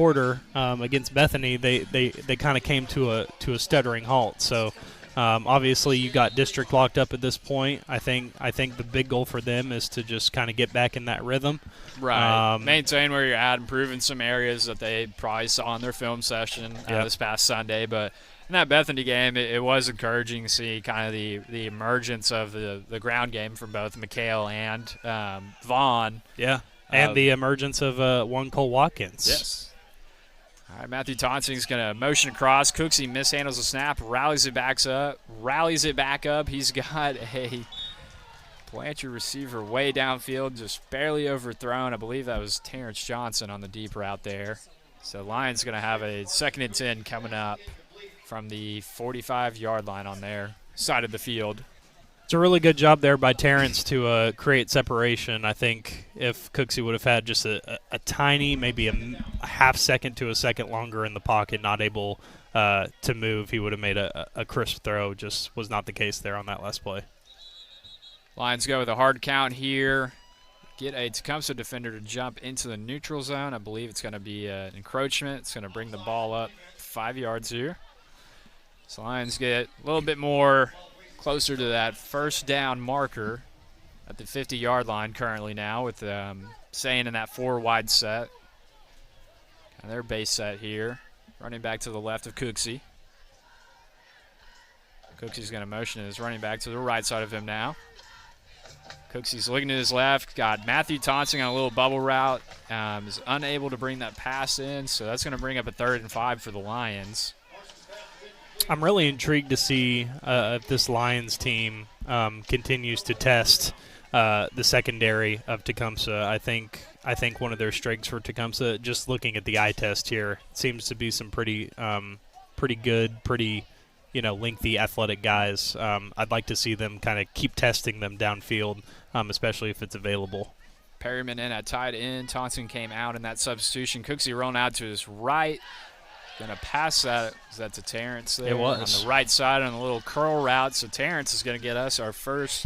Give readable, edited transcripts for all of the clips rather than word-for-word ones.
quarter against Bethany, they kind of came to a stuttering halt. So obviously you got district locked up at this point. I think the big goal for them is to just kind of get back in that rhythm. Right. Maintain where you're at, improving some areas that they probably saw in their film session this past Sunday. But in that Bethany game, it was encouraging to see kind of the emergence of the ground game from both McHale and Vaughn. Yeah, and the emergence of one Cole Watkins. Yes. All right, Matthew Tonsing's going to motion across. Cooksey mishandles the snap, rallies it back up. He's got a Blanchard receiver way downfield, just barely overthrown. I believe that was Terrence Johnson on the deep route there. So Lions going to have a 2nd and 10 coming up from the 45-yard line on their side of the field. It's a really good job there by Terrence to create separation. I think if Cooksey would have had just a tiny, maybe a half second to a second longer in the pocket, not able to move, he would have made a crisp throw. Just was not the case there on that last play. Lions go with a hard count here. Get a Tecumseh defender to jump into the neutral zone. I believe it's going to be an encroachment. It's going to bring the ball up 5 yards here. So Lions get a little bit more closer to that first down marker at the 50-yard line currently now with staying in that 4 wide set. Kind of their base set here. Running back to the left of Cooksey. Cooksey's going to motion his running back to the right side of him now. Cooksey's looking to his left. Got Matthew Tonsing on a little bubble route. Is unable to bring that pass in, so that's going to bring up a 3rd and 5 for the Lions. I'm really intrigued to see if this Lions team continues to test the secondary of Tecumseh. I think one of their strengths for Tecumseh, just looking at the eye test here, seems to be some pretty good, lengthy athletic guys. I'd like to see them kind of keep testing them downfield, especially if it's available. Perryman in at tight end. Thompson came out in that substitution. Cooksey rolling out to his right. Going to pass that. Is that to Terrence there? It was. On the right side on a little curl route. So Terrence is going to get us our first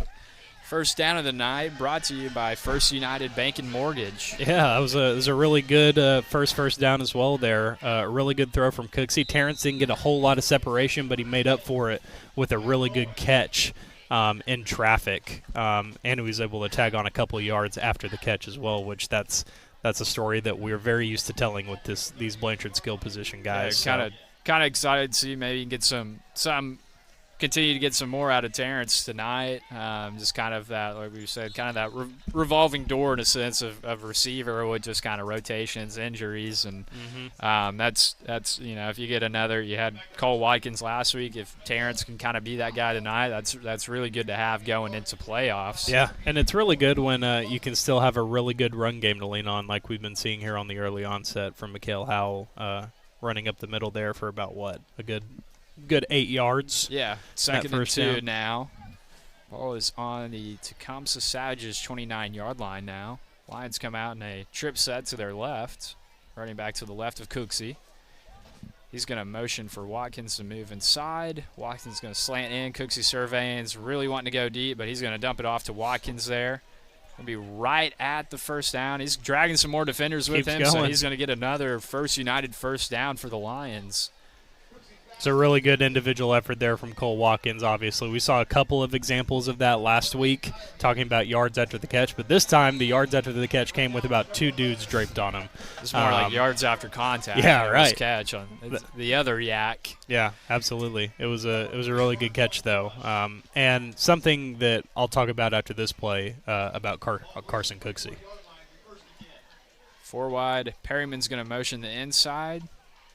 down of the night, brought to you by First United Bank and Mortgage. Yeah, it was a really good first down as well there. A really good throw from Cooksey. Terrence didn't get a whole lot of separation, but he made up for it with a really good catch in traffic. And he was able to tag on a couple of yards after the catch as well, which that's a story that we're very used to telling with these Blanchard skill position guys. Yeah, kind of excited to see maybe get some continue to get some more out of Terrence tonight. Just kind of that, like we said, kind of that revolving door in a sense of receiver with just kind of rotations, injuries, and that's if you get another, you had Cole Watkins last week. If Terrence can kind of be that guy tonight, that's really good to have going into playoffs. Yeah, and it's really good when you can still have a really good run game to lean on, like we've been seeing here on the early onset from McHale Howell, running up the middle there for about a good 8 yards. Yeah, 2nd and 2 now. Ball is on the Tecumseh Savages 29-yard line now. Lions come out in a trip set to their left, running back to the left of Cooksey. He's going to motion for Watkins to move inside. Watkins is going to slant in. Cooksey surveying's really wanting to go deep, but he's going to dump it off to Watkins there. Going to be right at the first down. He's dragging some more defenders with him, so he's going to get another First United first down for the Lions. It's a really good individual effort there from Cole Watkins, obviously. We saw a couple of examples of that last week, talking about yards after the catch. But this time, the yards after the catch came with about 2 dudes draped on him. It's more like yards after contact. Yeah, right. Catch on the other yak. Yeah, absolutely. It was a really good catch, though. And something that I'll talk about after this play about Carson Cooksey. 4 wide. Perryman's going to motion the inside.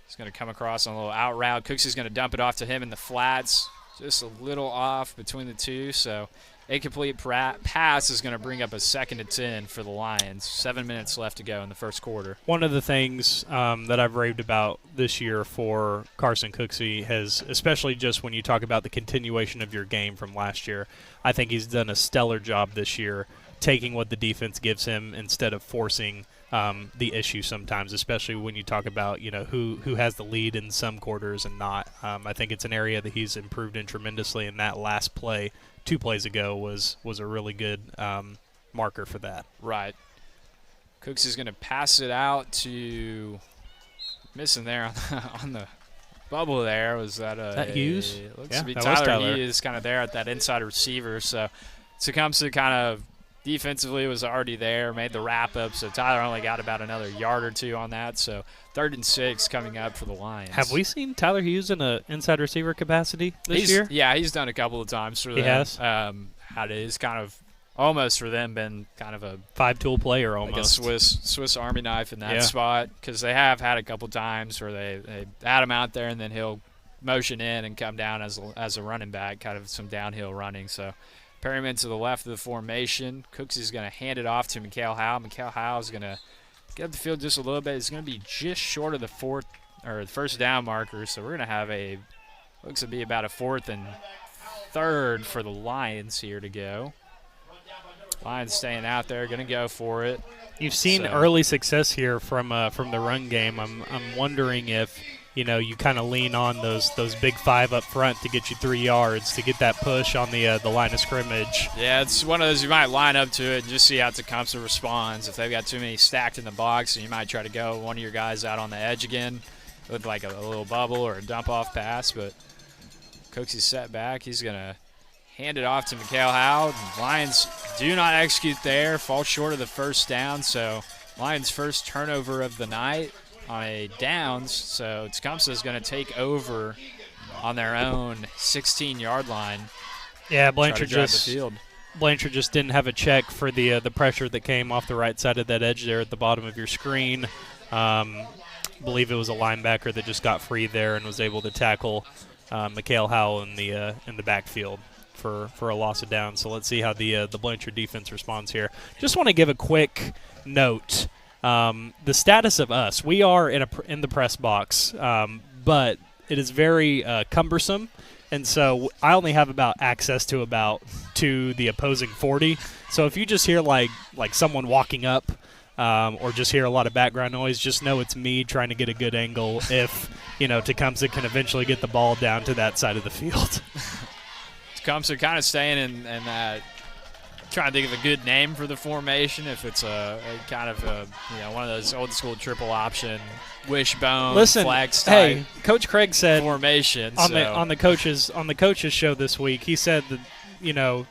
He's going to come across on a little out route. Cooksey's going to dump it off to him in the flats. Just a little off between the two. So a complete pass is going to bring up a 2nd and 10 for the Lions. 7 minutes left to go in the first quarter. One of the things that I've raved about this year for Carson Cooksey has, especially just when you talk about the continuation of your game from last year, I think he's done a stellar job this year taking what the defense gives him instead of forcing the issue sometimes, especially when you talk about who has the lead in some quarters and not. I think it's an area that he's improved in tremendously, and that last play 2 plays ago was a really good marker for that. Right. Cooks is going to pass it out to missing there on the bubble there. Was that Hughes? Looks Yeah, to be that was Tyler Hughes kind of there at that inside receiver. So Tecumseh kind of defensively was already there, made the wrap-up. So Tyler only got about another yard or two on that. So 3rd and 6 coming up for the Lions. Have we seen Tyler Hughes in an inside receiver capacity this year? Yeah, he's done a couple of times for them. He has? It is kind of almost for them been kind of a 5-tool player almost. like a Swiss Army knife in that spot, because they have had a couple times where they had him out there and then he'll motion in and come down as a running back, kind of some downhill running. So Perryman to the left of the formation. Cooksey's going to hand it off to Mikhail Howe. Mikhail Howe is going to get up the field just a little bit. He's going to be just short of the first down marker. So we're going to have looks to be about a 4th and 3rd for the Lions here to go. Lions staying out there, going to go for it. You've seen early success here from the run game. I'm wondering if you kind of lean on those big 5 up front to get you 3 yards to get that push on the line of scrimmage. Yeah, it's one of those you might line up to it and just see how Tecumseh responds. If they've got too many stacked in the box, you might try to go one of your guys out on the edge again with like a little bubble or a dump off pass. But Cooksey's set back. He's going to hand it off to Mikhail Howe. Lions do not execute there, fall short of the first down. So Lions' first turnover of the night on a downs. So Tecumseh is going to take over on their own 16-yard line. Yeah, Blanchard just didn't have a check for the pressure that came off the right side of that edge there at the bottom of your screen. Believe it was a linebacker that just got free there and was able to tackle Mikhail Howe in the backfield for a loss of down. So let's see how the Blanchard defense responds here. Just want to give a quick note. The status of us, we are in the press box, but it is very cumbersome, and so I only have access to the opposing 40. So if you just hear like someone walking up, or just hear a lot of background noise, just know it's me trying to get a good angle if Tecumseh can eventually get the ball down to that side of the field. Tecumseh kind of staying in that. Trying to think of a good name for the formation, if it's a kind of one of those old school triple option wishbone flex type. Hey, Coach Craig said formation on the coaches show this week. He said that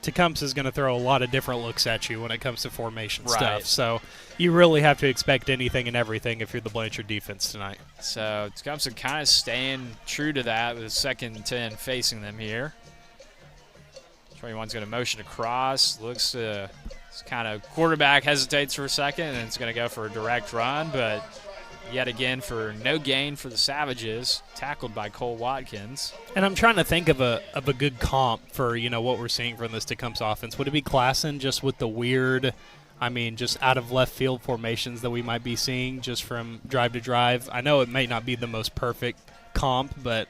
Tecumseh is going to throw a lot of different looks at you when it comes to formation stuff. So you really have to expect anything and everything if you're the Blanchard defense tonight. So Tecumseh kind of staying true to that with 2nd and 10 facing them here. 21's going to motion across. Looks it's kind of quarterback hesitates for a second, and it's going to go for a direct run, but yet again for no gain for the Savages, tackled by Cole Watkins. And I'm trying to think of a good comp for what we're seeing from this Tecumseh offense. Would it be Klassen just with the weird, just out of left field formations that we might be seeing just from drive to drive? I know it may not be the most perfect comp, but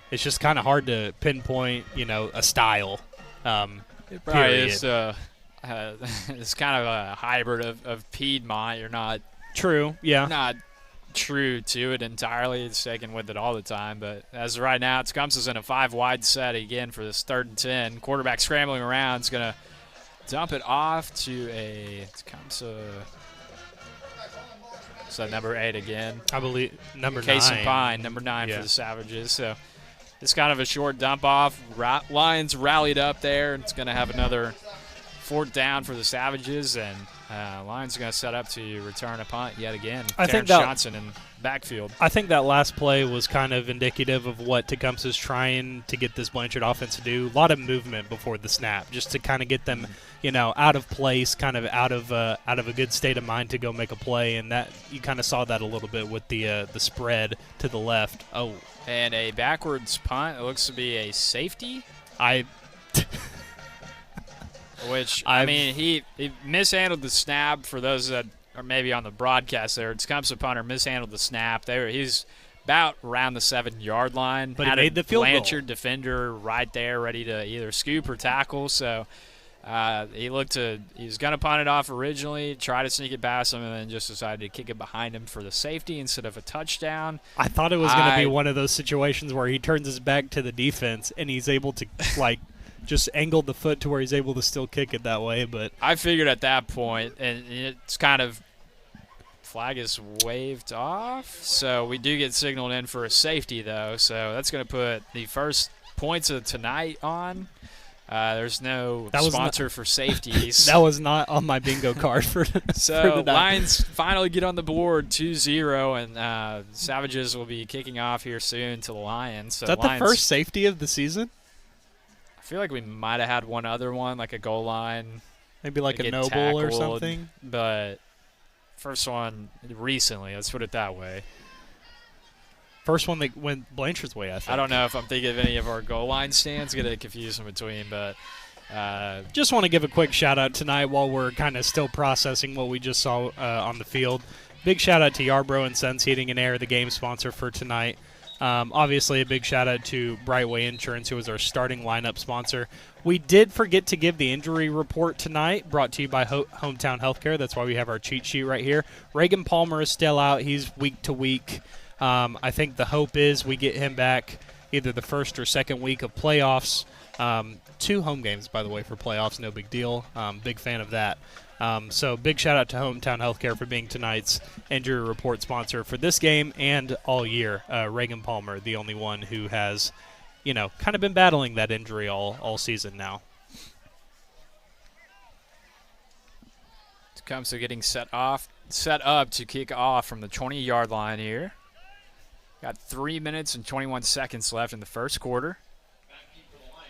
it's just kind of hard to pinpoint a style. It probably is. It's kind of a hybrid of Piedmont. You're not true, yeah, not true to it entirely. It's taken with it all the time. But as of right now, Tecumseh's in a 5-wide set again for this 3rd and 10. Quarterback scrambling around. It's going to dump it off to a Tecumseh. So number 8 again. I believe number 9. Casey Pine, number 9 for the Savages. So it's kind of a short dump off. Lions rallied up there. It's going to have another 4th down for the Savages, and Lions are going to set up to return a punt yet again. I think Johnson in backfield. I think that last play was kind of indicative of what Tecumseh's trying to get this Blanchard offense to do. A lot of movement before the snap, just to kind of get them, out of place, kind of out of a good state of mind to go make a play, and that you kind of saw that a little bit with the spread to the left. Oh. And a backwards punt. It looks to be a safety. He mishandled the snap. For those that are maybe on the broadcast there, Tecumseh punter mishandled the snap. He's about around the 7-yard line. But he made the field goal. Blanchard defender right there, ready to either scoop or tackle. So he was going to punt it off originally, try to sneak it past him, and then just decided to kick it behind him for the safety instead of a touchdown. I thought it was going to be one of those situations where he turns his back to the defense and he's able to just angle the foot to where he's able to still kick it that way. But I figured at that point, and it's kind of Flag is waved off, so we do get signaled in for a safety, though. So that's going to put the first points of tonight on. There's no sponsor for safeties. That was not on my bingo card for So for the Lions finally get on the board 2-0, and Savages will be kicking off here soon to the Lions. So Is that Lions, the first safety of the season? I feel like we might have had one other one, like a goal line. Maybe like a Noble tackled, or something? But first one recently, let's put it that way. First one that went Blanchard's way, I think. I don't know if I'm thinking of any of our goal line stands. Get it confused in between, but just want to give a quick shout-out tonight while we're kind of still processing what we just saw on the field. Big shout-out to Yarbrough and Sons Heating and Air, the game sponsor for tonight. Obviously, a big shout-out to Brightway Insurance, who was our starting lineup sponsor. We did forget to give the injury report tonight, brought to you by Hometown Healthcare. That's why we have our cheat sheet right here. Reagan Palmer is still out. He's week to week. I think the hope is we get him back either the first or second week of playoffs. 2 home games, by the way, for playoffs. No big deal. Big fan of that. So big shout-out to Hometown Healthcare for being tonight's injury report sponsor for this game and all year. Reagan Palmer, the only one who has, kind of been battling that injury all season now. Tecumseh getting set up to kick off from the 20-yard line here. Got 3 minutes and 21 seconds left in the first quarter.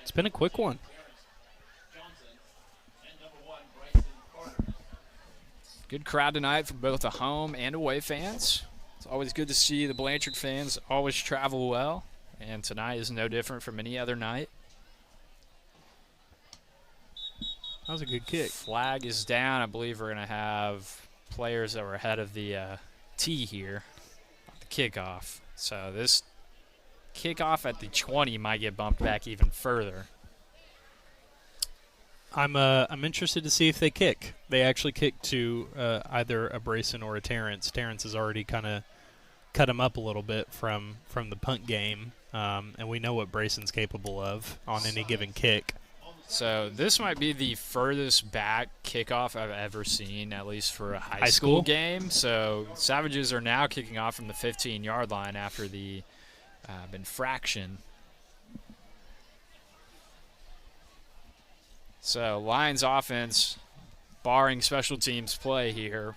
It's been a quick one. Good crowd tonight for both the home and away fans. It's always good to see the Blanchard fans always travel well, and tonight is no different from any other night. That was a good kick. Flag is down. I believe we're going to have players that were ahead of the tee here on the kickoff. So this kickoff at the 20 might get bumped back even further. I'm interested to see if they kick. They actually kick to either a Brayson or a Terrence. Terrence has already kind of cut him up a little bit from the punt game, and we know what Brayson's capable of on any given kick. So this might be the furthest back kickoff I've ever seen, at least for a high school game. So Savages are now kicking off from the 15-yard line after the infraction. So Lions offense, barring special teams play here,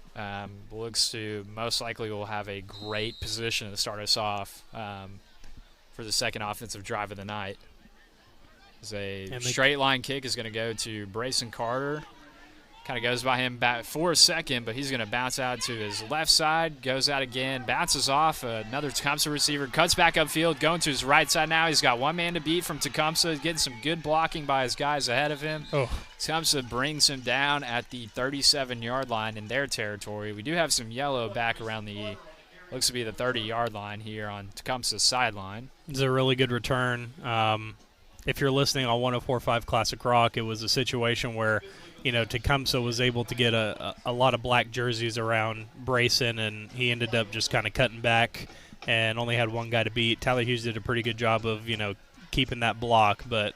looks to most likely will have a great position to start us off for the second offensive drive of the night. A straight line kick is going to go to Brayson Carter. Kind of goes by him back for a second, but he's going to bounce out to his left side, goes out again, bounces off. Another Tecumseh receiver cuts back upfield, going to his right side now. He's got one man to beat from Tecumseh, getting some good blocking by his guys ahead of him. Tecumseh brings him down at the 37-yard line in their territory. We do have some yellow back around the, looks to be the 30-yard line here on Tecumseh's sideline. It's a really good return. If you're listening on 104.5 Classic Rock, it was a situation where, Tecumseh was able to get a lot of black jerseys around Brayson, and he ended up just kind of cutting back and only had one guy to beat. Tyler Hughes did a pretty good job of, keeping that block, but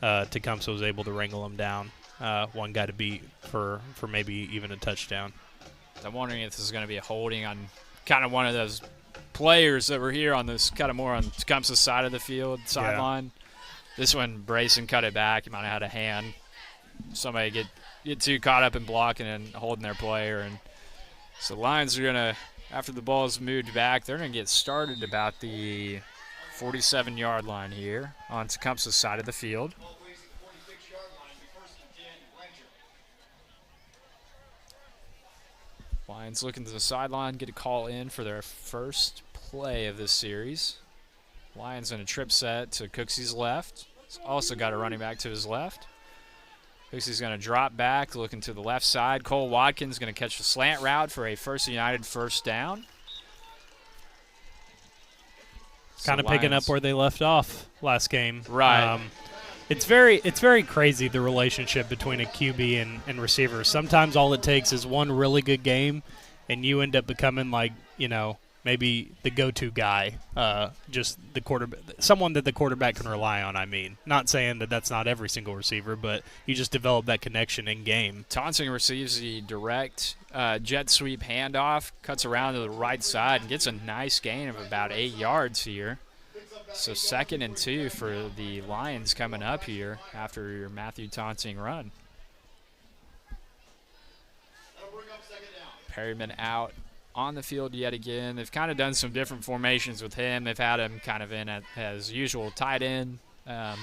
Tecumseh was able to wrangle him down. One guy to beat for maybe even a touchdown. I'm wondering if this is going to be a holding on kind of one of those players that were here on this kind of more on Tecumseh's side of the field, sideline. Yeah. This one, Brayson cut it back. He might have had a hand. Somebody get too caught up in blocking and holding their player. And so the Lions are going to, after the ball is moved back, they're going to get started about the 47-yard line here on Tecumseh's side of the field. Lions looking to the sideline, get a call in for their first play of this series. Lions in a trip set to Cooksey's left. He's also got a running back to his left. Cooksey's going to drop back, looking to the left side. Cole Watkins going to catch the slant route for a First United first down. Kind of picking up where they left off last game. Right. It's very crazy, the relationship between a QB and receiver. Sometimes all it takes is one really good game, and you end up becoming maybe the go-to guy, just the quarterback, someone that the quarterback can rely on. I mean, not saying that that's not every single receiver, but you just develop that connection in game. Taunting receives the direct jet sweep handoff, cuts around to the right side, and gets a nice gain of about 8 yards here. So 2nd and 2 for the Lions coming up here after your Matthew taunting run. Perryman out on the field yet again. They've kind of done some different formations with him. They've had him kind of in at his usual tight end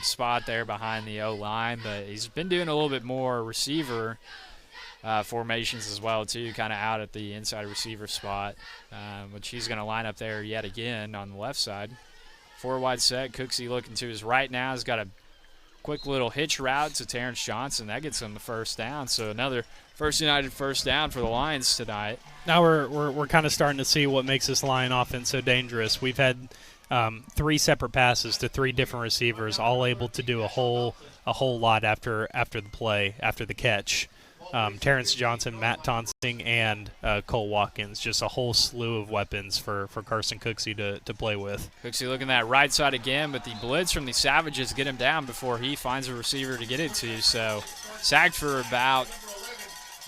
spot there behind the O-line, but he's been doing a little bit more receiver formations as well, too, kind of out at the inside receiver spot, which he's going to line up there yet again on the left side. 4-wide set. Cooksey looking to his right now. He's got a quick little hitch route to Terrence Johnson. That gets him the first down. So another First United first down for the Lions tonight. Now we're kind of starting to see what makes this Lion offense so dangerous. We've had 3 separate passes to 3 different receivers, all able to do a whole lot after the play, after the catch. Terrence Johnson, Matt Tonsing, and Cole Watkins. Just a whole slew of weapons for Carson Cooksey to play with. Cooksey looking that right side again, but the blitz from the Savages get him down before he finds a receiver to get it to. So sacked for about,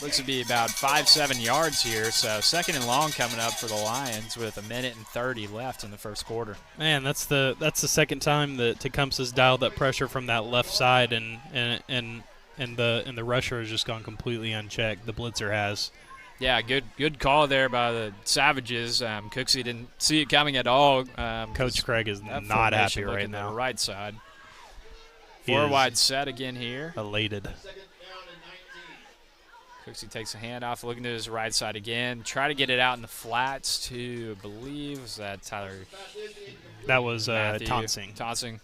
looks to be about 5-7 yards here. So 2nd and long coming up for the Lions with 1:30 left in the first quarter. Man, that's the second time that Tecumseh's dialed up pressure from that left side, and the rusher has just gone completely unchecked. The blitzer has. Yeah, good call there by the Savages. Cooksey didn't see it coming at all. Coach Craig is not happy right now. The right side. 4-wide set again here. Elated. Cooksey takes a handoff, looking to his right side again. Try to get it out in the flats to, I believe, was that Tyler? That was Tonsing. Tonsing.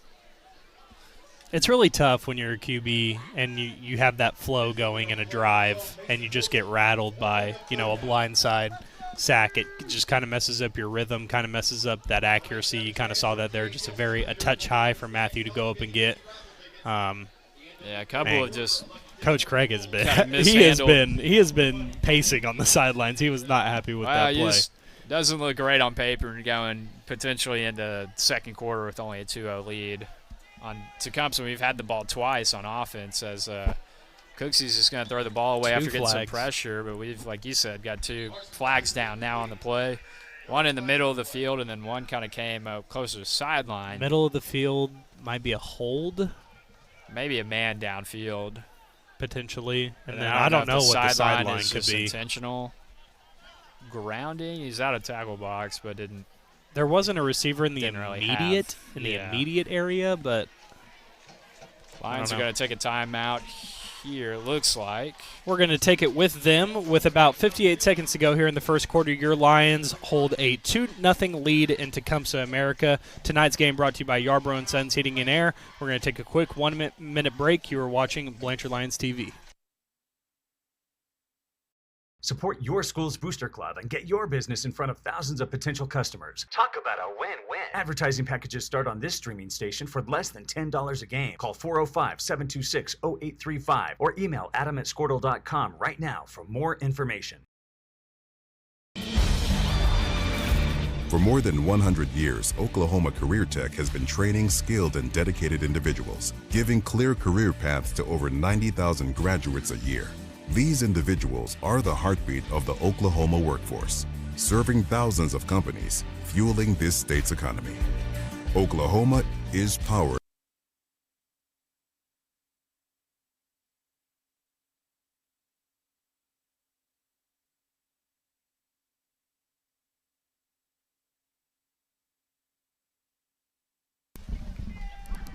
It's really tough when you're a QB and you have that flow going in a drive and you just get rattled by, a blindside sack. It just kind of messes up your rhythm, kind of messes up that accuracy. You kind of saw that there, just a touch high for Matthew to go up and get. A couple of just Coach Craig has been he has been pacing on the sidelines. He was not happy with that play. Doesn't look great on paper going potentially into second quarter with only a 2-0 lead. On Tecumseh, we've had the ball twice on offense as Cooksey's just going to throw the ball away after getting some pressure. But we've, like you said, got 2 flags down now on the play. One in the middle of the field, and then one kind of came closer to the sideline. Middle of the field might be a hold. Maybe a man downfield. Potentially. And then I don't know what the sideline could be. Intentional grounding. He's out of tackle box, but didn't. There wasn't a receiver in the immediate area, but Lions are going to take a timeout here, looks like. We're going to take it with them with about 58 seconds to go here in the first quarter. Your Lions hold a 2-0 lead in Tecumseh, America. Tonight's game brought to you by Yarbrough & Sons Heating and Air. We're going to take a quick 1-minute break. You are watching Blanchard Lions TV. Support your school's booster club and get your business in front of thousands of potential customers. Talk about a win-win. Advertising packages start on this streaming station for less than $10 a game. Call 405-726-0835 or email adam@squirtle.com right now for more information. For more than 100 years, Oklahoma Career Tech has been training skilled and dedicated individuals, giving clear career paths to over 90,000 graduates a year. These individuals are the heartbeat of the Oklahoma workforce, serving thousands of companies, fueling this state's economy. Oklahoma is powered.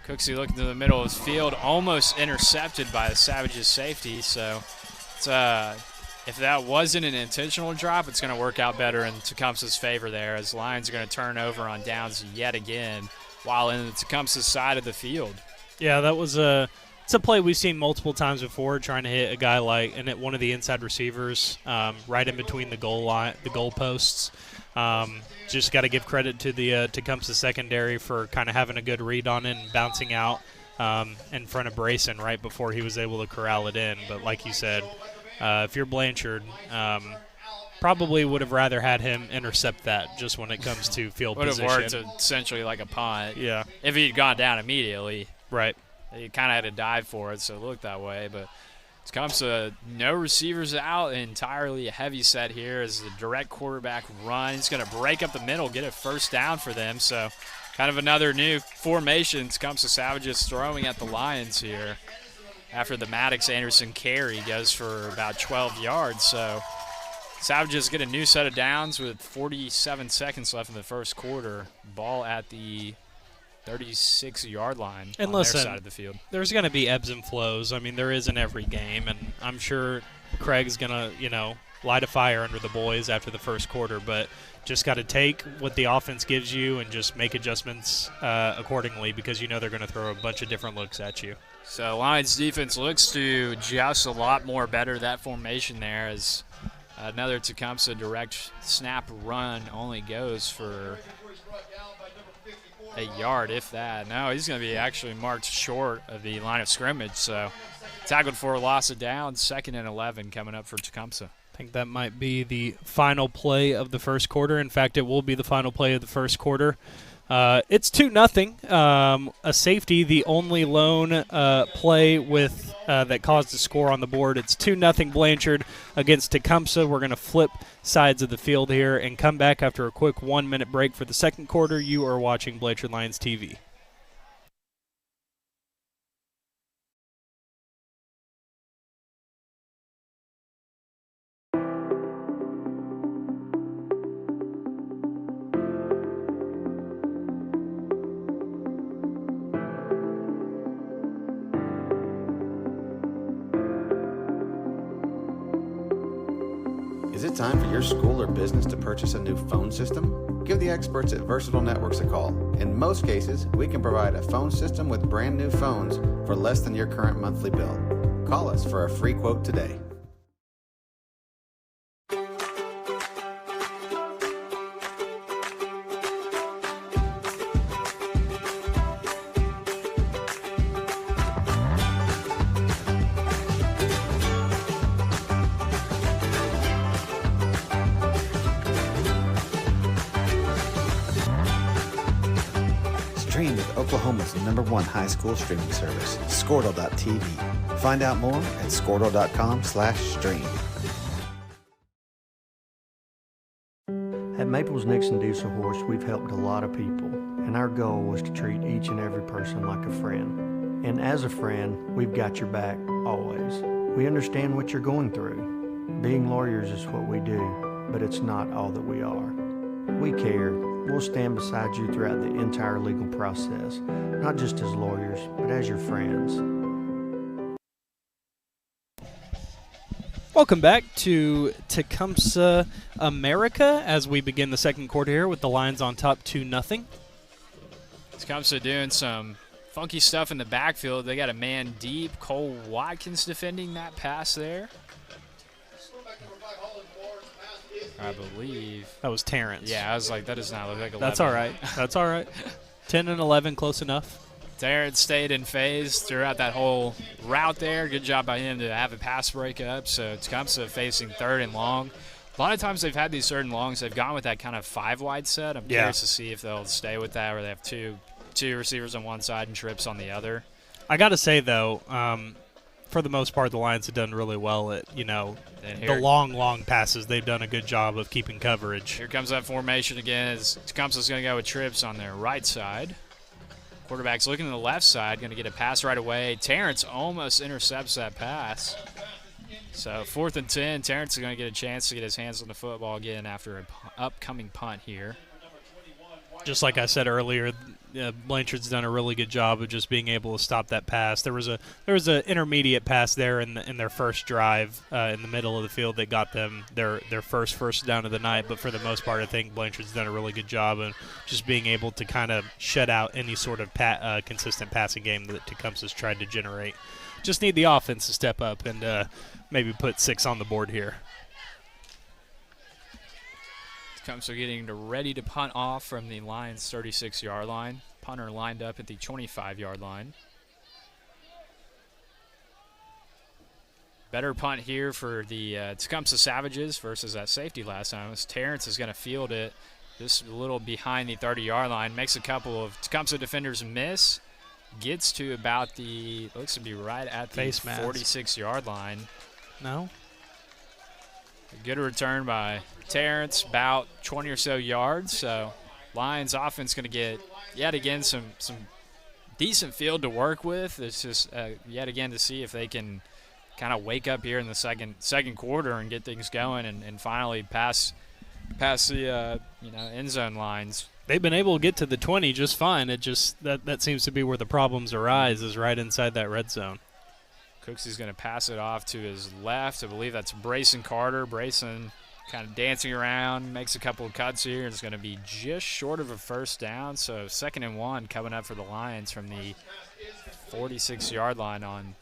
Cooksey looking to the middle of his field, almost intercepted by the Savages safety. So it's, if that wasn't an intentional drop, it's going to work out better in Tecumseh's favor there, as Lions are going to turn over on downs yet again while in the Tecumseh side of the field. Yeah, that was it's a play we've seen multiple times before, trying to hit a guy one of the inside receivers right in between the goal posts. Just got to give credit to the Tecumseh secondary for kind of having a good read on it and bouncing out in front of Brayson right before he was able to corral it in. But like you said, if you're Blanchard, probably would have rather had him intercept that just when it comes to field position. Would have worked essentially like a punt. Yeah. If he'd gone down immediately. Right. He kind of had to dive for it, so it looked that way. But Tecumseh, no receivers out, entirely a heavy set here as the direct quarterback run. He's going to break up the middle, get a first down for them. So kind of another new formation. Tecumseh Savages throwing at the Lions here after the Maddox-Anderson carry goes for about 12 yards. So Savages get a new set of downs with 47 seconds left in the first quarter. Ball at the 36-yard line and on listen, their side of the field. There's going to be ebbs and flows. I mean, there is in every game, and I'm sure Craig's going to, light a fire under the boys after the first quarter, but just got to take what the offense gives you and just make adjustments accordingly because they're going to throw a bunch of different looks at you. So Lions defense looks to adjust a lot more better that formation there as another Tecumseh direct snap run only goes for a yard, if that. No, he's going to be actually marked short of the line of scrimmage. So tackled for a loss of down, 2nd and 11 coming up for Tecumseh. I think that might be the final play of the first quarter. In fact, it will be the final play of the first quarter. It's 2-0. A safety, the only lone play with that caused a score on the board. It's 2-0 Blanchard against Tecumseh. We're going to flip sides of the field here and come back after a quick 1-minute break for the second quarter. You are watching Blanchard Lions TV. Is it time for your school or business to purchase a new phone system? Give the experts at Versatile Networks a call. In most cases, we can provide a phone system with brand new phones for less than your current monthly bill. Call us for a free quote today. Stream with Oklahoma's #1 high school streaming service, Squirtle.tv. Find out more at squirtle.com/stream. At Maples Nixon Diesel Horse, we've helped a lot of people, and our goal was to treat each and every person like a friend. And as a friend, we've got your back, always. We understand what you're going through. Being lawyers is what we do, but it's not all that we are. We care. We'll stand beside you throughout the entire legal process, not just as lawyers, but as your friends. Welcome back to Tecumseh America as we begin the second quarter here with the Lions on top 2-0. Tecumseh doing some funky stuff in the backfield. They got a man deep. Cole Watkins defending that pass there. I believe. That was Terrence. Yeah, I was like, that does not look like 11. That's all right. That's all right. 10 and 11, close enough. Terrence stayed in phase throughout that whole route there. Good job by him to have a pass breakup. So Tecumseh facing 3rd and long. A lot of times they've had these 3rd and longs. They've gone with that kind of 5-wide set. I'm curious to see if they'll stay with that or they have two receivers on one side and trips on the other. I got to say, though, for the most part, the Lions have done really well at, the long passes. They've done a good job of keeping coverage. Here comes that formation again as Tecumseh's going to go with trips on their right side. Quarterback's looking to the left side, going to get a pass right away. Terrence almost intercepts that pass. So 4th and 10, Terrence is going to get a chance to get his hands on the football again after an upcoming punt here. Just like I said earlier, Blanchard's done a really good job of just being able to stop that pass. There was an intermediate pass there in their first drive in the middle of the field that got them their first down of the night. But for the most part, I think Blanchard's done a really good job of just being able to kind of shut out any sort of consistent passing game that Tecumseh's tried to generate. Just need the offense to step up and maybe put 6 on the board here. Tecumseh getting ready to punt off from the Lions' 36-yard line. Punter lined up at the 25-yard line. Better punt here for the Tecumseh Savages versus that safety last time. As Terrence is going to field it just a little behind the 30-yard line. Makes a couple of Tecumseh defenders miss. gets to about looks to be right at the 46-yard line. No? A good return by Terrence, about 20 or so yards. So Lions offense going to get, yet again, some decent field to work with. It's just, yet again, to see if they can kind of wake up here in the second quarter and get things going and finally pass the end zone lines. They've been able to get to the 20 just fine. It just that seems to be where the problems arise, is right inside that red zone. Cooksy's going to pass it off to his left. I believe that's Brayson Carter. Brayson kind of dancing around, makes a couple of cuts here. It's going to be just short of a first down. So 2nd and 1 coming up for the Lions from the 46-yard line on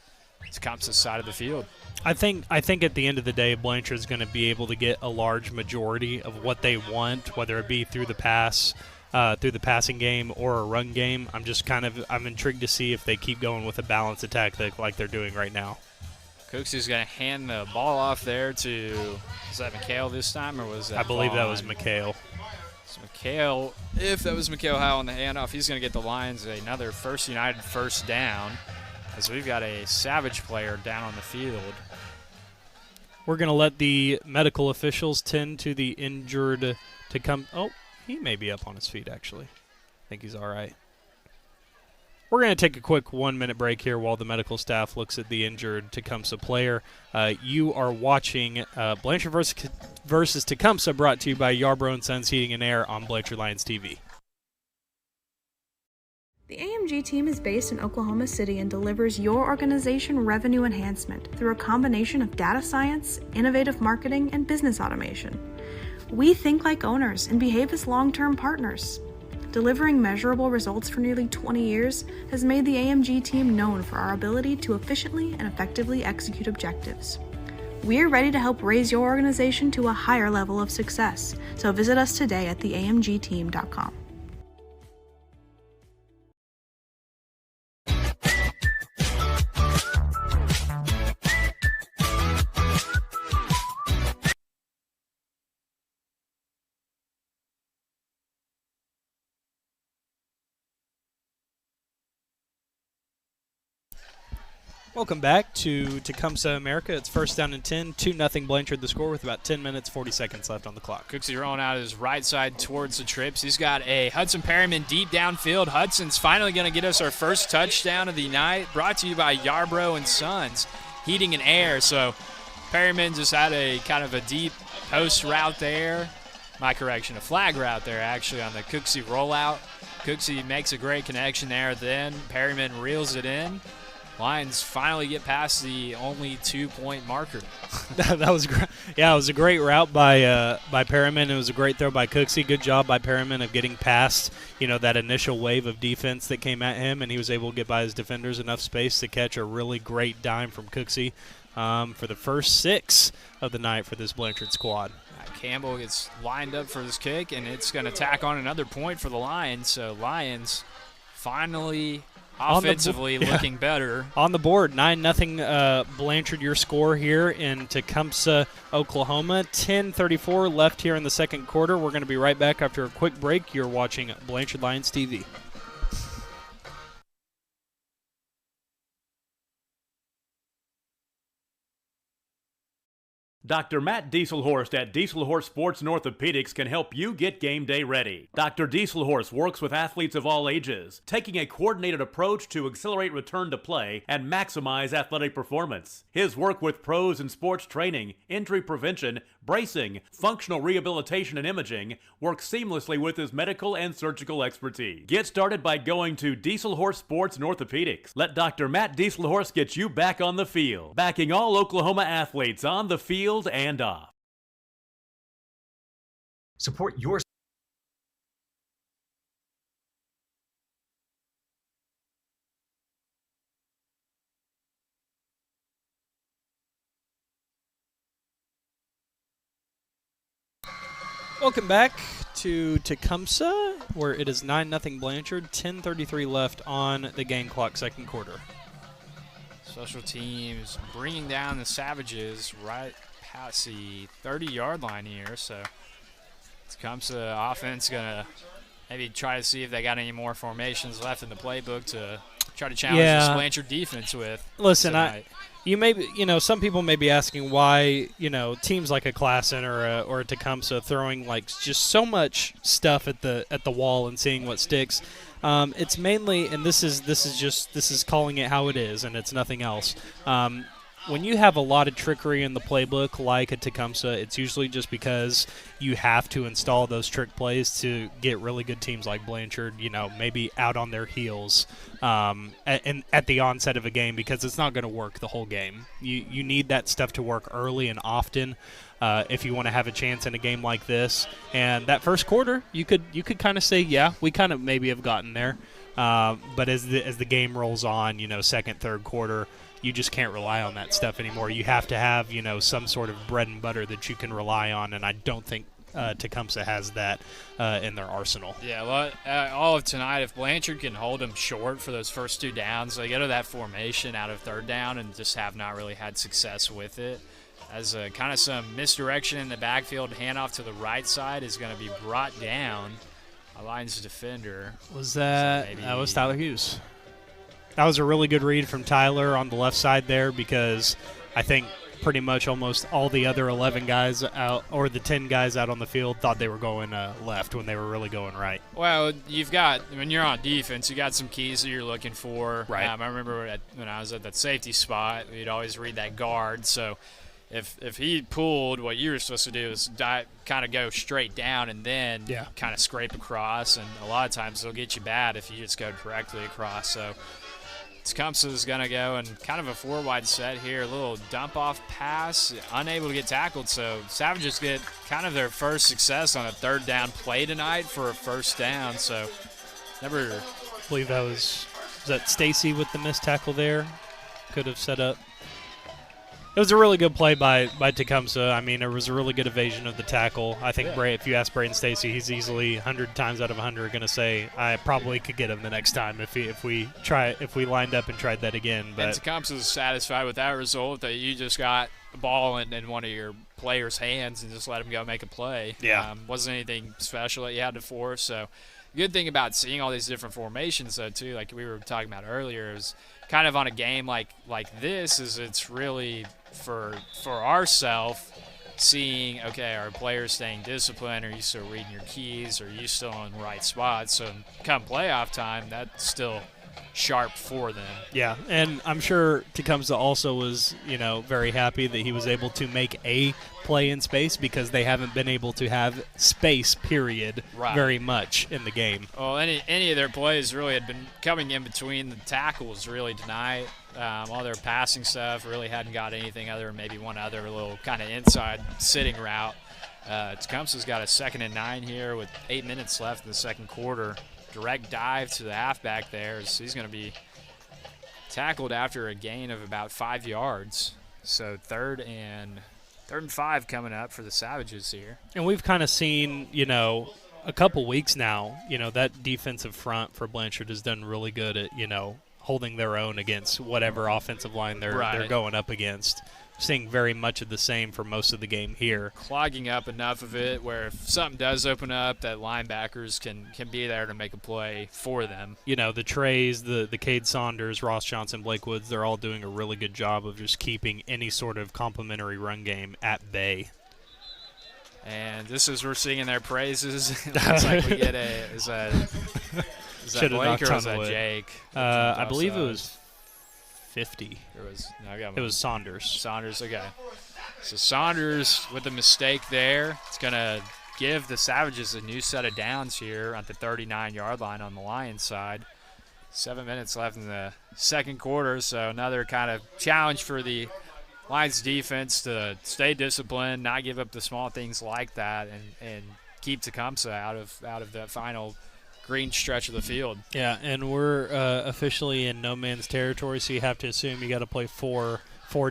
Tecumseh's side of the field. I think at the end of the day, Blanchard's going to be able to get a large majority of what they want, whether it be through the passing game or a run game. I'm intrigued to see if they keep going with a balanced attack like they're doing right now. Cooksy's going to hand the ball off there to, is that McHale this time, or was that I believe Vaughn? that was McHale. So McHale, if that was McHale Howell on the handoff, he's going to get the Lions another First United first down, as we've got a Savage player down on the field. We're going to let the medical officials tend to the injured to come. Oh, he may be up on his feet, actually. I think he's all right. We're going to take a quick 1-minute break here while the medical staff looks at the injured Tecumseh player. You are watching Blanchard versus Tecumseh, brought to you by Yarbrough & Sons Heating and Air on Blanchard Lions TV. The AMG team is based in Oklahoma City and delivers your organization revenue enhancement through a combination of data science, innovative marketing, and business automation. We think like owners and behave as long-term partners. Delivering measurable results for nearly 20 years has made the AMG team known for our ability to efficiently and effectively execute objectives. We're ready to help raise your organization to a higher level of success, so visit us today at theamgteam.com. Welcome back to Tecumseh America. It's 1st down and 10, 2-0 Blanchard the score with about 10 minutes, 40 seconds left on the clock. Cooksey rolling out his right side towards the trips. He's got a Hudson Perryman deep downfield. Hudson's finally going to get us our first touchdown of the night, brought to you by Yarbrough & Sons Heating and Air. So Perryman just had a kind of a deep post route there. My correction, a flag route there actually on the Cooksey rollout. Cooksey makes a great connection there. Then Perryman reels it in. Lions finally get past the only 2-point marker. That was great. Yeah, it was a great route by Perriman. It was a great throw by Cooksey. Good job by Perriman of getting past, that initial wave of defense that came at him, and he was able to get by his defenders enough space to catch a really great dime from Cooksey for the first 6 of the night for this Blanchard squad. Campbell gets lined up for this kick, and it's going to tack on another point for the Lions. So Lions finally offensively looking better. On the board, 9-0 Blanchard, your score here in Tecumseh, Oklahoma. 10:34 left here in the second quarter. We're going to be right back after a quick break. You're watching Blanchard Lions TV. Dr. Matt Dieselhorst at Dieselhorst Sports and Orthopedics can help you get game day ready. Dr. Dieselhorst works with athletes of all ages, taking a coordinated approach to accelerate return to play and maximize athletic performance. His work with pros in sports training, injury prevention, bracing, functional rehabilitation, and imaging works seamlessly with his medical and surgical expertise. Get started by going to Dieselhorst Sports and Orthopedics. Let Dr. Matt Dieselhorst get you back on the field, backing all Oklahoma athletes on the field and off. Support your Welcome back to Tecumseh, where it is 9-0 Blanchard, 10:33 left on the game clock, second quarter. Special teams bringing down the Savages right past the 30-yard line here. So Tecumseh offense going to maybe try to see if they got any more formations left in the playbook to try to challenge this Blanchard defense with. Listen, tonight. Some people may be asking why, teams like a Classen or a Tecumseh throwing like just so much stuff at the wall and seeing what sticks. It's mainly, and this is calling it how it is, and it's nothing else. When you have a lot of trickery in the playbook like a Tecumseh, it's usually just because you have to install those trick plays to get really good teams like Blanchard, maybe out on their heels at the onset of a game, because it's not going to work the whole game. You need that stuff to work early and often if you want to have a chance in a game like this. And that first quarter, you could kind of say, yeah, we kind of maybe have gotten there. But as the game rolls on, second, third quarter, you just can't rely on that stuff anymore. You have to have, some sort of bread and butter that you can rely on, and I don't think Tecumseh has that in their arsenal. Yeah, well, all of tonight, if Blanchard can hold them short for those first 2 downs, they go to that formation out of third down and just have not really had success with it. As kind of some misdirection in the backfield, handoff to the right side is going to be brought down. A Lions defender. That was Tyler Hughes. That was a really good read from Tyler on the left side there, because I think pretty much almost all the other 11 guys out, or the 10 guys out on the field, thought they were going left when they were really going right. Well, when you're on defense, you got some keys that you're looking for. Right. I remember when I was at that safety spot, we'd always read that guard. So if he pulled, what you were supposed to do is kind of go straight down and then kind of scrape across. And a lot of times they'll get you bad if you just go directly across. So Tecumseh is going to go and kind of a 4-wide set here. A little dump-off pass, unable to get tackled. So Savages get kind of their first success on a third down play tonight for a first down. So I believe was that Stacy with the missed tackle there? Could have set up. It was a really good play by Tecumseh. I mean, it was a really good evasion of the tackle. I think if you ask Braden Stacy, he's easily 100 times out of 100 going to say, I probably could get him the next time if we lined up and tried that again. But and Tecumseh is satisfied with that result, that you just got a ball in one of your players' hands and just let him go make a play. Yeah. Wasn't anything special that you had to force. So good thing about seeing all these different formations, though, too, like we were talking about earlier, is kind of on a game like this, is it's really for ourselves seeing, okay, are players staying disciplined? Are you still reading your keys? Are you still in the right spot? So come playoff time, that's still sharp for them. Yeah, and I'm sure Tecumseh also was, very happy that he was able to make a play in space, because they haven't been able to have space, period, very much in the game. Well, any of their plays really had been coming in between the tackles really tonight. All their passing stuff really hadn't got anything other than maybe one other little kind of inside sitting route. Tecumseh's got a 2nd and 9 here with 8 minutes left in the second quarter. Direct dive to the halfback there. So he's going to be tackled after a gain of about 5 yards. So third and 5 coming up for the Savages here. And we've kind of seen, a couple weeks now, that defensive front for Blanchard has done really good at, holding their own against whatever offensive line they're going up against. Seeing very much of the same for most of the game here. Clogging up enough of it where if something does open up, that linebackers can be there to make a play for them. The Trays, the Cade Saunders, Ross Johnson, Blake Woods, they're all doing a really good job of just keeping any sort of complimentary run game at bay. And this is, we're singing their praises. It looks like we get is that Blake or is that Jake? I believe it was 50. It was Saunders. Saunders, okay. So Saunders with a mistake there. It's going to give the Savages a new set of downs here at the 39-yard line on the Lions side. 7 minutes left in the second quarter, so another kind of challenge for the Lions defense to stay disciplined, not give up the small things like that, and keep Tecumseh out of that final green stretch of the field. Yeah, and we're officially in no man's territory, so you have to assume you got to play four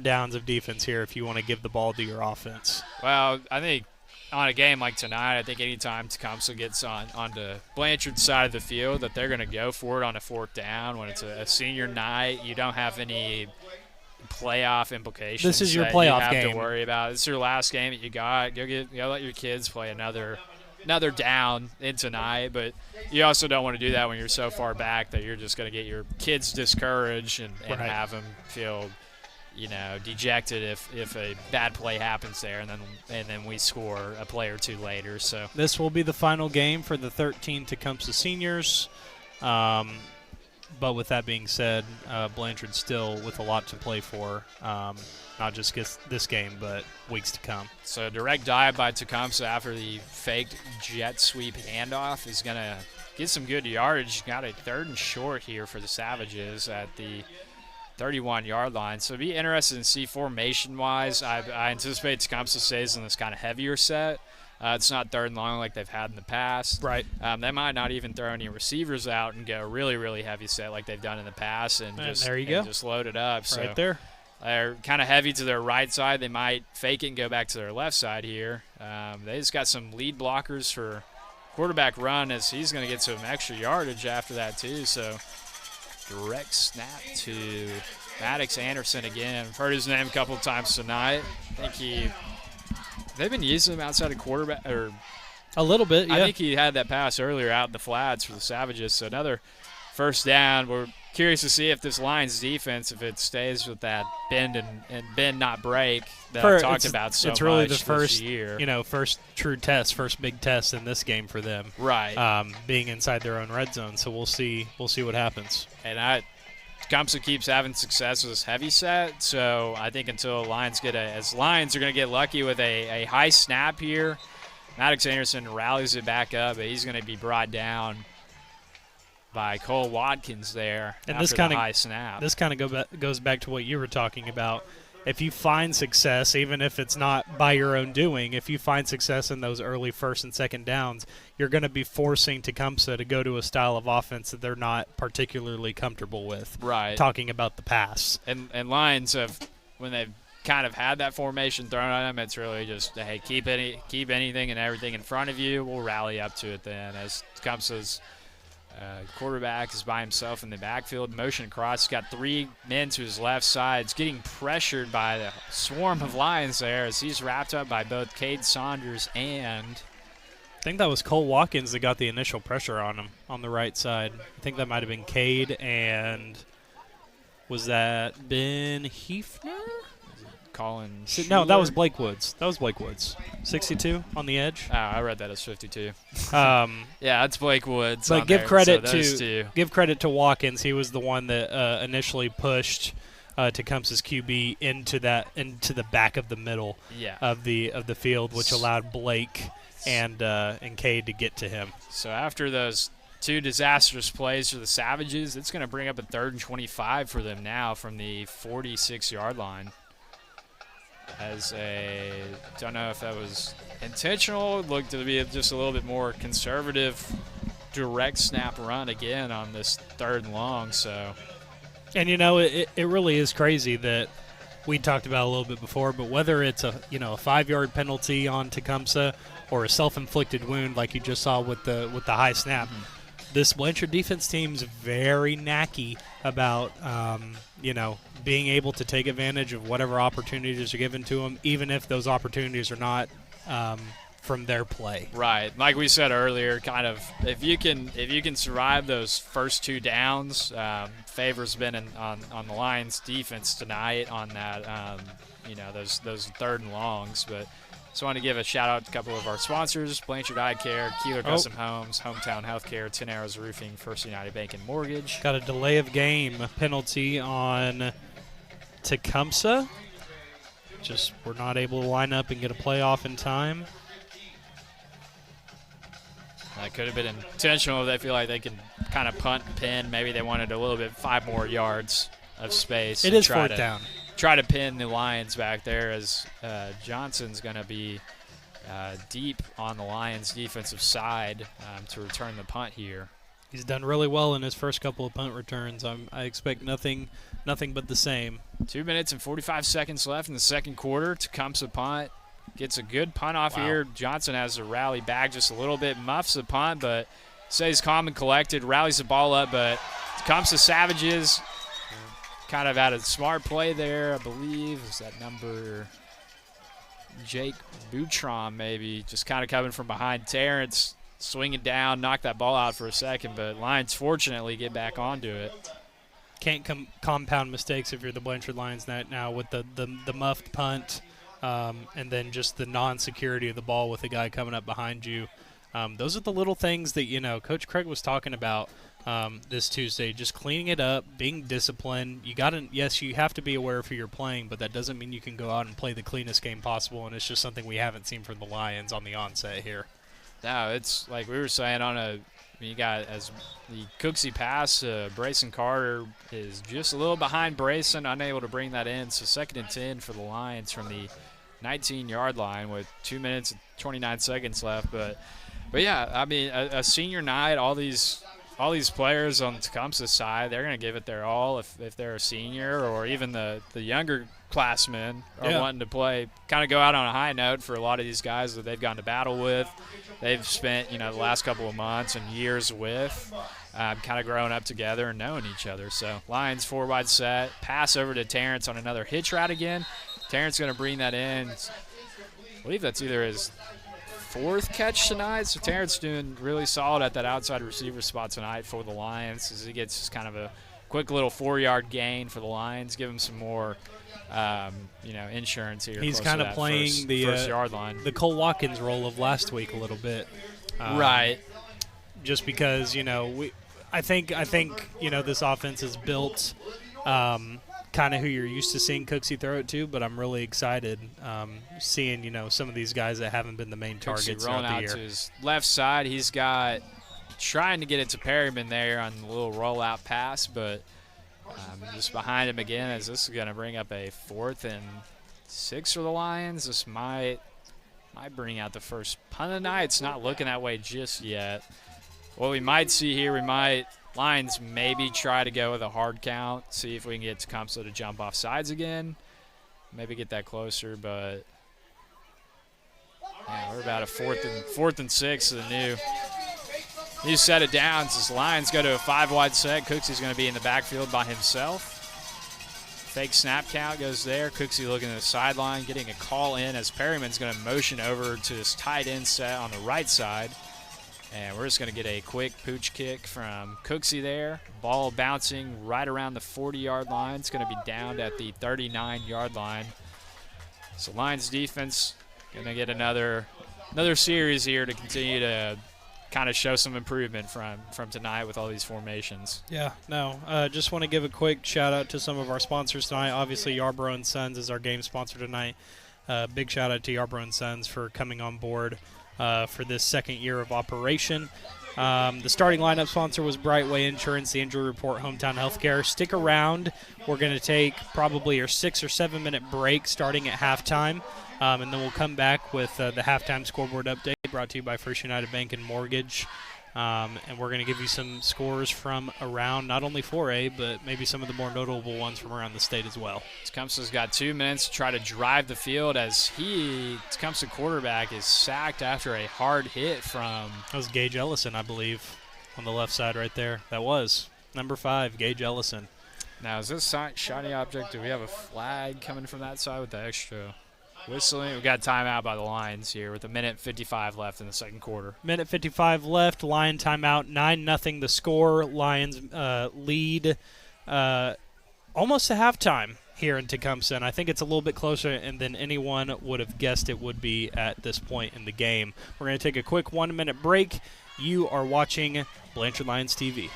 downs of defense here if you want to give the ball to your offense. Well, I think on a game like tonight, I think anytime Tecumseh gets onto Blanchard's side of the field, that they're going to go for it on a 4th down. When it's a senior night, you don't have any playoff implications. This is your playoff game to worry about. This is your last game that you got. Go let your kids play another another down in tonight, but you also don't want to do that when you're so far back that you're just going to get your kids discouraged and have them feel, dejected if a bad play happens there, and then we score a play or two later. So this will be the final game for the 13 Tecumseh seniors. But with that being said, Blanchard still with a lot to play for, not just this game, but weeks to come. So direct dive by Tecumseh after the faked jet sweep handoff is going to get some good yardage. Got a 3rd and short here for the Savages at the 31-yard line. So it'd be interesting to see formation-wise. I anticipate Tecumseh stays in this kind of heavier set. It's not 3rd and long like they've had in the past. Right. They might not even throw any receivers out and go really, really heavy set like they've done in the past and just load it up. So right there. They're kind of heavy to their right side. They might fake it and go back to their left side here. They just got some lead blockers for quarterback run as he's going to get some extra yardage after that too. So direct snap to Maddox Anderson again. I've heard his name a couple of times tonight. I think they've been using him outside of quarterback or a little bit. Yeah. I think he had that pass earlier out in the flats for the Savages. So another first down. We're curious to see if this Lions defense, if it stays with that bend and bend not break that I've talked about so much. It's really the first this year. First true test, first big test in this game for them. Right. Being inside their own red zone. So we'll see what happens. And Tecumseh keeps having success with this heavy set, so I think until Lions Lions are going to get lucky with a high snap here, Maddox Anderson rallies it back up, but he's going to be brought down by Cole Watkins there after the high snap. This kind of goes back to what you were talking about. If you find success, even if it's not by your own doing, if you find success in those early 1st and 2nd downs, you're going to be forcing Tecumseh to go to a style of offense that they're not particularly comfortable with. Right. Talking about the pass. And Lions when they've kind of had that formation thrown on them, it's really just, hey, keep anything and everything in front of you. We'll rally up to it then as Tecumseh's quarterback is by himself in the backfield, motion across. He's got 3 men to his left side. He's getting pressured by the swarm of Lions there as he's wrapped up by both Cade Saunders and I think that was Cole Watkins that got the initial pressure on him on the right side. I think that might have been Cade, and was that Ben Hefner? Colin No, that was Blake Woods. 62 on the edge. Oh, I read that as 52. Yeah, that's Blake Woods. But give credit to Watkins. He was the one that initially pushed Tecumseh's QB into the back of the middle of the field, which allowed Blake and Cade to get to him. So after those 2 disastrous plays for the Savages, it's going to bring up a 3rd and 25 for them now from the 46-yard line. Don't know if that was intentional. It looked to be just a little bit more conservative direct snap run again on this 3rd and long. So, and it really is crazy that we talked about a little bit before, but whether it's a 5-yard penalty on Tecumseh or a self-inflicted wound like you just saw with the high snap, this Blanchard defense team's very knacky about being able to take advantage of whatever opportunities are given to them, even if those opportunities are not from their play. Right, like we said earlier, kind of if you can survive those first 2 downs, favor's been on the Lions defense tonight on that. Those 3rd and longs, but. Just want to give a shout-out to a couple of our sponsors, Blanchard Eye Care, Keeler Custom Homes, Hometown Healthcare, 10 Arrows Roofing, First United Bank and Mortgage. Got a delay of game penalty on Tecumseh. Just we're not able to line up and get a playoff in time. That could have been intentional. They feel like they can kind of punt and pin. Maybe they wanted a little bit 5 more yards of space. It is 4th down. Try to pin the Lions back there as Johnson's going to be deep on the Lions' defensive side to return the punt here. He's done really well in his first couple of punt returns. I expect nothing but the same. 2 minutes and 45 seconds left in the 2nd quarter. Tecumseh punt. Gets a good punt off here. Johnson has to rally back just a little bit. Muffs the punt, but stays calm and collected. Rallies the ball up, but Tecumseh Savages kind of had a smart play there, I believe. Is that number Jake Boutron maybe just kind of coming from behind Terrence, swinging down, knocked that ball out for a second, but Lions fortunately get back onto it. Can't compound mistakes if you're the Blanchard Lions now with the muffed punt and then just the non-security of the ball with a guy coming up behind you. Those are the little things that, Coach Craig was talking about this Tuesday, just cleaning it up, being disciplined. Yes, you have to be aware of who you're playing, but that doesn't mean you can go out and play the cleanest game possible, and it's just something we haven't seen from the Lions on the onset here. No, it's like we were saying you got as the Cooksey pass, Brayson Carter is just a little behind Brayson, unable to bring that in. So 2nd and 10 for the Lions from the 19-yard line with 2 minutes and 29 seconds left. But yeah, I mean, a senior night, all these players on Tecumseh's side, they're going to give it their all if they're a senior, or even the younger classmen are wanting to play, kind of go out on a high note for a lot of these guys that they've gone to battle with. They've spent, the last couple of months and years with, kind of growing up together and knowing each other. So Lions 4-wide set, pass over to Terrence on another hitch route again. Terrence going to bring that in. I believe that's either his 4th catch tonight. So Terrence doing really solid at that outside receiver spot tonight for the Lions as he gets just kind of a quick little 4-yard gain for the Lions, give him some more insurance here. He's kind of playing the first yard line, the Cole Watkins role of last week a little bit, right? Just because I think this offense is built kind of who you're used to seeing Cooksey throw it to, but I'm really excited seeing some of these guys that haven't been the main targets rolling throughout out the year. To his left side. He's got trying to get it to Perryman there on the little rollout pass, but just behind him again, as this is going to bring up a 4th and 6 for the Lions. This might bring out the first punt of the night. It's not looking that way just yet. What we might see here, Lions maybe try to go with a hard count, see if we can get Tecumseh to jump off sides again, maybe get that closer, but we're about a 4th and 6 to the new set of downs as Lions go to a 5-wide set. Cooksey's going to be in the backfield by himself. Fake snap count goes there. Cooksey looking at the sideline, getting a call in as Perryman's going to motion over to his tight end set on the right side. And we're just going to get a quick pooch kick from Cooksey there. Ball bouncing right around the 40-yard line. It's going to be downed at the 39-yard line. So Lions defense going to get another series here to continue to kind of show some improvement from tonight with all these formations. Yeah, no, just want to give a quick shout-out to some of our sponsors tonight. Obviously, Yarbrough & Sons is our game sponsor tonight. Big shout-out to Yarbrough & Sons for coming on board for this 2nd year of operation. The starting lineup sponsor was Brightway Insurance, the injury report, Hometown Healthcare. Stick around. We're going to take probably a 6 or 7 minute break starting at halftime, and then we'll come back with the halftime scoreboard update brought to you by First United Bank and Mortgage. And we're going to give you some scores from around not only 4A, but maybe some of the more notable ones from around the state as well. Tecumseh's got 2 minutes to try to drive the field as Tecumseh quarterback is sacked after a hard hit from... That was Gage Ellison, I believe, on the left side right there. That was number 5, Gage Ellison. Now, is this shiny object? Do we have a flag coming from that side with the extra whistling? We've got timeout by the Lions here with 1:55 left in the second quarter. 1:55 left. Lion timeout. 9-0 the score. Lions lead almost to halftime here in Tecumseh. And I think it's a little bit closer than anyone would have guessed it would be at this point in the game. We're going to take a quick 1-minute break. You are watching Blanchard Lions TV.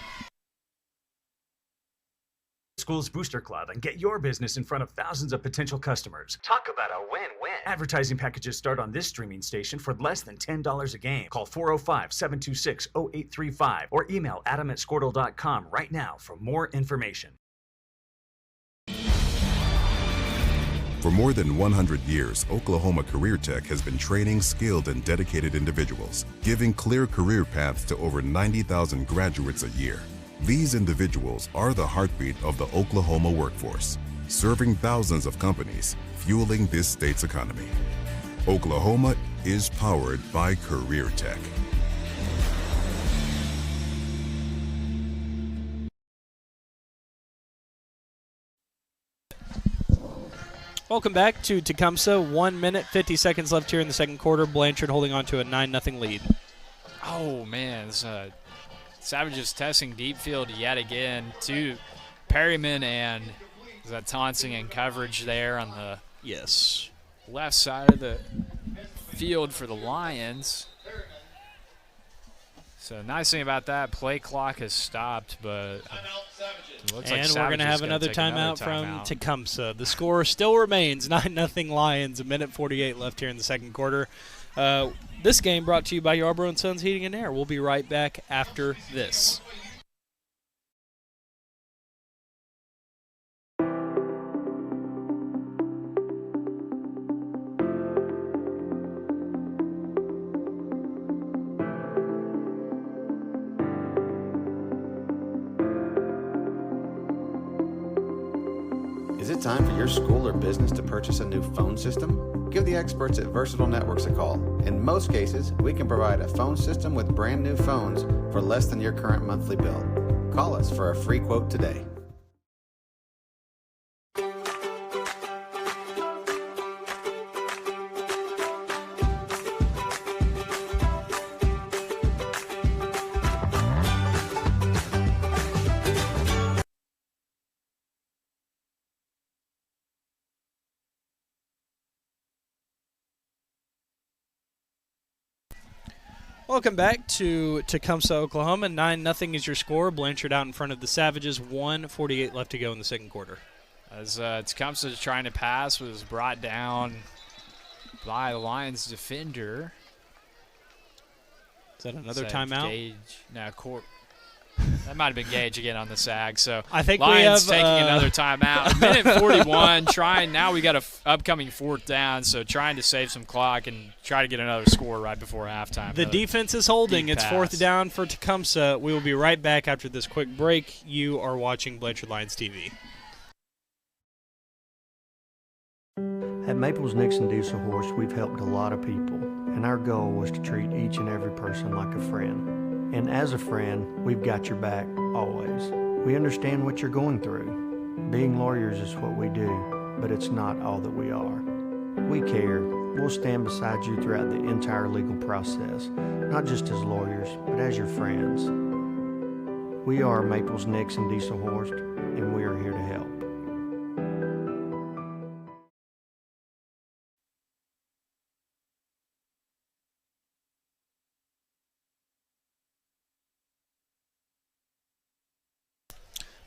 Schools Booster Club and get your business in front of thousands of potential customers. Talk about a win-win. Advertising packages start on this streaming station for less than $10 a game. Call 405-726-0835 or email adam@squirtle.com right now for more information. For more than 100 years, Oklahoma Career Tech has been training skilled and dedicated individuals, giving clear career paths to over 90,000 graduates a year. These individuals are the heartbeat of the Oklahoma workforce, serving thousands of companies, fueling this state's economy. Oklahoma is powered by Career Tech. Welcome back to Tecumseh. 1 minute, 50 seconds left here in the second quarter. Blanchard holding on to a 9-0 lead. Oh, man. Savages testing deep field yet again to Perryman and Tecumseh in coverage there on the left side of the field for the Lions. So nice thing about that, play clock has stopped, but it looks like we're going to have another timeout from Tecumseh. The score still remains 9-0 Lions. 1:48 left here in the second quarter. This game brought to you by Yarbrough & Sons Heating and Air. We'll be right back after this. Is it time for your school or business to purchase a new phone system? Give the experts at Versatile Networks a call. In most cases, we can provide a phone system with brand new phones for less than your current monthly bill. Call us for a free quote today. Welcome back to Tecumseh, Oklahoma. 9-0 is your score. Blanchard out in front of the Savages. 1:48 left to go in the second quarter. As Tecumseh is trying to pass, was brought down by the Lions defender. Is that another timeout? Gage. No, that might have been Gage again on the sag. So I think Lions we have taking another timeout. Minute 41. Now we got a upcoming fourth down, so trying to save some clock and try to get another score right before halftime. The defense is holding. It's fourth down for Tecumseh. We will be right back after this quick break. You are watching Blanchard Lions TV. At Maples Nixon Diesel Horse, we've helped a lot of people, and our goal was to treat each and every person like a friend. And as a friend, we've got your back, always. We understand what you're going through. Being lawyers is what we do, but it's not all that we are. We care. We'll stand beside you throughout the entire legal process, not just as lawyers, but as your friends. We are Maples Nixon Diesel Horse, and we are here to help.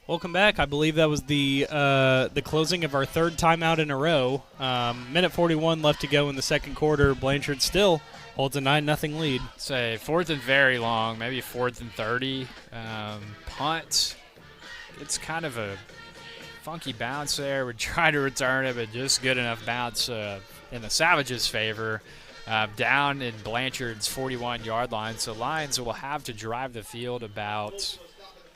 Welcome back. I believe that was the closing of our third timeout in a row. Minute 41 left to go in the second quarter. Blanchard still holds a 9-0 lead. Say fourth and very long, maybe 4th and 30. Punt. It's kind of a funky bounce there. Would try to return it, but just good enough bounce in the Savages' favor. Down in Blanchard's 41-yard line. So Lions will have to drive the field about...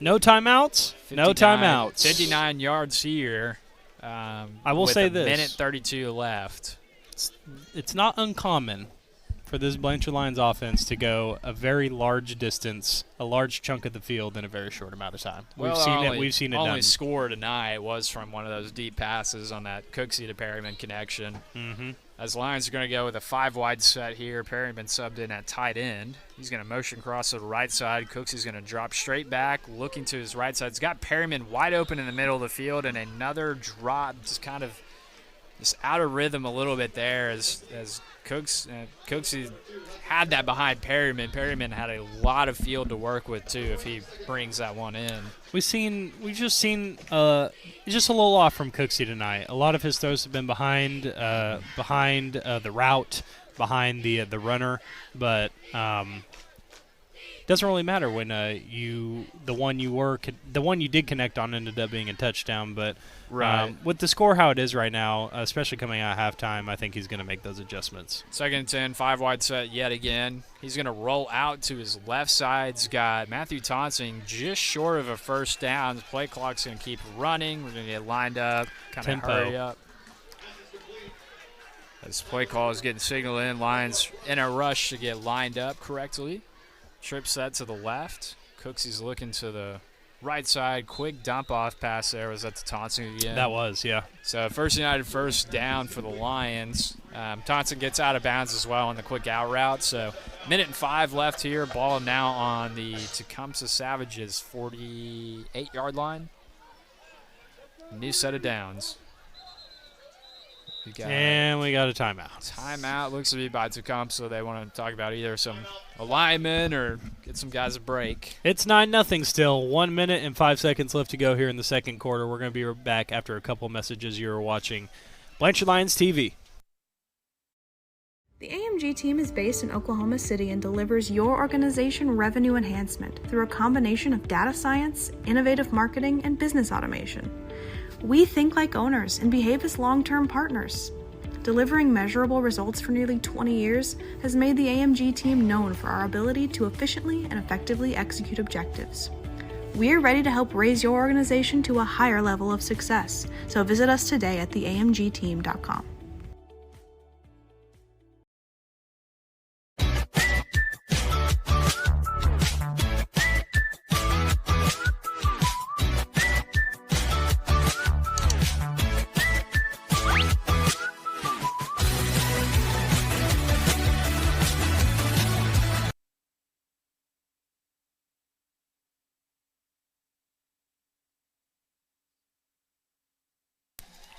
No timeouts? 59, no timeouts. 59 yards here. I will say this. Minute 32 left. It's not uncommon for this Blanchard Lions offense to go a very large distance, a large chunk of the field in a very short amount of time. We've seen it done. Only score tonight was from one of those deep passes on that Cooksey to Perryman connection. Mm-hmm. As Lions are going to go with a 5-wide set here. Perryman subbed in at tight end. He's going to motion across to the right side. Cooksey's going to drop straight back, looking to his right side. He's got Perryman wide open in the middle of the field, and another drop, just kind of just out of rhythm a little bit there as Cooksey had that behind Perryman. Perryman had a lot of field to work with, too, if he brings that one in. We've just seen just a little off from Cooksey tonight. A lot of his throws have been behind the route, behind the runner, but doesn't really matter when the one you did connect on ended up being a touchdown. But with the score how it is right now, especially coming out of halftime, I think he's going to make those adjustments. 2nd and 10, 5-wide set yet again. He's going to roll out to his left side. He's got Matthew Tonsing just short of a first down. The play clock's going to keep running. We're going to get lined up, kind of hurry up. This play call is getting signaled in. Lions in a rush to get lined up correctly. Trip set to the left. Cooksey's looking to the right side. Quick dump-off pass there. Was that to Thompson again? That was, yeah. So First United first down for the Lions. Thompson gets out of bounds as well on the quick out route. So 1:05 left here. Ball now on the Tecumseh Savages 48-yard line. New set of downs. We got a timeout. Timeout looks to be by Tecumseh. They want to talk about either some alignment or get some guys a break. It's 9-0 still. 1 minute and 5 seconds left to go here in the second quarter. We're going to be back after a couple messages. You're watching Blanchard Lions TV. The AMG team is based in Oklahoma City and delivers your organization revenue enhancement through a combination of data science, innovative marketing, and business automation. We think like owners and behave as long-term partners. Delivering measurable results for nearly 20 years has made the AMG team known for our ability to efficiently and effectively execute objectives. We're ready to help raise your organization to a higher level of success, so visit us today at theamgteam.com.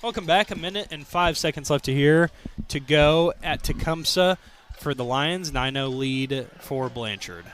Welcome back. 1 minute and 5 seconds left to go at Tecumseh for the Lions. 9-0 lead for Blanchard.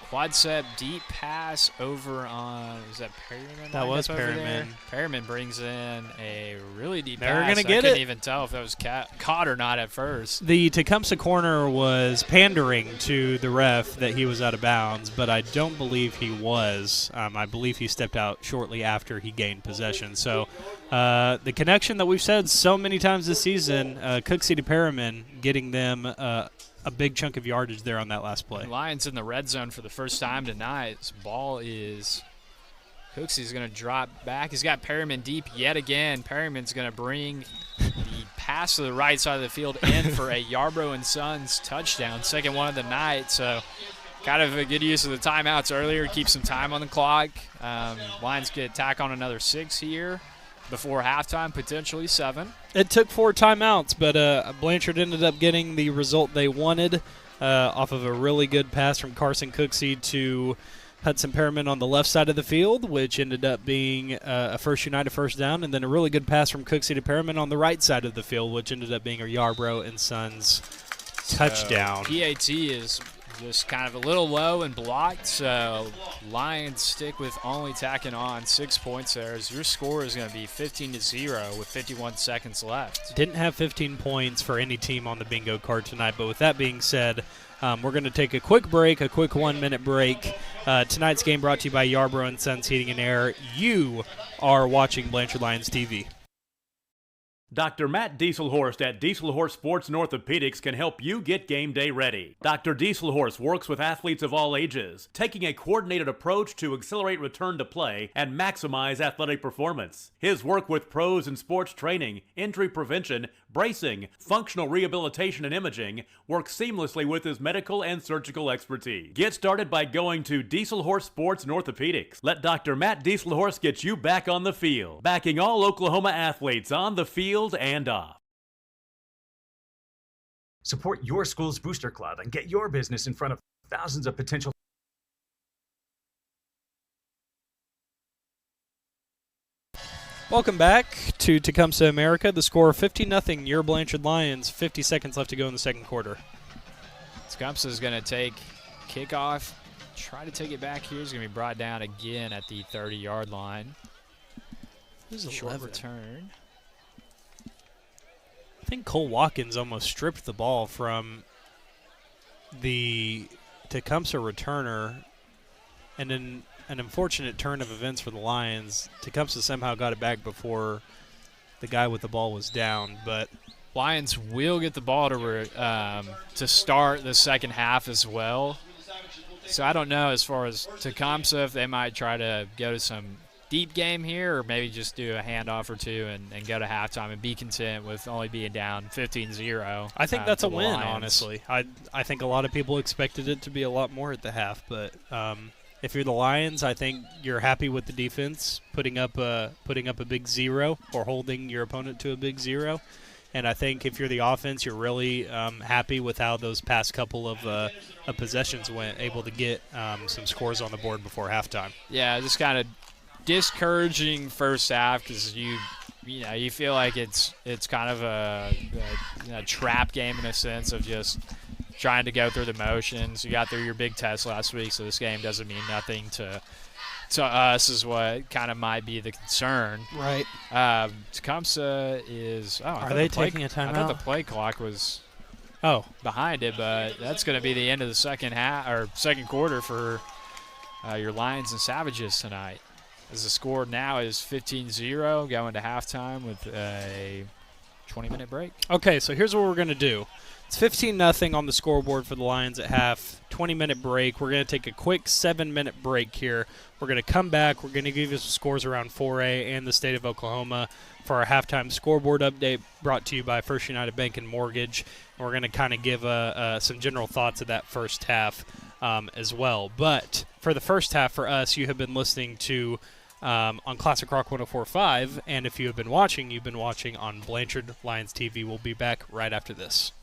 Quad set deep pass over on, was that Perryman? That was Perryman. Perryman brings in a really deep pass. They're going to get I couldn't even tell if that was caught or not at first. The Tecumseh corner was pandering to the ref that he was out of bounds, but I don't believe he was. I believe he stepped out shortly after he gained possession. So the connection that we've said so many times this season, Cooksey to Perryman, getting them a big chunk of yardage there on that last play. Lions in the red zone for the first time tonight. This ball is Cooksey's going to drop back. He's got Perryman deep yet again. Perryman's going to bring the pass to the right side of the field in for a Yarbrough and Sons touchdown, second one of the night. So kind of a good use of the timeouts earlier, keep some time on the clock. Lions get tack on another 6 here before halftime, potentially 7. It took 4 timeouts, but Blanchard ended up getting the result they wanted off of a really good pass from Carson Cooksey to Hudson Perriman on the left side of the field, which ended up being a First United first down, and then a really good pass from Cooksey to Perriman on the right side of the field, which ended up being a Yarbrough and Sons touchdown. PAT is just kind of a little low and blocked, so Lions stick with only tacking on 6 points there, as your score is going to be 15-0 with 51 seconds left. Didn't have 15 points for any team on the bingo card tonight, but with that being said, we're going to take a quick break, a quick 1-minute break. Tonight's game brought to you by Yarbrough and Sons Heating and Air. You are watching Blanchard Lions TV. Dr. Matt Dieselhorst at Dieselhorst Sports and Orthopedics can help you get game day ready. Dr. Dieselhorst works with athletes of all ages, taking a coordinated approach to accelerate return to play and maximize athletic performance. His work with pros in sports training, injury prevention, bracing, functional rehabilitation, and imaging works seamlessly with his medical and surgical expertise. Get started by going to Dieselhorst Sports and Orthopedics. Let Dr. Matt Dieselhorst get you back on the field, backing all Oklahoma athletes on the field and off. Support your school's booster club and get your business in front of thousands of potential. Welcome back to Tecumseh America. The score 15-0, your Blanchard Lions. 50 seconds left to go in the second quarter. Tecumseh is going to take kickoff, try to take it back here. He's going to be brought down again at the 30-yard line. This is a short return. I think Cole Watkins almost stripped the ball from the Tecumseh returner, and in an unfortunate turn of events for the Lions, Tecumseh somehow got it back before the guy with the ball was down. But Lions will get the ball to start the second half as well. So I don't know as far as Tecumseh if they might try to go to some deep game here, or maybe just do a handoff or two and go to halftime and be content with only being down 15-0. I think that's a win, Lions. honestly. I think a lot of people expected it to be a lot more at the half, but If you're the Lions, I think you're happy with the defense putting up a big 0 or holding your opponent to a big 0. And I think if you're the offense, you're really happy with how those past couple of possessions went, able to get some scores on the board before halftime. Yeah, just kind of discouraging first half because you feel like it's kind of a trap game in a sense of just trying to go through the motions. You got through your big test last week, so this game doesn't mean nothing to us is what kind of might be the concern. Right. Tecumseh is. Are they taking a timeout? I thought the play clock was behind it, but that's going to be the end of the second quarter for your Lions and Savages tonight. As the score now is 15-0 going to halftime with a 20-minute break. Okay, so here's what we're going to do. It's 15-0 on the scoreboard for the Lions at half. 20-minute break. We're going to take a quick 7-minute break here. We're going to come back. We're going to give you some scores around 4A and the state of Oklahoma for our halftime scoreboard update brought to you by First United Bank and Mortgage. And we're going to kind of give some general thoughts of that first half as well. But for the first half for us, you have been listening to on Classic Rock 104.5. And if you have been watching, you've been watching on Blanchard Lions TV. We'll be back right after this.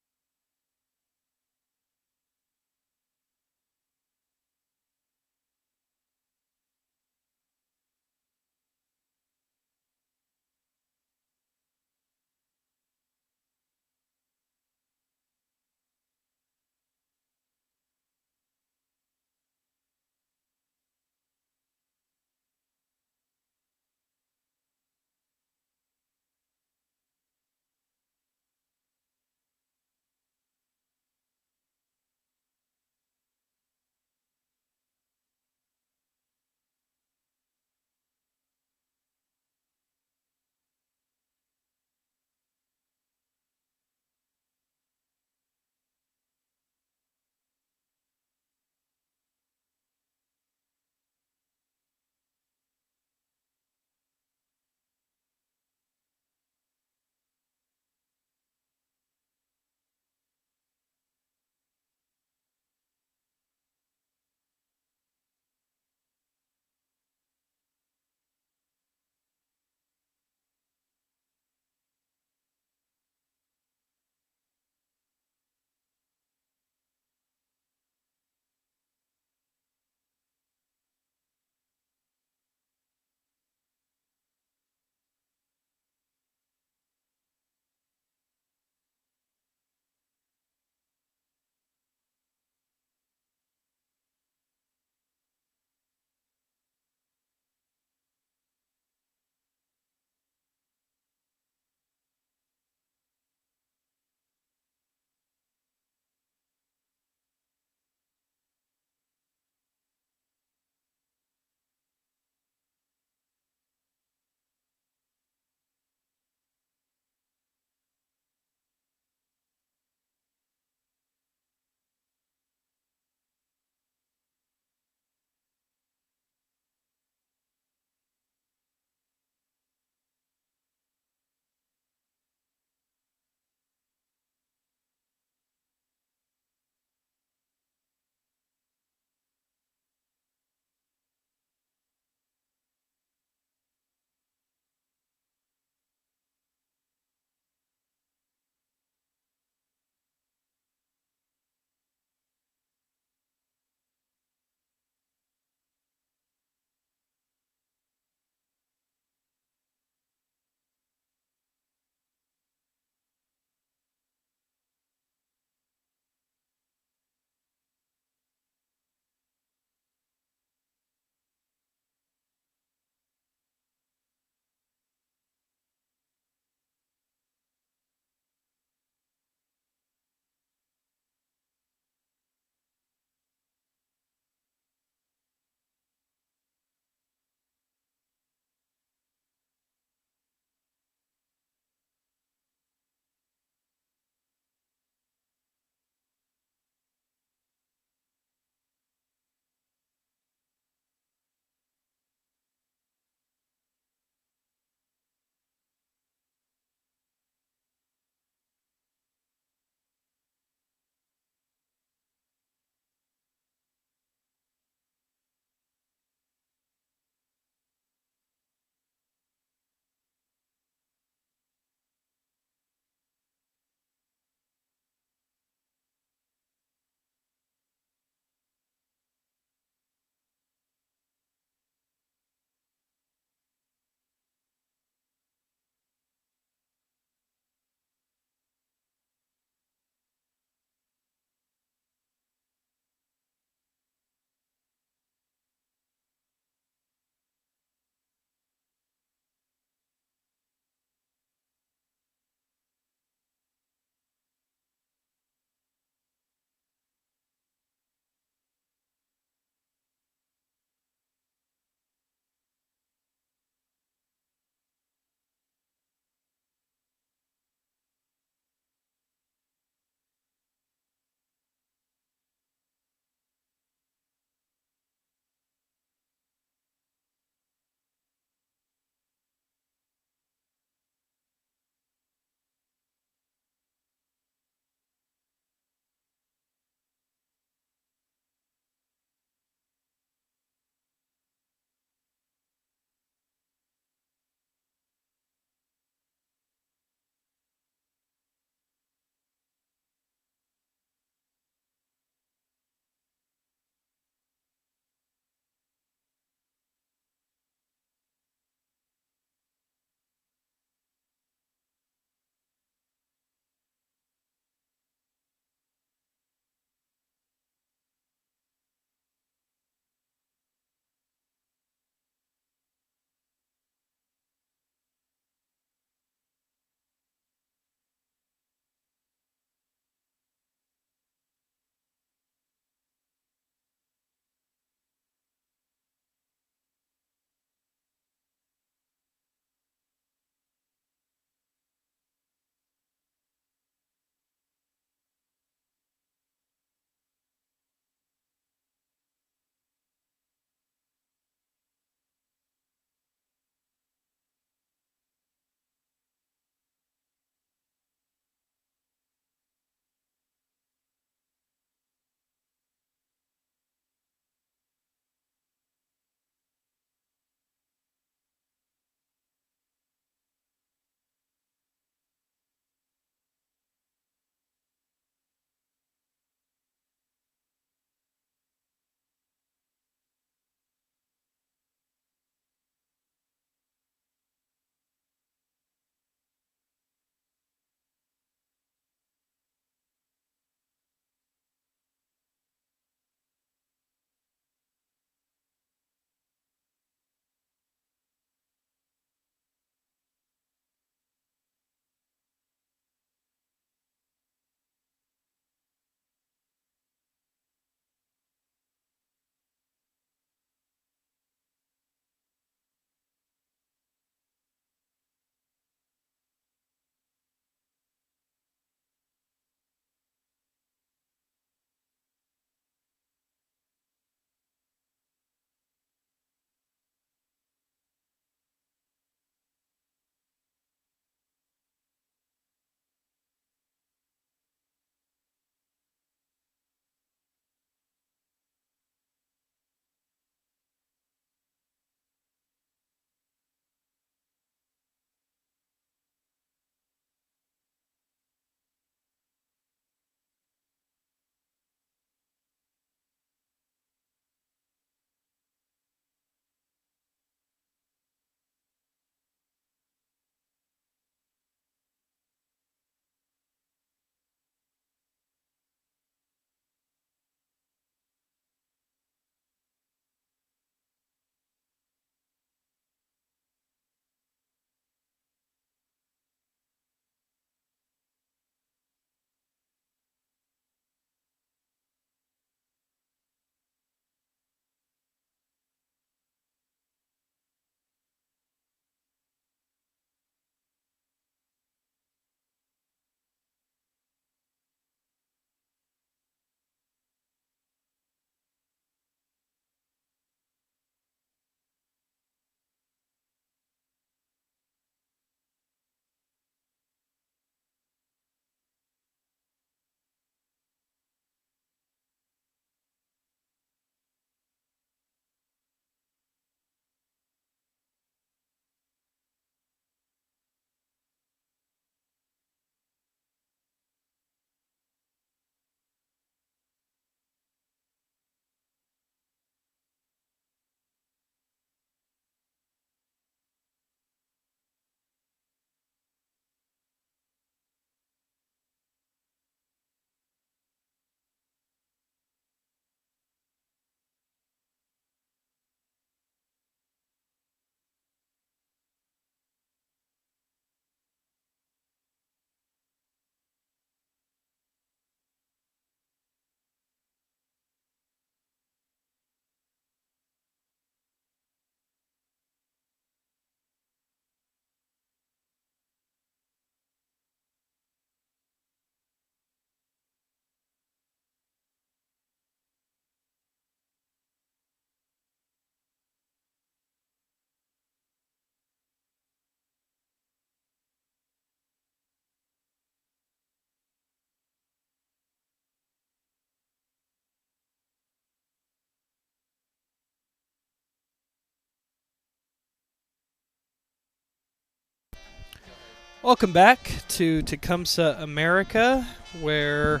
Welcome back to Tecumseh, America, where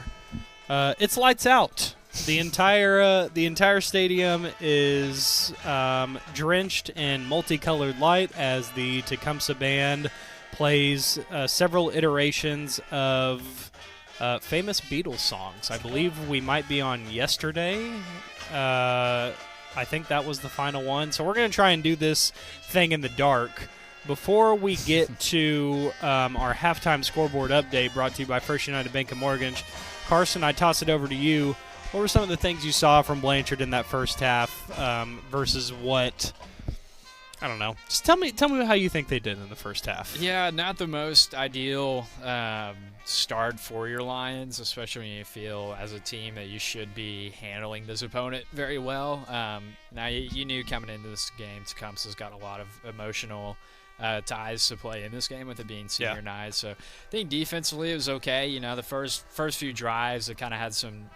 it's lights out. The entire stadium is drenched in multicolored light as the Tecumseh band plays several iterations of famous Beatles songs. I believe we might be on Yesterday. I think that was the final one. So we're going to try and do this thing in the dark. Before we get to our halftime scoreboard update brought to you by First United Bank of Mortgage, Carson, I toss it over to you. What were some of the things you saw from Blanchard in that first half versus what, I don't know. Just tell me how you think they did in the first half. Yeah, not the most ideal start for your Lions, especially when you feel as a team that you should be handling this opponent very well. Now, you knew coming into this game, Tecumseh's got a lot of emotional ties to play in this game with it being senior night. So I think defensively it was okay. You know, the first few drives, they kind of had some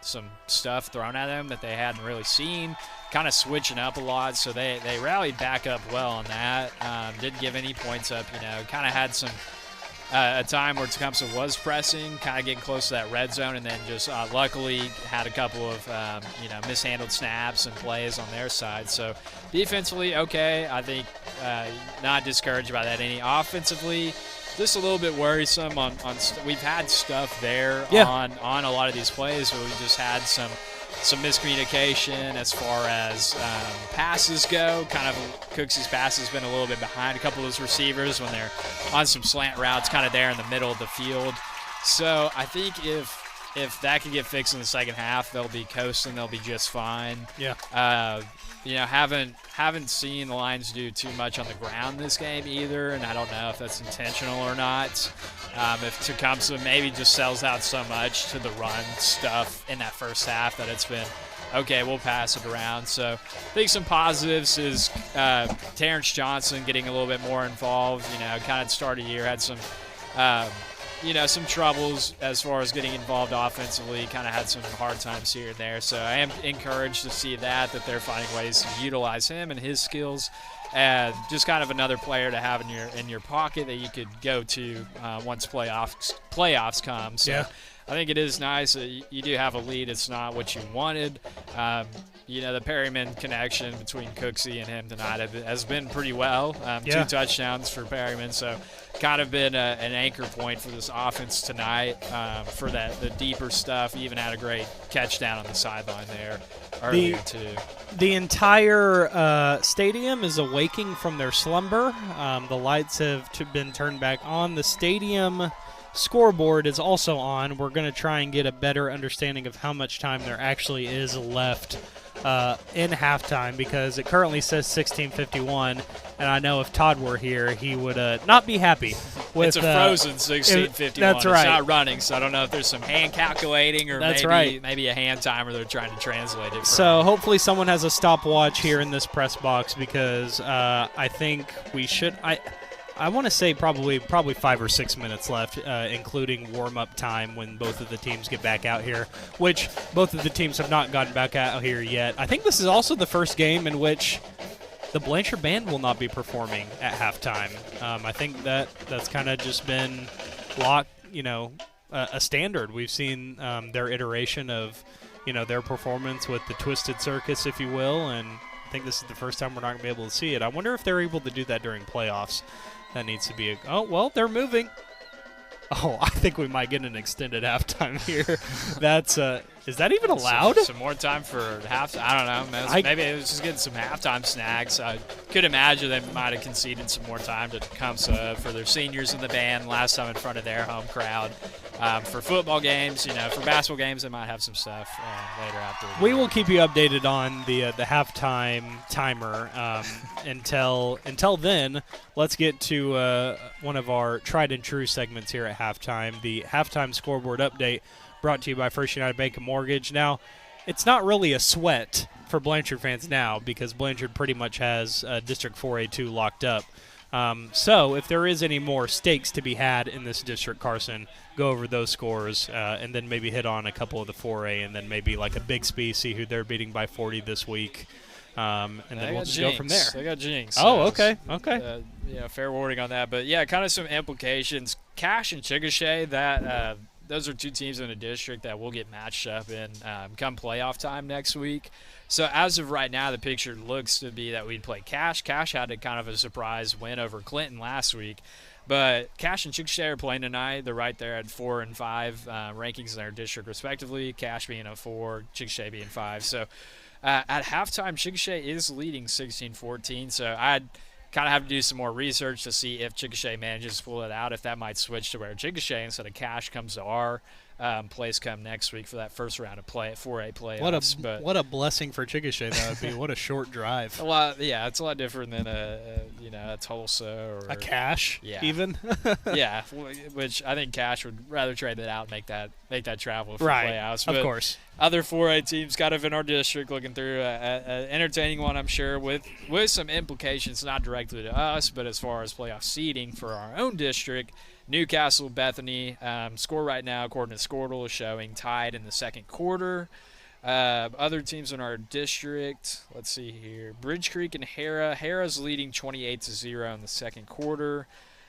stuff thrown at them that they hadn't really seen, kind of switching up a lot. So they rallied back up well on that. Didn't give any points up, you know, kind of had some a time where Tecumseh was pressing, kind of getting close to that red zone, and then just luckily had a couple of mishandled snaps and plays on their side. So defensively, okay. I think not discouraged by that any. Offensively, just a little bit worrisome on we've had stuff there on a lot of these plays, but we just had some miscommunication as far as passes go. Kind of Cooksey's pass has been a little bit behind a couple of those receivers when they're on some slant routes kind of there in the middle of the field. So I think if that can get fixed in the second half, they'll be coasting. They'll be just fine. Yeah. Haven't seen the Lions do too much on the ground this game either, and I don't know if that's intentional or not. If Tecumseh maybe just sells out so much to the run stuff in that first half that it's been, okay, we'll pass it around. So I think some positives is Terrence Johnson getting a little bit more involved. You know, kind of started the year, had some some troubles as far as getting involved offensively, kind of had some hard times here and there. So I am encouraged to see that they're finding ways to utilize him and his skills. And just kind of another player to have in your pocket that you could go to once playoffs come. So yeah. I think it is nice that you do have a lead. It's not what you wanted. The Perryman connection between Cooksey and him tonight has been pretty well. 2 touchdowns for Perryman, so kind of been an anchor point for this offense tonight for the deeper stuff. He even had a great catch down on the sideline there earlier too. The entire stadium is awaking from their slumber. The lights have been turned back on. The stadium scoreboard is also on. We're going to try and get a better understanding of how much time there actually is left in halftime, because it currently says 16:51, and I know if Todd were here, he would not be happy with it's a frozen 16:51. That's right. It's not running, so I don't know if there's some hand calculating or maybe a hand timer they're trying to translate it from. So hopefully someone has a stopwatch here in this press box, because I think we should – I want to say probably 5 or 6 minutes left, including warm-up time when both of the teams get back out here, which both of the teams have not gotten back out here yet. I think this is also the first game in which the Blanchard Band will not be performing at halftime. I think that's kind of just been a standard. We've seen their iteration of, their performance with the Twisted Circus, if you will, and I think this is the first time we're not going to be able to see it. I wonder if they're able to do that during playoffs. That needs to be they're moving. Oh, I think we might get an extended halftime here. That's is that even allowed? Some more time for half. I don't know. Maybe it was just getting some halftime snacks. I could imagine they might have conceded some more time to Tecumseh for their seniors in the band last time in front of their home crowd. For football games, for basketball games, they might have some stuff later after. We will keep you updated on the halftime timer. Until then, let's get to one of our tried and true segments here at halftime, the halftime scoreboard update, brought to you by First United Bank of Mortgage. Now, it's not really a sweat for Blanchard fans now, because Blanchard pretty much has District 4A2 locked up. So if there is any more stakes to be had in this district, Carson, go over those scores and then maybe hit on a couple of the 4A, and then maybe like a Bixby, see who they're beating by 40 this week. And then we'll just go from there. They got Jinx. Oh, okay. Fair warning on that. But, yeah, kind of some implications Cache and Chickasha, those are two teams in a district that will get matched up in come playoff time next week. So as of right now, the picture looks to be that we'd play Cache. Cache had a kind of a surprise win over Clinton last week. But Cache and Chickasha are playing tonight. They're right there at 4 and 5 rankings in their district respectively. Cache being a 4, Chickasha being 5. So at halftime, Chickasha is leading 16-14. So I'd kind of have to do some more research to see if Chickasha manages to pull it out, if that might switch to where Chickasha instead of Cache comes to our place come next week for that first round of play at 4A playoffs. What a blessing for Chickasha that would be. What a short drive. A lot, yeah, it's a lot different than a Tulsa or a Cache, even. Yeah, which I think Cache would rather trade that out and make that travel for playoffs. Of course. Other 4A teams kind of in our district looking through an entertaining one, I'm sure, with some implications not directly to us, but as far as playoff seeding for our own district. Newcastle, Bethany, score right now, according to Squirtle, is showing tied in the second quarter. Other teams in our district, let's see here. Bridge Creek and Hara. Hara's leading 28-0 in the second quarter.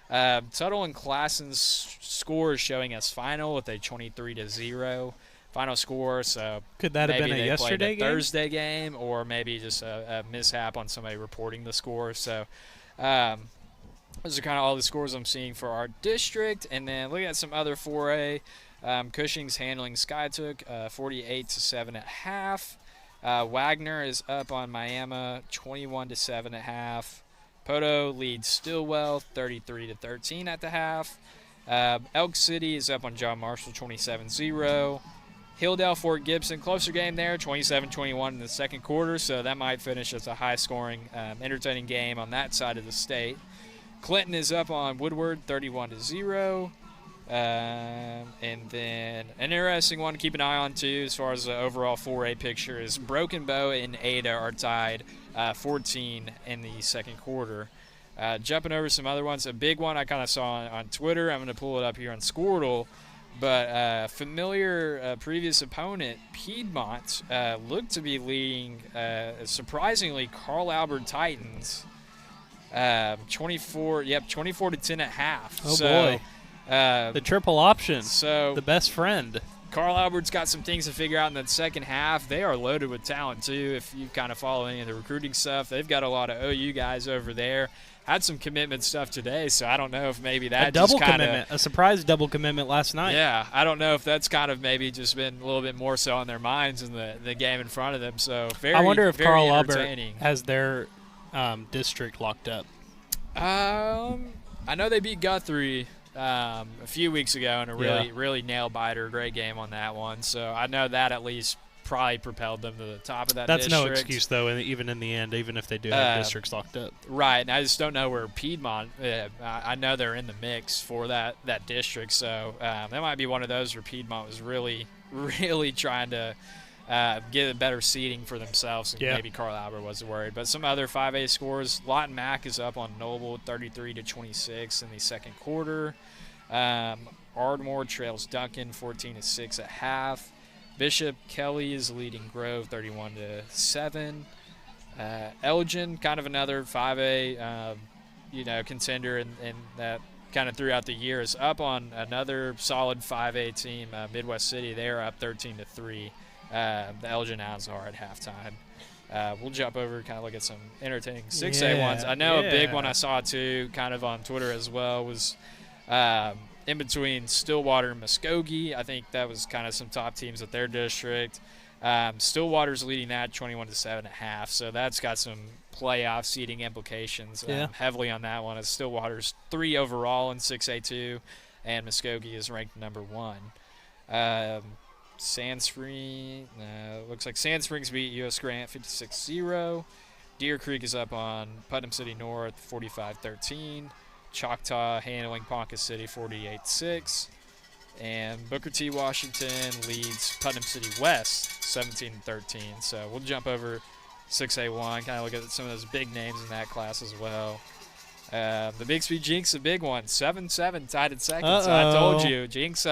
Tuttle and Classen's score is showing us final with a 23-0 final score. So could that have been a yesterday game? Thursday game, or maybe just a mishap on somebody reporting the score. So those are kind of all the scores I'm seeing for our district. And then look at some other 4A. Cushing's handling Skytook 48-7 at half. Wagner is up on Miami 21-7 at half. Poto leads Stillwell 33-13 at the half. Elk City is up on John Marshall 27-0. Hilldale Fort Gibson, closer game there, 27-21 in the second quarter, so that might finish as a high-scoring, entertaining game on that side of the state. Clinton is up on Woodward 31-0. And then an interesting one to keep an eye on, too, as far as the overall 4A picture, is Broken Bow and Ada are tied 14 in the second quarter. Jumping over some other ones, a big one I kind of saw on Twitter. I'm going to pull it up here on Squirtle. But familiar previous opponent, Piedmont, looked to be leading, surprisingly, Carl Albert Titans 24-10 at half. Oh, boy. The triple option, so the best friend. Carl Albert's got some things to figure out in the second half. They are loaded with talent, too, if you kind of follow any of the recruiting stuff. They've got a lot of OU guys over there. Had some commitment stuff today, so I don't know if maybe that a surprise double commitment last night. Yeah, I don't know if that's kind of maybe just been a little bit more so on their minds in the game in front of them. So I wonder if Carl Albert has their district locked up. I know they beat Guthrie a few weeks ago in a really nail biter, great game on that one. So I know that at least probably propelled them to the top of that district. That's no excuse, though, even in the end, even if they do have districts locked up. Right, and I just don't know where Piedmont I know they're in the mix for that district, so that might be one of those where Piedmont was really, really trying to get a better seeding for themselves, and maybe Carl Albert wasn't worried. But some other 5A scores, Lawton Mack is up on Noble 33-26 in the second quarter. Ardmore trails Duncan 14-6 at half. Bishop Kelly is leading Grove 31-7. Elgin, kind of another 5A, contender, and that kind of throughout the year is up on another solid 5A team, Midwest City. They are up 13-3. The Elgin Owls are at halftime. We'll jump over, kind of look at some entertaining 6A ones. I know a big one I saw too, kind of on Twitter as well, was in between Stillwater and Muskogee. I think that was kind of some top teams at their district. Stillwater's leading that 21-7 at half, so that's got some playoff seeding implications heavily on that one, as Stillwater's 3 overall in 6A2, and Muskogee is ranked number 1. Sand Springs, looks like Sand Springs beat U.S. Grant 56-0. Deer Creek is up on Putnam City North 45-13. Choctaw handling Ponca City 48-6. And Booker T. Washington leads Putnam City West 17-13. So we'll jump over 6A1, kind of look at some of those big names in that class as well. The Bixby Jinx, a big one, 7-7, tied at second. So I told you, Jinx,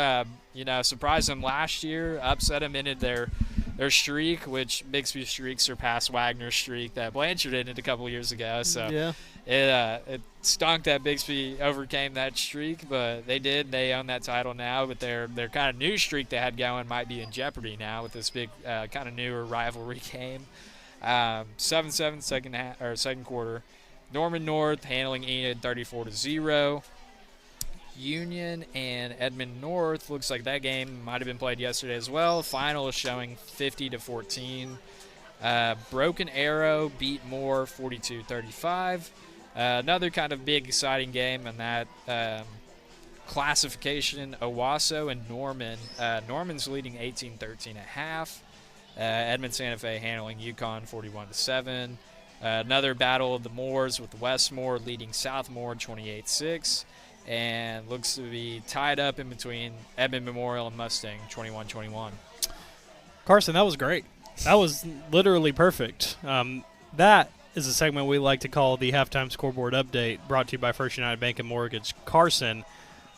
surprised them last year, upset them into their their streak, which Bixby's streak surpassed Wagner's streak that Blanchard ended a couple years ago. So Yeah. it stunk that Bixby overcame that streak, but they did. They own that title now, but their kind of new streak they had going might be in jeopardy now with this big kind of newer rivalry game. 7-7 second quarter. Norman North handling Enid 34-0. Union and Edmond North, looks like that game might have been played yesterday as well. Final is showing 50-14. Broken Arrow beat Moore 42-35. Another kind of big exciting game in that classification. Owasso and Norman. Norman's leading 18-13 at half. Edmond Santa Fe handling Yukon 41-7. Another battle of the Moors with Westmore leading Southmore 28-6. And looks to be tied up in between Edmond Memorial and Mustang 21-21. Carson, that was great. That was literally perfect. That is a segment we like to call the Halftime Scoreboard Update, brought to you by First United Bank and Mortgage. Carson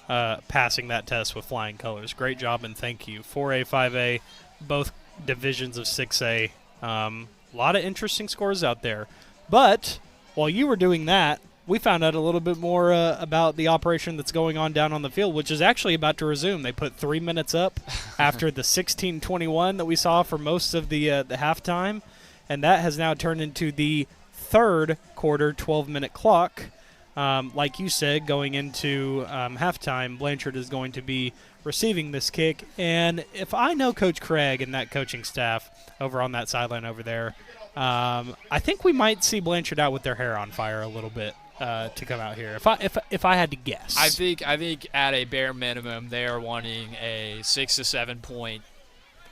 passing that test with flying colors. Great job and thank you. 4A, 5A, both divisions of 6A. A lot of interesting scores out there. But while you were doing that, we found out a little bit more about the operation that's going on down on the field, which is actually about to resume. They put 3 minutes up after the 16-21 that we saw for most of the halftime, and that has now turned into the third quarter 12-minute clock. Like you said, going into halftime, Blanchard is going to be receiving this kick. And if I know Coach Craig and that coaching staff over on that sideline over there, I think we might see Blanchard out with their hair on fire a little bit. To come out here, if I had to guess, I think at a bare minimum they are wanting a 6 to 7 point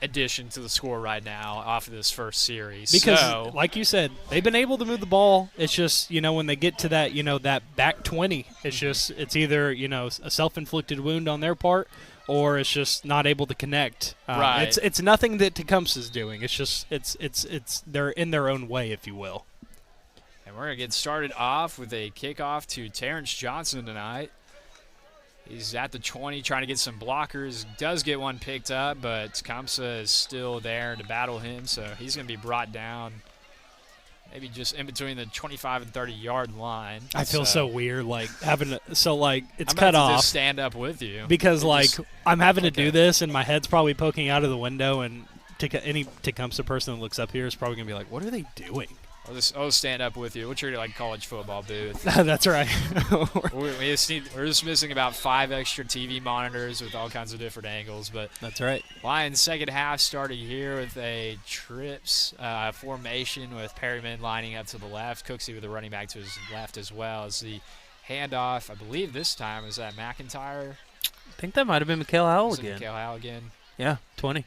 addition to the score right now off of this first series. Because, like you said, they've been able to move the ball. It's just when they get to that that back 20, it's either a self-inflicted wound on their part, or it's just not able to connect. Right. It's nothing that Tecumseh is doing. It's just it's they're in their own way, if you will. And we're going to get started off with a kickoff to Terrence Johnson tonight. He's at the 20 trying to get some blockers. Does get one picked up, but Tecumseh is still there to battle him, so he's going to be brought down maybe just in between the 25 and 30-yard line. I feel so weird, having to, it's I'm cut about to off. Just stand up with you. Because, I'm having to do this, and my head's probably poking out of the window, and any Tecumseh person that looks up here is probably going to be like, what are they doing? I'll stand up with you. We'll treat it like college football booth. That's right. we're just missing about 5 extra TV monitors with all kinds of different angles. But that's right. Lions second half started here with a trips formation with Perryman lining up to the left. Cooksey with the running back to his left as well as the handoff. I believe this time is that McIntyre. I think that might have been Mikhail Howell again. Mikhail Howell again. Yeah, 20.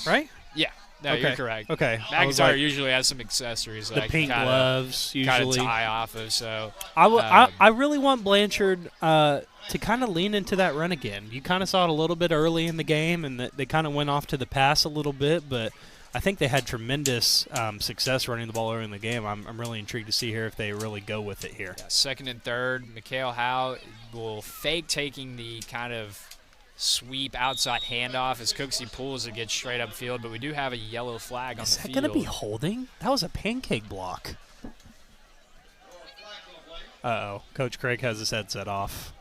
Right? Yeah. No, okay. You're correct. Okay. McIntyre usually has some accessories. The pink gloves, usually. Kind of tie off of, so. I really want Blanchard to kind of lean into that run again. You kind of saw it a little bit early in the game, and they kind of went off to the pass a little bit, but I think they had tremendous success running the ball early in the game. I'm really intrigued to see here if they really go with it here. Yeah, second and third, Mikhail Howe will fake taking the kind of sweep outside handoff as Cooksey pulls it, gets straight up field, but we do have a yellow flag on the field. Is that going to be holding? That was a pancake block. Uh-oh. Coach Craig has his headset off.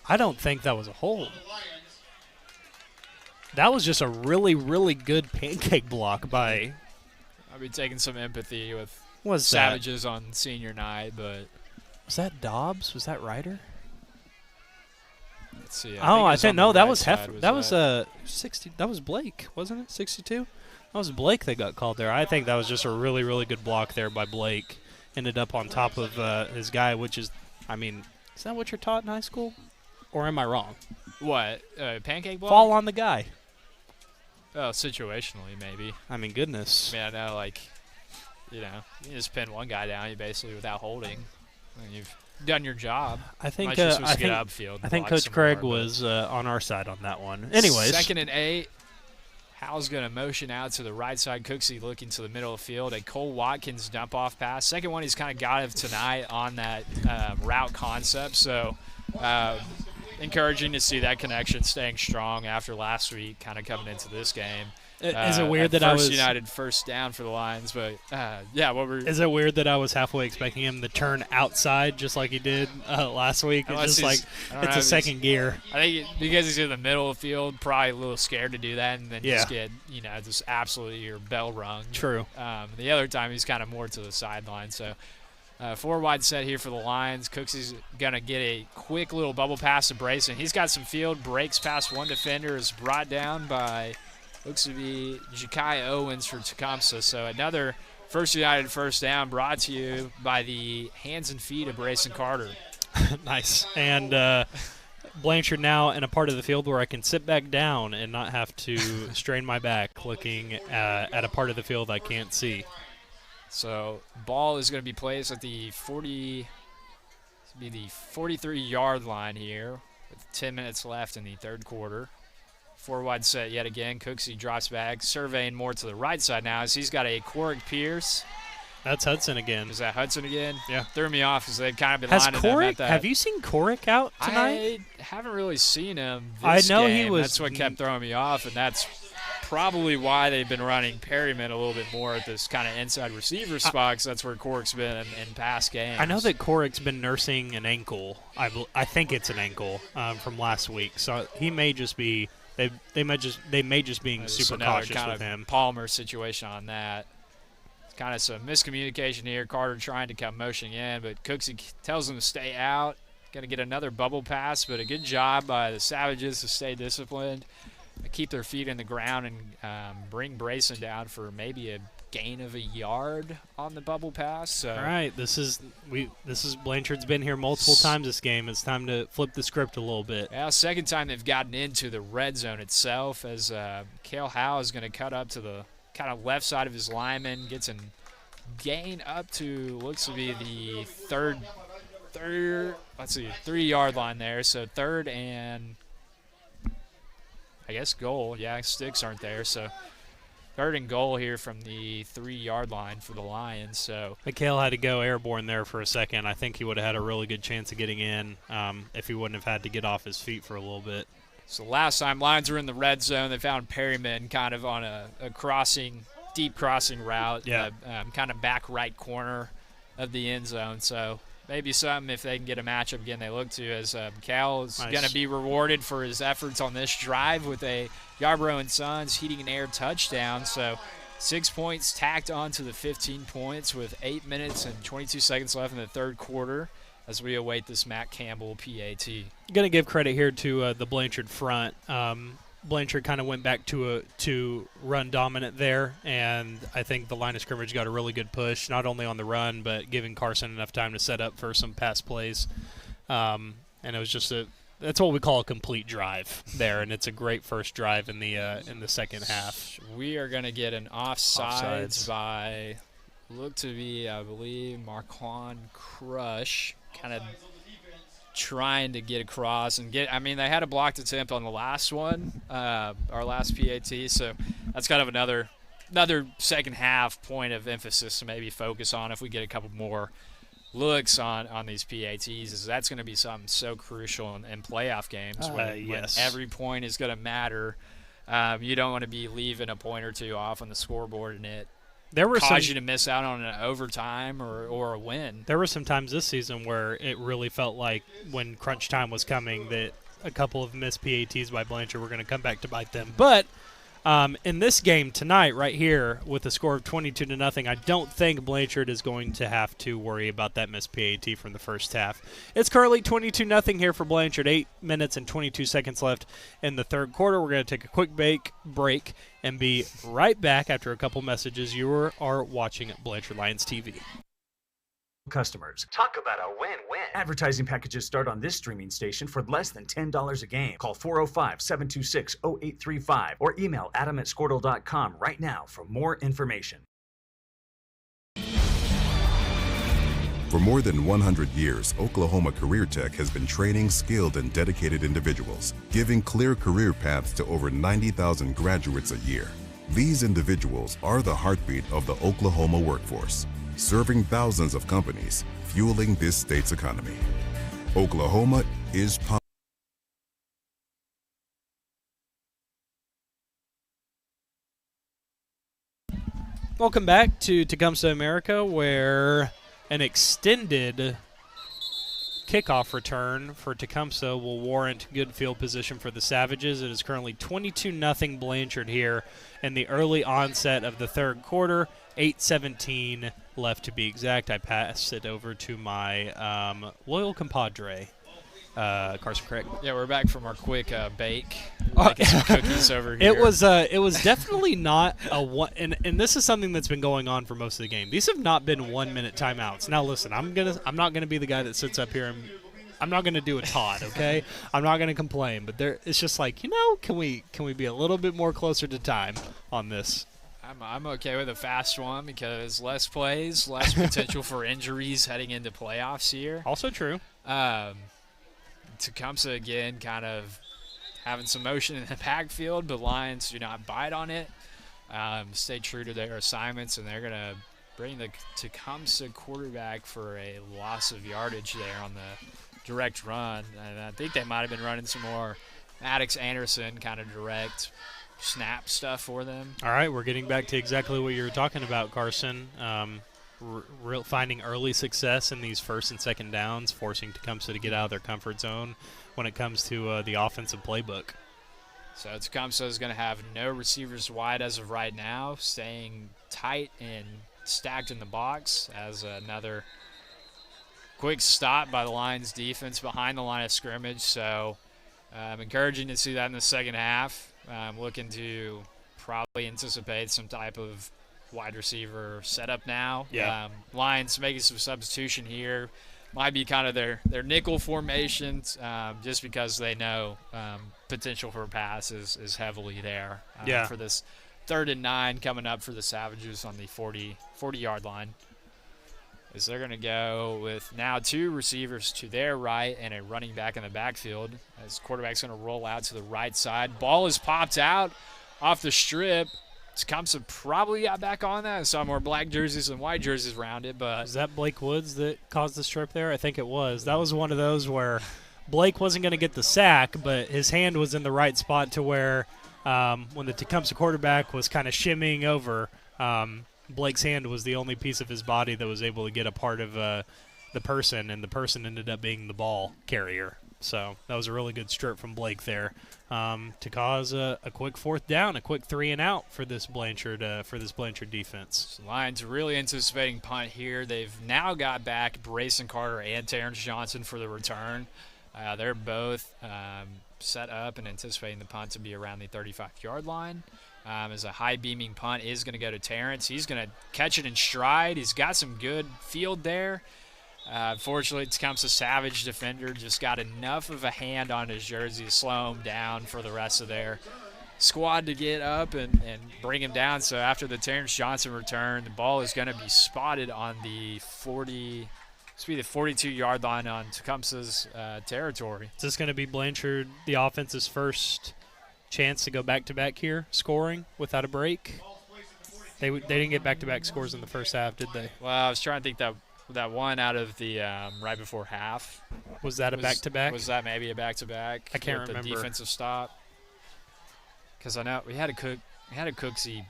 I don't think that was a hold. That was just a really, really good pancake block by... I'll be taking some empathy with was Savages on senior night, but... Was that Dobbs? Was that Ryder? Let's see. I think no, that was Heifer. That was 60. That was Blake, wasn't it? 62. That was Blake that got called there. I think that was just a really, really good block there by Blake. Ended up on top of his guy, which is, is that what you're taught in high school, or am I wrong? What pancake block? Fall on the guy. Oh, situationally maybe. Goodness. I know, you just pin one guy down, you basically without holding, and you've done your job. I think Coach Craig was on our side on that one. Anyways, second and 8. Howell's going to motion out to the right side. Cooksey looking to the middle of the field. A Cole Watkins dump off pass. Second one he's kind of got of tonight on that route concept. So encouraging to see that connection staying strong after last week, kind of coming into this game. Is it weird that I was United first down for the Lions? But Is it weird that I was halfway expecting him to turn outside just like he did last week? It's just like it's a second gear. I think because he's in the middle of the field, probably a little scared to do that, and then just get just absolutely your bell rung. True. The other time he's kind of more to the sideline. So 4 wide set here for the Lions. Cooksey's gonna get a quick little bubble pass to Brayson. He's got some field, breaks past one defender, is brought down by. Looks to be Ja'Kai Owens for Tecumseh. So another First United first down brought to you by the hands and feet of Brayson Carter. Nice. And Blanchard now in a part of the field where I can sit back down and not have to strain my back looking at a part of the field I can't see. So ball is going to be placed at the 43-yard line here with 10 minutes left in the third quarter. 4 wide set yet again. Cooksey drops back, surveying more to the right side now as he's got a Corrick Pierce. That's Hudson again. Is that Hudson again? Yeah. Threw me off because they've kind of been Has lining Corrick, them at that. have you seen Corrick out tonight? I haven't really seen him I this know game. he was. That's what kept throwing me off, and that's probably why they've been running Perryman a little bit more at this kind of inside receiver spot, because that's where Corrick's been in past games. I know that Corrick's been nursing an ankle. I think it's an ankle from last week, so he may just be. They may just being super cautious kind with of him. Palmer situation on that. It's kind of some miscommunication here. Carter trying to come motioning in, but Cooksey tells him to stay out. Going to get another bubble pass, but a good job by the Savages to stay disciplined, keep their feet in the ground, and bring Brayson down for maybe a gain of a yard on the bubble pass. So. All right, this is Blanchard's been here multiple times this game. It's time to flip the script a little bit. Yeah, second time they've gotten into the red zone itself, as Cale Howe is going to cut up to the kind of left side of his lineman, gets a gain up to looks to be the 3-yard line there. So third and I guess goal. Yeah, sticks aren't there, so. Third and goal here from the 3-yard line for the Lions. So McHale had to go airborne there for a second. I think he would have had a really good chance of getting in if he wouldn't have had to get off his feet for a little bit. So last time Lions were in the red zone, they found Perryman kind of on a deep crossing route, kind of back right corner of the end zone. So maybe something if they can get a matchup again they look to, as Cal is going to be rewarded for his efforts on this drive with a Yarbrough & Sons heating and air touchdown. So 6 points tacked on to the 15 points with 8 minutes and 22 seconds left in the third quarter as we await this Matt Campbell PAT. Going to give credit here to the Blanchard front. Blanchard kind of went back to run dominant there, and I think the line of scrimmage got a really good push, not only on the run, but giving Carson enough time to set up for some pass plays. And it was just that's what we call a complete drive there, and it's a great first drive in the second half. We are going to get an offsides by, look to be, I believe, Marquand Crush, kind of trying to get across and get. I mean, they had a blocked attempt on the last one, our last PAT, so that's kind of another second half point of emphasis to maybe focus on if we get a couple more looks on these PATs, is that's going to be something so crucial in playoff games when every point is going to matter. You don't want to be leaving a point or two off on the scoreboard and it cause you to miss out on an overtime or a win. There were some times this season where it really felt like when crunch time was coming that a couple of missed PATs by Blanchard were going to come back to bite them. But in this game tonight, right here, with a score of 22-0, I don't think Blanchard is going to have to worry about that missed PAT from the first half. It's currently 22-0 here for Blanchard. 8 minutes and 22 seconds left in the third quarter. We're going to take a quick break and be right back after a couple messages. You are watching Blanchard Lions TV. Customers. Talk about a win-win. Advertising packages start on this streaming station for less than $10 a game. Call 405-726-0835 or email adam@squirtle.com right now for more information. For more than 100 years, Oklahoma Career Tech has been training skilled and dedicated individuals, giving clear career paths to over 90,000 graduates a year. These individuals are the heartbeat of the Oklahoma workforce, serving thousands of companies, fueling this state's economy. Oklahoma is Welcome back to Tecumseh, America, where an extended kickoff return for Tecumseh will warrant good field position for the Savages. It is currently 22-0 Blanchard here in the early onset of the third quarter. 8:17 left to be exact. I pass it over to my loyal compadre, Carson Craig. Yeah, we're back from our quick bake. Making some cookies over here. It was definitely not a one, and this is something that's been going on for most of the game. These have not been 1 minute timeouts. Now listen, I'm not gonna be the guy that sits up here and I'm not gonna do a Todd, okay? I'm not gonna complain, but it's just like, can we be a little bit more closer to time on this? I'm okay with a fast one because less plays, less potential for injuries heading into playoffs here. Also true. Tecumseh again kind of having some motion in the backfield, but Lions do not bite on it. Stay true to their assignments, and they're going to bring the Tecumseh quarterback for a loss of yardage there on the direct run. And I think they might have been running some more Maddox Anderson kind of direct snap stuff for them. All right, we're getting back to exactly what you were talking about, Carson. Finding early success in these first and second downs, forcing Tecumseh to get out of their comfort zone when it comes to the offensive playbook. So Tecumseh is going to have no receivers wide as of right now, staying tight and stacked in the box as another quick stop by the Lions defense behind the line of scrimmage. So encouraging to see that in the second half. Looking to probably anticipate some type of wide receiver setup now. Yeah. Lions making some substitution here. Might be kind of their nickel formations just because they know potential for a pass is heavily there for this 3rd and 9 coming up for the Savages on the 40-yard line. As they're going to go with now 2 receivers to their right and a running back in the backfield. As quarterback's going to roll out to the right side. Ball is popped out off the strip. Tecumseh probably got back on that. I saw more black jerseys than white jerseys around it. But is that Blake Woods that caused the strip there? I think it was. That was one of those where Blake wasn't going to get the sack, but his hand was in the right spot to where when the Tecumseh quarterback was kind of shimmying over, Blake's hand was the only piece of his body that was able to get a part of the person, and the person ended up being the ball carrier. So that was a really good strip from Blake there to cause a quick 4th down, a quick 3-and-out for this Blanchard defense. So Lions really anticipating punt here. They've now got back Brayson Carter and Terrence Johnson for the return. They're both set up and anticipating the punt to be around the 35-yard line. As a high-beaming punt is going to go to Terrence. He's going to catch it in stride. He's got some good field there. Fortunately, Tecumseh Savage defender just got enough of a hand on his jersey to slow him down for the rest of their squad to get up and bring him down. So after the Terrence Johnson return, the ball is going to be spotted on the 42-yard line on Tecumseh's territory. Is this going to be Blanchard, the offense's first chance to go back-to-back here, scoring without a break? They didn't get back-to-back scores in the first half, did they? Well, I was trying to think that one out of the right before half. Was that a back-to-back? Was that maybe a back-to-back? I can't remember. The defensive stop. Because I know we had a Cooksey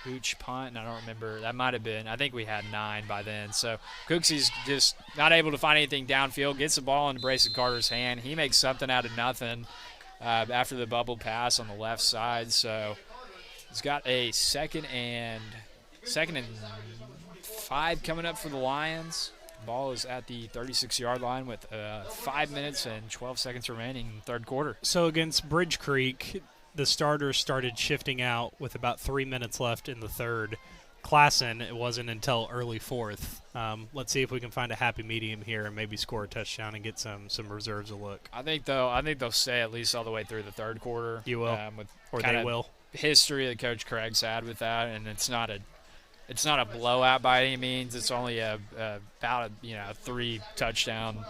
Hooch punt, and I don't remember. That might have been. I think we had 9 by then. So Cooksey's just not able to find anything downfield. Gets the ball into Brayson Carter's hand. He makes something out of nothing after the bubble pass on the left side. So he's got a second and 5 coming up for the Lions. Ball is at the 36-yard line with 5 minutes and 12 seconds remaining in the third quarter. So against Bridge Creek, the starters started shifting out with about 3 minutes left in the third. Klassen, it wasn't until early fourth. Let's see if we can find a happy medium here and maybe score a touchdown and get some reserves a look. I think they'll stay at least all the way through the third quarter. You will, or they will. History that Coach Craig's had with that, and it's not a blowout by any means. It's only about a 3 touchdown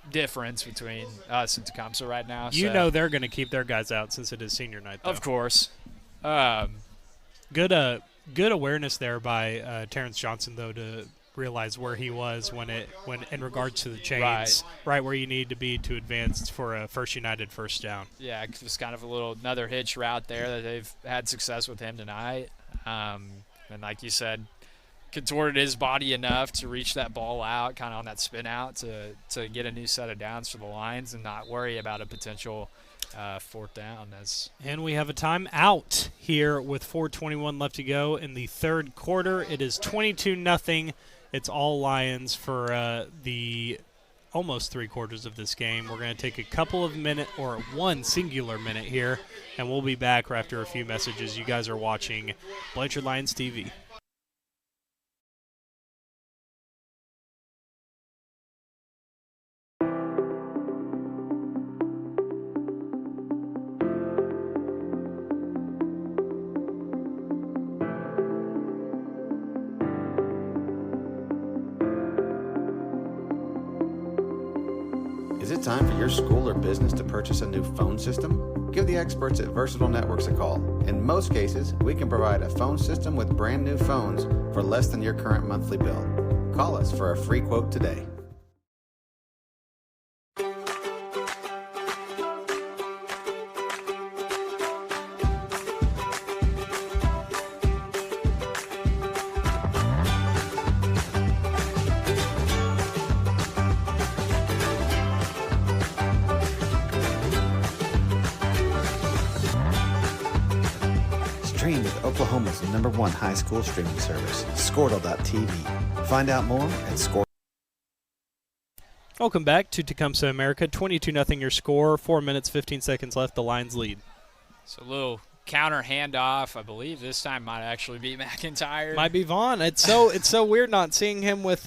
difference between us and Tecumseh right now. You know they're going to keep their guys out since it is senior night, though. Of course. Good awareness there by Terrence Johnson, though, to realize where he was when in regards to the chains, right where you need to be to advance for a First United first down. Yeah, it was kind of another hitch route there that they've had success with him tonight. And like you said, contorted his body enough to reach that ball out, kind of on that spin out, to get a new set of downs for the Lions and not worry about a potential fourth down. And we have a timeout here with 4:21 left to go in the third quarter. It is 22-0. It's all Lions for the almost 3 quarters of this game. We're going to take a couple of minutes, or 1 singular minute here, and we'll be back after a few messages. You guys are watching Blanchard Lions TV. Is it time for your school or business to purchase a new phone system? Give the experts at Versatile Networks a call. In most cases, we can provide a phone system with brand new phones for less than your current monthly bill. Call us for a free quote today. Stream with Oklahoma's #1 high school streaming service, Squirtle.tv. Find out more at Squirtle. Welcome back to Tecumseh, America. 22-0 your score. 4 minutes, 15 seconds left. The Lions lead. So a little counter handoff. I believe this time might actually be McIntyre. Might be Vaughn. It's so weird not seeing him with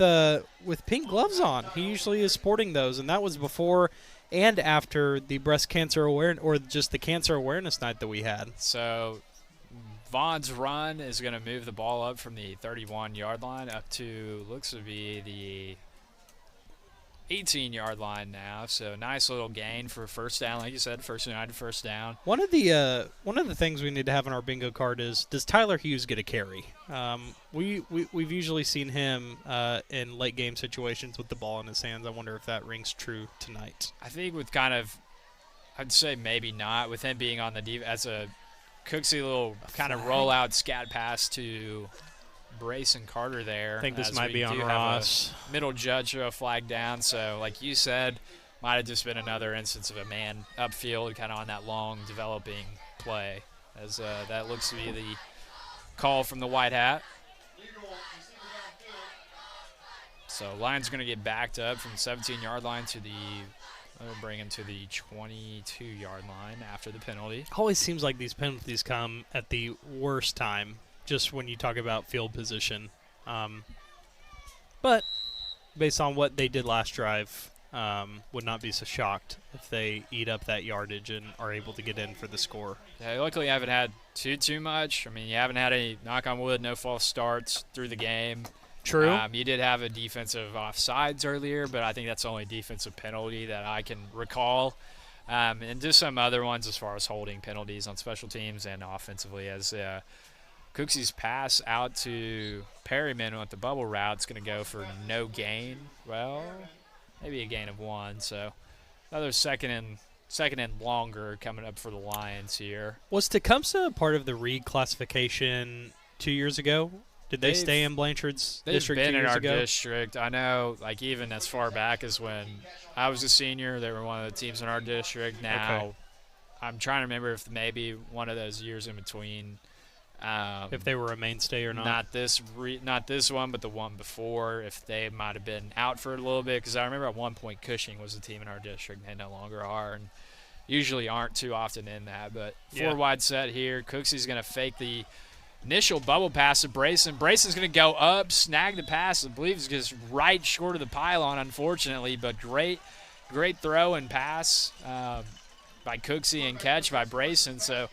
pink gloves on. He usually is sporting those, and that was before and after the breast cancer awareness, or just the cancer awareness night that we had. So Vaughn's run is going to move the ball up from the 31-yard line up to, looks to be the 18-yard line now. So nice little gain for first down. Like you said, First United first down. One of the things we need to have on our bingo card is, does Tyler Hughes get a carry? We've usually seen him in late game situations with the ball in his hands. I wonder if that rings true tonight. I think with I'd say maybe not, with him being on the as a Cooksey little kind of rollout scat pass to Brayson Carter there. I think this might be on Ross. Middle judge throw a flag down. So, like you said, might have just been another instance of a man upfield, kind of on that long developing play. As that looks to be the call from the white hat. So, Lions going to get backed up from the 17-yard line to bring him to the 22-yard line after the penalty. Always seems like these penalties come at the worst time, just when you talk about field position. But based on what they did last drive, would not be so shocked if they eat up that yardage and are able to get in for the score. Yeah, luckily you haven't had too much. I mean, you haven't had any, knock on wood, no false starts through the game. True. You did have a defensive offsides earlier, but I think that's the only defensive penalty that I can recall. And just some other ones as far as holding penalties on special teams and offensively, as Cooksey's pass out to Perryman with the bubble route is going to go for no gain. Well, maybe a gain of 1. So another second and longer coming up for the Lions here. Was Tecumseh part of the reclassification 2 years ago? Did they stay in Blanchard's district 2 years ago? They've been in our district. I know, like, even as far back as when I was a senior, they were one of the teams in our district. Now, okay. I'm trying to remember if maybe one of those years in between. If they were a mainstay or not. Not this one, but the one before, if they might have been out for a little bit. Because I remember at one point Cushing was a team in our district. They no longer are, and usually aren't too often in that. But four wide set here. Cooksey's going to fake the initial bubble pass to Brayson. Brayson's going to go up, snag the pass. I believe it's just right short of the pylon, unfortunately, but great throw and pass by Cooksey and catch by Brayson. So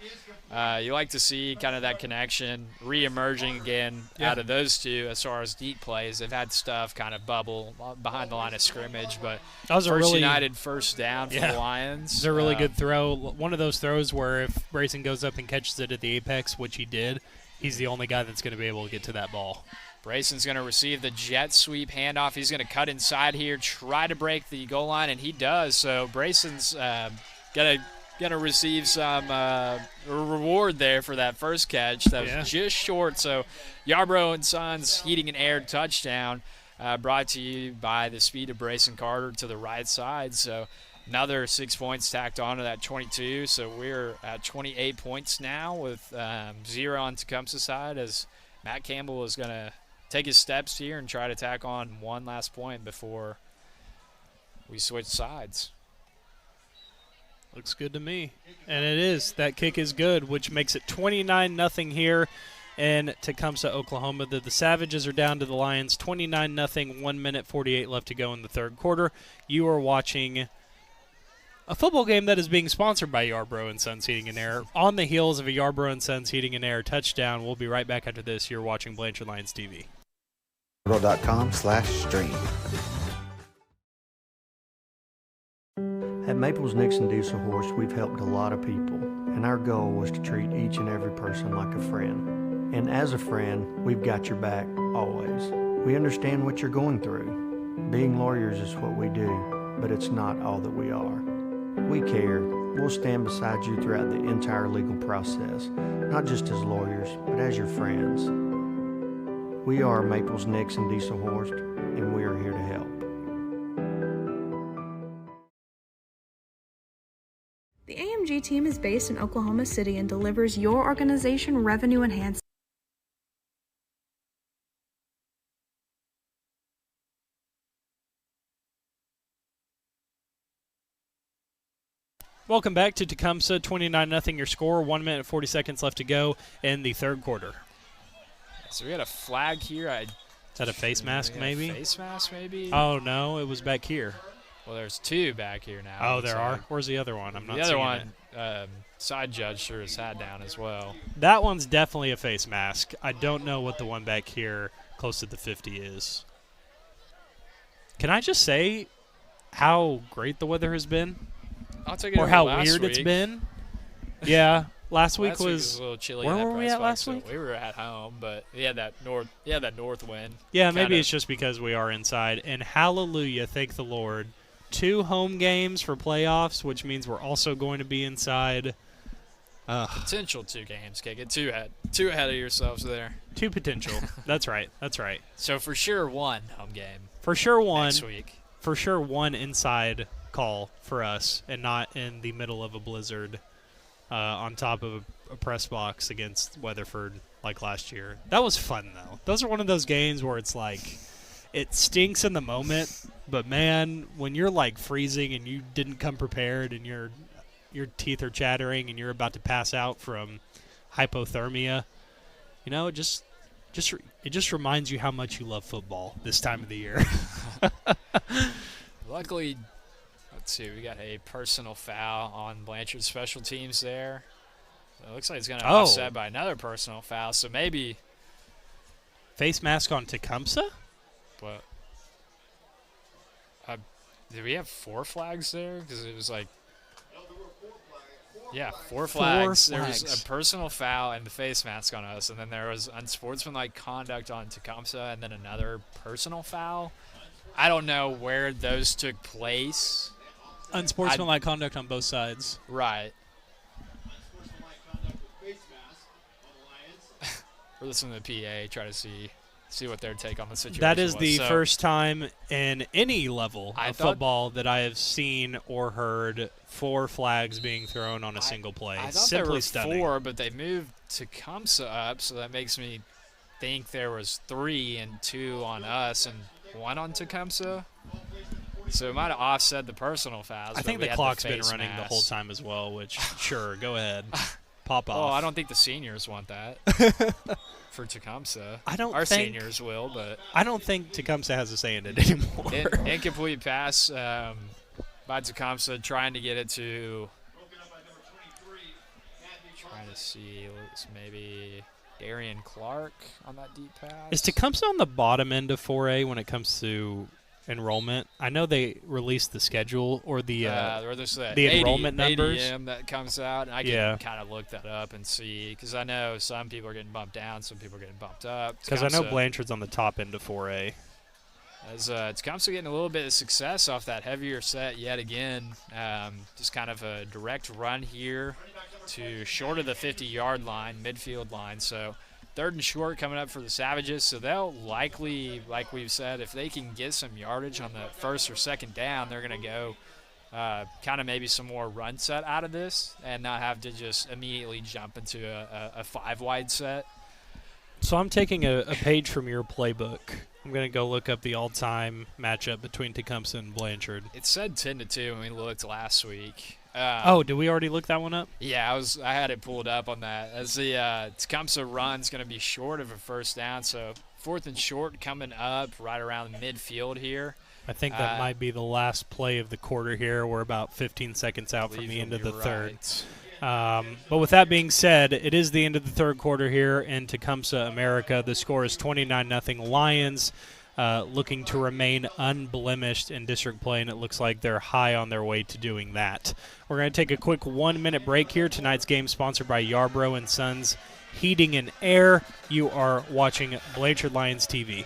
you like to see kind of that connection re-emerging again out of those two as far as deep plays. They've had stuff kind of bubble behind the line of scrimmage, but that was First United first down for the Lions. It's a really good throw. One of those throws where if Brayson goes up and catches it at the apex, which he did, he's the only guy that's going to be able to get to that ball. Brayson's going to receive the jet sweep handoff. He's going to cut inside here, try to break the goal line, and he does. So Brayson's going to going to receive some reward there for that first catch. That was just short. So Yarbrough and Sons Heating and Air touchdown brought to you by the speed of Brayson Carter to the right side. So another 6 points tacked on to that 22. So we're at 28 points now with 0 on Tecumseh side, as Matt Campbell is going to take his steps here and try to tack on one last point before we switch sides. Looks good to me. And it is. That kick is good, which makes it 29-0 here in Tecumseh, Oklahoma. The Savages are down to the Lions 29-0, 1 minute 48 left to go in the third quarter. You are watching a football game that is being sponsored by Yarbrough and Sons Heating and Air. On the heels of a Yarbrough and Sons Heating and Air touchdown, we'll be right back after this. You're watching Blanchard Lions TV. .com/stream. At Maples Nixon Diesel Horse, we've helped a lot of people, and our goal was to treat each and every person like a friend. And as a friend, we've got your back always. We understand what you're going through. Being lawyers is what we do, but it's not all that we are. We care. We'll stand beside you throughout the entire legal process, not just as lawyers, but as your friends. We are Maples Nixon Diesel Horse, and we are here to help. The AMG team is based in Oklahoma City and delivers your organization revenue enhancement. Welcome back to Tecumseh, 29-0 your score, 1 minute 40 seconds left to go in the third quarter. So we got a flag here. Is that a face mask maybe? Face mask maybe? Oh, no, it was back here. Well, there's two back here now. Oh, there are? Where's the other one? I'm not seeing it. The other one, side judge threw his hat down as well. That one's definitely a face mask. I don't know what the one back here close to the 50 is. Can I just say how great the weather has been? I'll take it or over how last weird week. it's been? Yeah, last week was a little chilly. Where in that were we press at box, last so week? We were at home, but we had that north wind. Yeah, maybe it's just because we are inside. And hallelujah, thank the Lord. 2 home games for playoffs, which means we're also going to be inside. Potential 2 games. Okay, get too ahead of yourselves there. 2 potential. That's right. That's right. So for sure 1 home game. For sure 1 next week. For sure 1 inside call for us, and not in the middle of a blizzard on top of a press box against Weatherford like last year. That was fun though. Those are one of those games where it's like it stinks in the moment, but man, when you're like freezing and you didn't come prepared and your teeth are chattering and you're about to pass out from hypothermia, you know, it just reminds you how much you love football this time of the year. Luckily, let's see, we got a personal foul on Blanchard's special teams there. So it looks like it's going to offset by another personal foul, so maybe face mask on Tecumseh? But did we have 4 flags there? Because it was like, yeah, 4 flags. There was a personal foul and the face mask on us, and then there was unsportsmanlike conduct on Tecumseh, and then another personal foul. I don't know where those took place. Unsportsmanlike conduct on both sides. Right. We're listening to the PA, try to see what their take on the situation That is was. the first time in any level of football that I have seen or heard 4 flags being thrown on a single play. I It's thought simply there were stunning. 4, but they moved Tecumseh up, so that makes me think there was 3 and 2 on us and 1 on Tecumseh. So it might have offset the personal fouls. I think the clock's been running the whole time as well, which, sure, go ahead. Pop off. Oh, I don't think the seniors want that for Tecumseh. Our seniors will, but I don't think Tecumseh has a say in it anymore. Incomplete pass by Tecumseh, trying to get it to. Trying to see, maybe Darian Clark on that deep pass. Is Tecumseh on the bottom end of 4A when it comes to enrollment? I know they released the schedule or the enrollment numbers. ADM that comes out, and I can kind of look that up and see, because I know some people are getting bumped down, some people are getting bumped up. Because I know Blanchard's on the top end of 4A. As Tecumseh getting a little bit of success off that heavier set yet again. Just kind of a direct run here to short of the 50-yard line, midfield line. So 3rd and short coming up for the Savages. So they'll likely, like we've said, if they can get some yardage on the 1st or 2nd down, they're going to go kind of maybe some more run set out of this and not have to just immediately jump into a 5-wide set. So I'm taking a page from your playbook. I'm going to go look up the all-time matchup between Tecumseh and Blanchard. It said 10-2 when we looked last week. Did we already look that one up? Yeah, I had it pulled up on that. As the Tecumseh run's going to be short of a 1st down, so 4th and short coming up right around midfield here. I think that might be the last play of the quarter here. We're about 15 seconds out from the end of the third. But with that being said, it is the end of the 3rd quarter here in Tecumseh, America. The score is 29-0 Lions, looking to remain unblemished in district play, and it looks like they're high on their way to doing that. We're going to take a quick 1-minute break here. Tonight's game sponsored by Yarbrough & Sons Heating and Air. You are watching Blanchard Lions TV.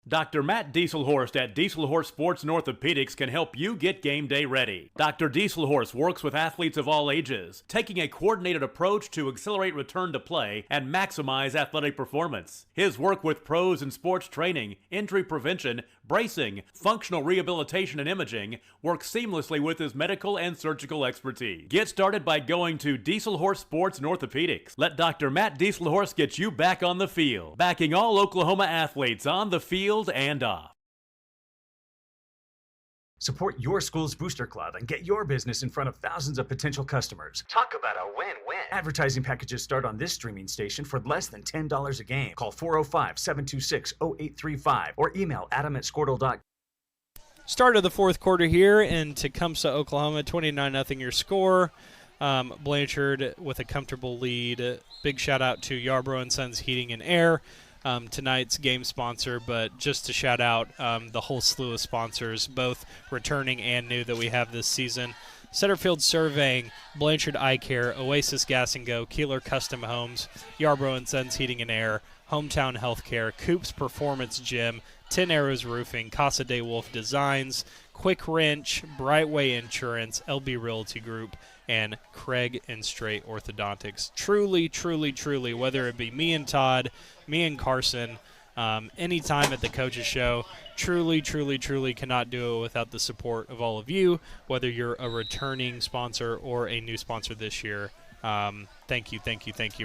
Dr. Matt Dieselhorst at Dieselhorst Sports and Orthopedics can help you get game day ready. Dr. Dieselhorst works with athletes of all ages, taking a coordinated approach to accelerate return to play and maximize athletic performance. His work with pros in sports training, injury prevention, bracing, functional rehabilitation, and imaging works seamlessly with his medical and surgical expertise. Get started by going to Dieselhorst Sports and Orthopedics. Let Dr. Matt Dieselhorst get you back on the field, backing all Oklahoma athletes on the field and off. Support your school's booster club and get your business in front of thousands of potential customers. Talk about a win-win. Advertising packages start on this streaming station for less than $10 a game. Call 405-726-0835 or email adam@squirtle.com. Start of the 4th quarter here in Tecumseh, Oklahoma, 29-0 your score. Blanchard with a comfortable lead. Big shout out to Yarbrough & Sons Heating and Air, tonight's game sponsor, but just to shout out the whole slew of sponsors, both returning and new that we have this season. Centerfield Surveying, Blanchard Eye Care, Oasis Gas & Go, Keeler Custom Homes, Yarbrough & Sons Heating and Air, Hometown Healthcare, Coops Performance Gym, 10 Arrows Roofing, Casa de Wolf Designs, Quick Wrench, Brightway Insurance, LB Realty Group, and Craig and Straight Orthodontics. Truly, truly, truly, whether it be me and Todd, me and Carson, anytime at the Coaches Show, truly, truly, truly cannot do it without the support of all of you, whether you're a returning sponsor or a new sponsor this year. Thank you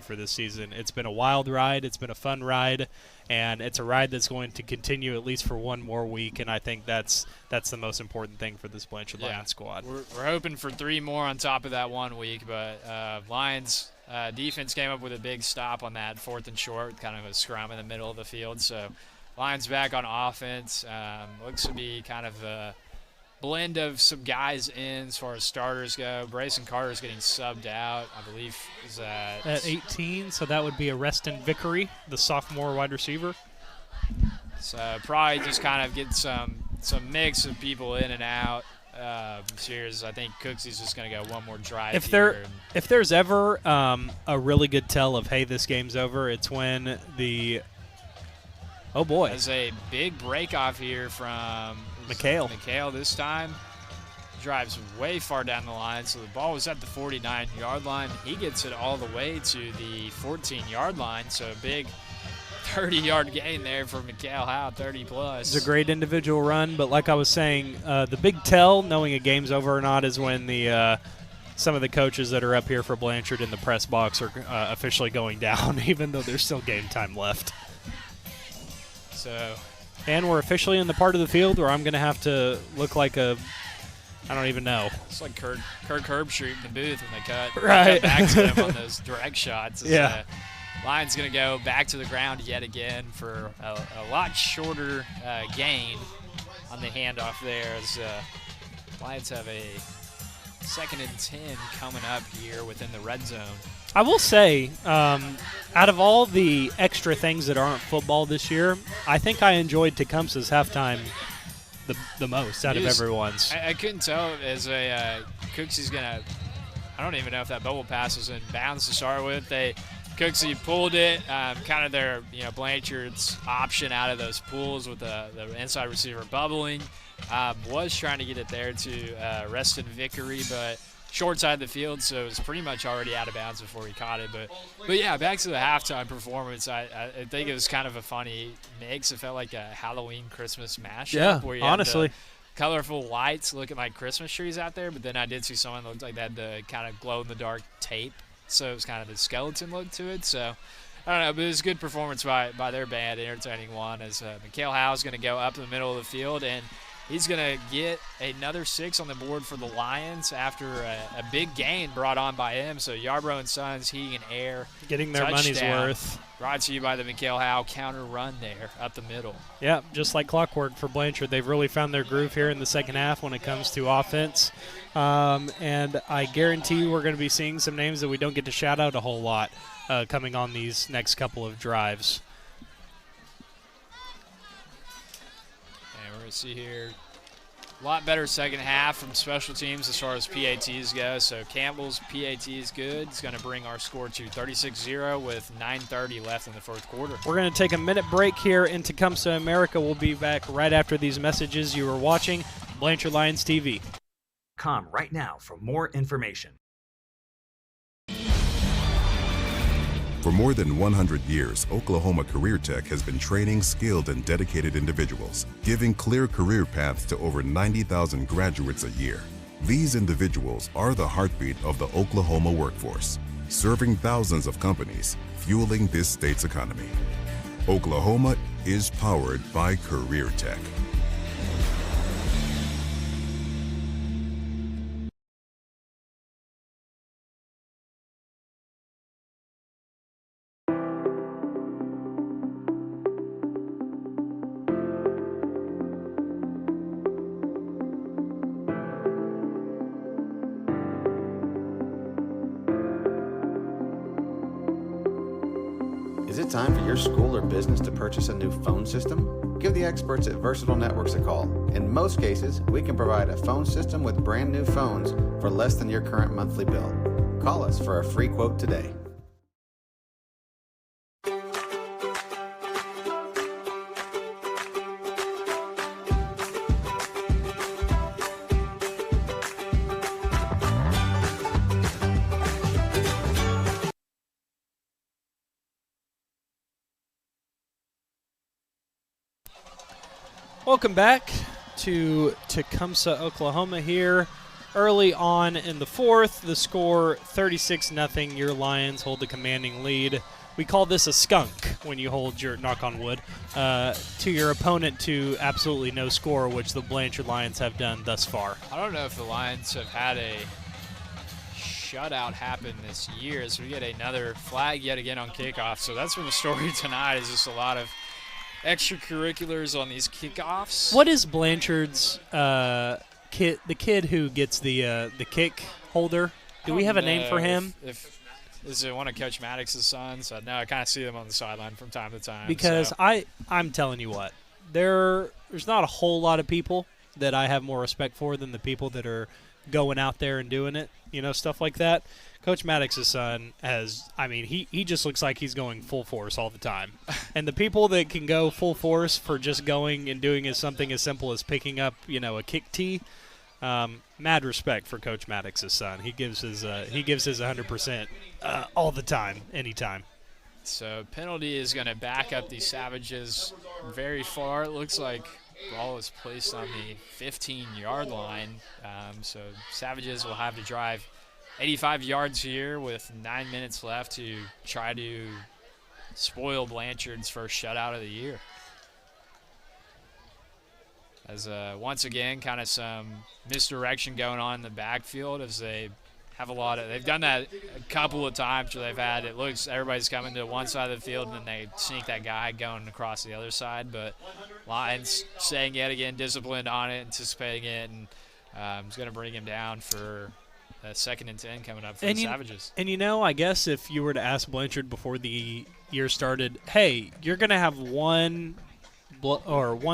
for this season. It's been a wild ride. It's been a fun ride, and it's a ride that's going to continue at least for one more week, and I think that's the most important thing for this Blanchard Lions squad. We're hoping for 3 more on top of that 1 week, but Lions defense came up with a big stop on that 4th and short, kind of a scrum in the middle of the field. So Lions back on offense. Looks to be kind of a blend of some guys in as far as starters go. Brayson Carter's getting subbed out, I believe, is at 18, so that would be Arreston Vickery, the sophomore wide receiver. So probably just kind of get some mix of people in and out. Cheers. I think Cooksy's just going to go one more drive. If there's ever a really good tell of, hey, this game's over, it's when the oh boy, there's a big break off here from McHale this time. Drives way far down the line, so the ball was at the 49-yard line. He gets it all the way to the 14-yard line, so a big 30-yard gain there for McHale Howe, 30-plus. It's a great individual run, but like I was saying, the big tell, knowing a game's over or not, is when the some of the coaches that are up here for Blanchard in the press box are officially going down, even though there's still game time left. So, and we're officially in the part of the field where I'm going to have to look like I don't even know. It's like Kirk Herbstreit in the booth when they cut right back to him on those direct shots. Yeah. Lions going to go back to the ground yet again for a lot shorter gain on the handoff there, as Lions have a 2nd and 10 coming up here within the red zone. I will say, out of all the extra things that aren't football this year, I think I enjoyed Tecumseh's halftime the most out of everyone's. I couldn't tell as Cooksey's going to – I don't even know if that bubble pass was in bounds to start with. Cooksey pulled it, kind of their, Blanchard's option out of those pulls with the inside receiver bubbling. Was trying to get it there to Reston Vickery, but short side of the field, so it was pretty much already out of bounds before he caught it. But yeah, back to the halftime performance. I think it was kind of a funny mix. It felt like a Halloween Christmas mashup. Yeah, where you honestly. had the colorful lights looking like Christmas trees out there, but then I did see someone that looked like they had the kind of glow-in-the-dark tape, so it was kind of a skeleton look to it. So I don't know, but it was a good performance by their band, entertaining one, as Mikhail Howe's going to go up the middle of the field, and he's going to get another 6 on the board for the Lions after a big gain brought on by him. So Yarbrough and Sons, Heating and Air. Getting their money's worth. Brought to you by the Mikhail Howe counter run there up the middle. Yeah, just like clockwork for Blanchard. They've really found their groove here in the second half when it comes to offense. And I guarantee we're going to be seeing some names that we don't get to shout out a whole lot coming on these next couple of drives. And we're going to see here a lot better second half from special teams as far as PATs go. So Campbell's PAT is good. It's going to bring our score to 36-0 with 9:30 left in the fourth quarter. We're going to take a minute break here in Tecumseh, America. We'll be back right after these messages. You are watching Blanchard Lions TV. Com right now for more information. For more than 100 years, Oklahoma Career Tech has been training skilled and dedicated individuals, giving clear career paths to over 90,000 graduates a year. These individuals are the heartbeat of the Oklahoma workforce, serving thousands of companies, fueling this state's economy. Oklahoma is powered by Career Tech. Is it time for your school or business to purchase a new phone system? Give the experts at Versatile Networks a call. In most cases, we can provide a phone system with brand new phones for less than your current monthly bill. Call us for a free quote today. Welcome back to Tecumseh, Oklahoma here. Early on in the fourth, the score 36-0. Your Lions hold the commanding lead. We call this a skunk when you hold your, knock on wood, to your opponent to absolutely no score, which the Blanchard Lions have done thus far. I don't know if the Lions have had a shutout happen this year, as we get another flag yet again on kickoff. So that's been the story tonight, is just a lot of extracurriculars on these kickoffs. What is Blanchard's kid? The kid who gets the kick holder? Do we have a name for him? If is it one of Coach Maddox's sons? No, I kind of see them on the sideline from time to time. Because so. I'm telling you what, there's not a whole lot of people that I have more respect for than the people that are going out there and doing it. Stuff like that. Coach Maddox's son he just looks like he's going full force all the time. And the people that can go full force for just going and doing something as simple as picking up, a kick tee, mad respect for Coach Maddox's son. He gives his 100% all the time, anytime. So penalty is going to back up the Savages very far. It looks like ball is placed on the 15-yard line. So Savages will have to drive 85 yards here with 9 minutes left to try to spoil Blanchard's first shutout of the year. As once again, kind of some misdirection going on in the backfield as they They've done that a couple of times where everybody's coming to one side of the field and then they sneak that guy going across the other side. But Lions staying yet again disciplined on it, anticipating it, and is going to bring him down for a 2nd and 10 coming up for the Savages. And I guess if you were to ask Blanchard before the year started, hey, you're going to have one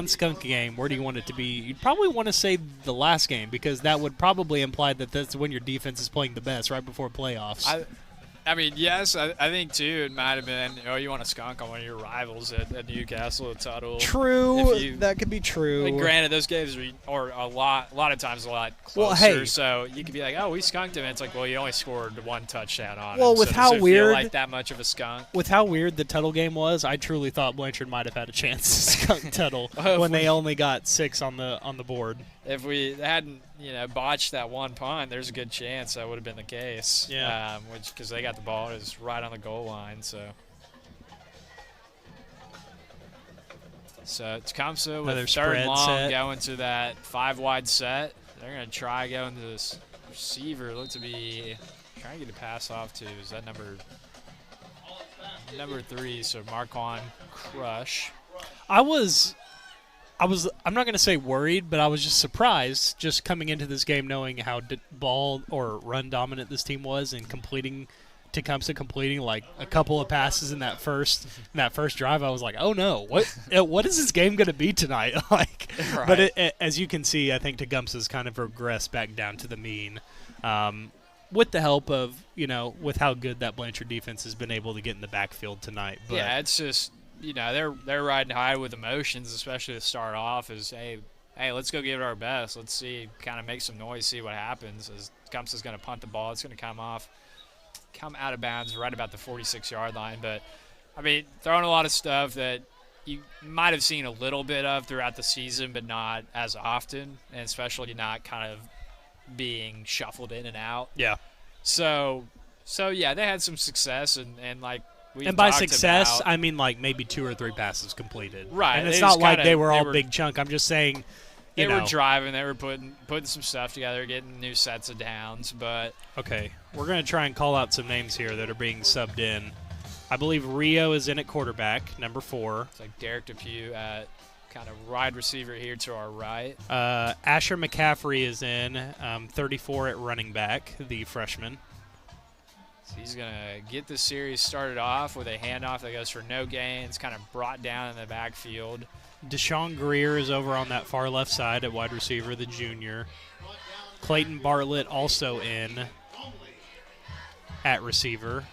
skunk game, where do you want it to be? You'd probably want to say the last game, because that would probably imply that that's when your defense is playing the best, right before playoffs. I mean, yes, I think, too, it might have been, you want to skunk on one of your rivals at Newcastle, at Tuttle. True, that could be true. And granted, those games are a lot of times a lot closer, so you could be like, oh, we skunked him, and it's like, well, you only scored 1 touchdown on him. Well, with so how does it weird, feel like that much of a skunk? With how weird the Tuttle game was, I truly thought Blanchard might have had a chance to skunk Tuttle when they only got 6 on the board. If we hadn't, botched that one punt, there's a good chance that would have been the case. Yeah. Because they got the ball, it was right on the goal line. So Tecumseh with 3rd and long going to that 5-wide set. They're going to try going to this receiver. Look to be trying to get a pass off to. Is that number 3? So Marquand Crush. I'm not going to say worried, but I was just surprised just coming into this game knowing how ball or run dominant this team was, and Tecumseh completing like a couple of passes in that first drive. I was like, oh no, what is this game going to be tonight? Right. But as you can see, I think Tecumseh's kind of regressed back down to the mean, with the help of with how good that Blanchard defense has been able to get in the backfield tonight. But yeah, it's just. They're riding high with emotions, especially to start off. Is hey, let's go give it our best. Let's see, kind of make some noise, see what happens. As Tecumseh's going to punt the ball, it's going to come out of bounds right about the 46-yard line. But I mean, throwing a lot of stuff that you might have seen a little bit of throughout the season, but not as often, and especially not kind of being shuffled in and out. Yeah. So yeah, they had some success and like. And by success, I mean like maybe 2 or 3 passes completed. Right. And it's not like they were all big chunk. I'm just saying, they were driving. They were putting some stuff together, getting new sets of downs. But okay, we're going to try and call out some names here that are being subbed in. I believe Rio is in at quarterback, number 4. It's like Derek Depew at kind of wide receiver here to our right. Asher McCaffrey is in, 34 at running back, the freshman. So he's going to get the series started off with a handoff that goes for no gain. It's kind of brought down in the backfield. Deshaun Greer is over on that far left side at wide receiver, the junior. Clayton Bartlett also in at receiver.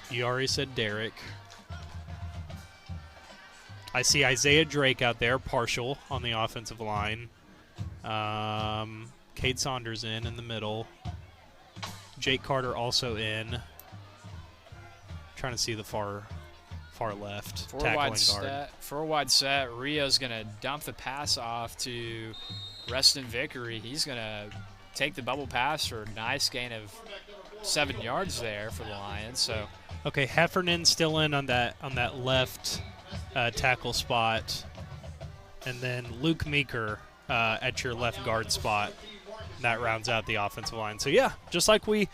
You already said Derek. I see Isaiah Drake out there, partial on the offensive line. Cade Saunders in the middle. Jake Carter also in. Trying to see the far left. Four wide set. Rio's going to dump the pass off to Reston Vickery. He's going to take the bubble pass for a nice gain of 7 yards there for the Lions. So okay, Heffernan still in on that left tackle spot, and then Luke Meeker at your left guard spot. That rounds out the offensive line. So yeah, just like we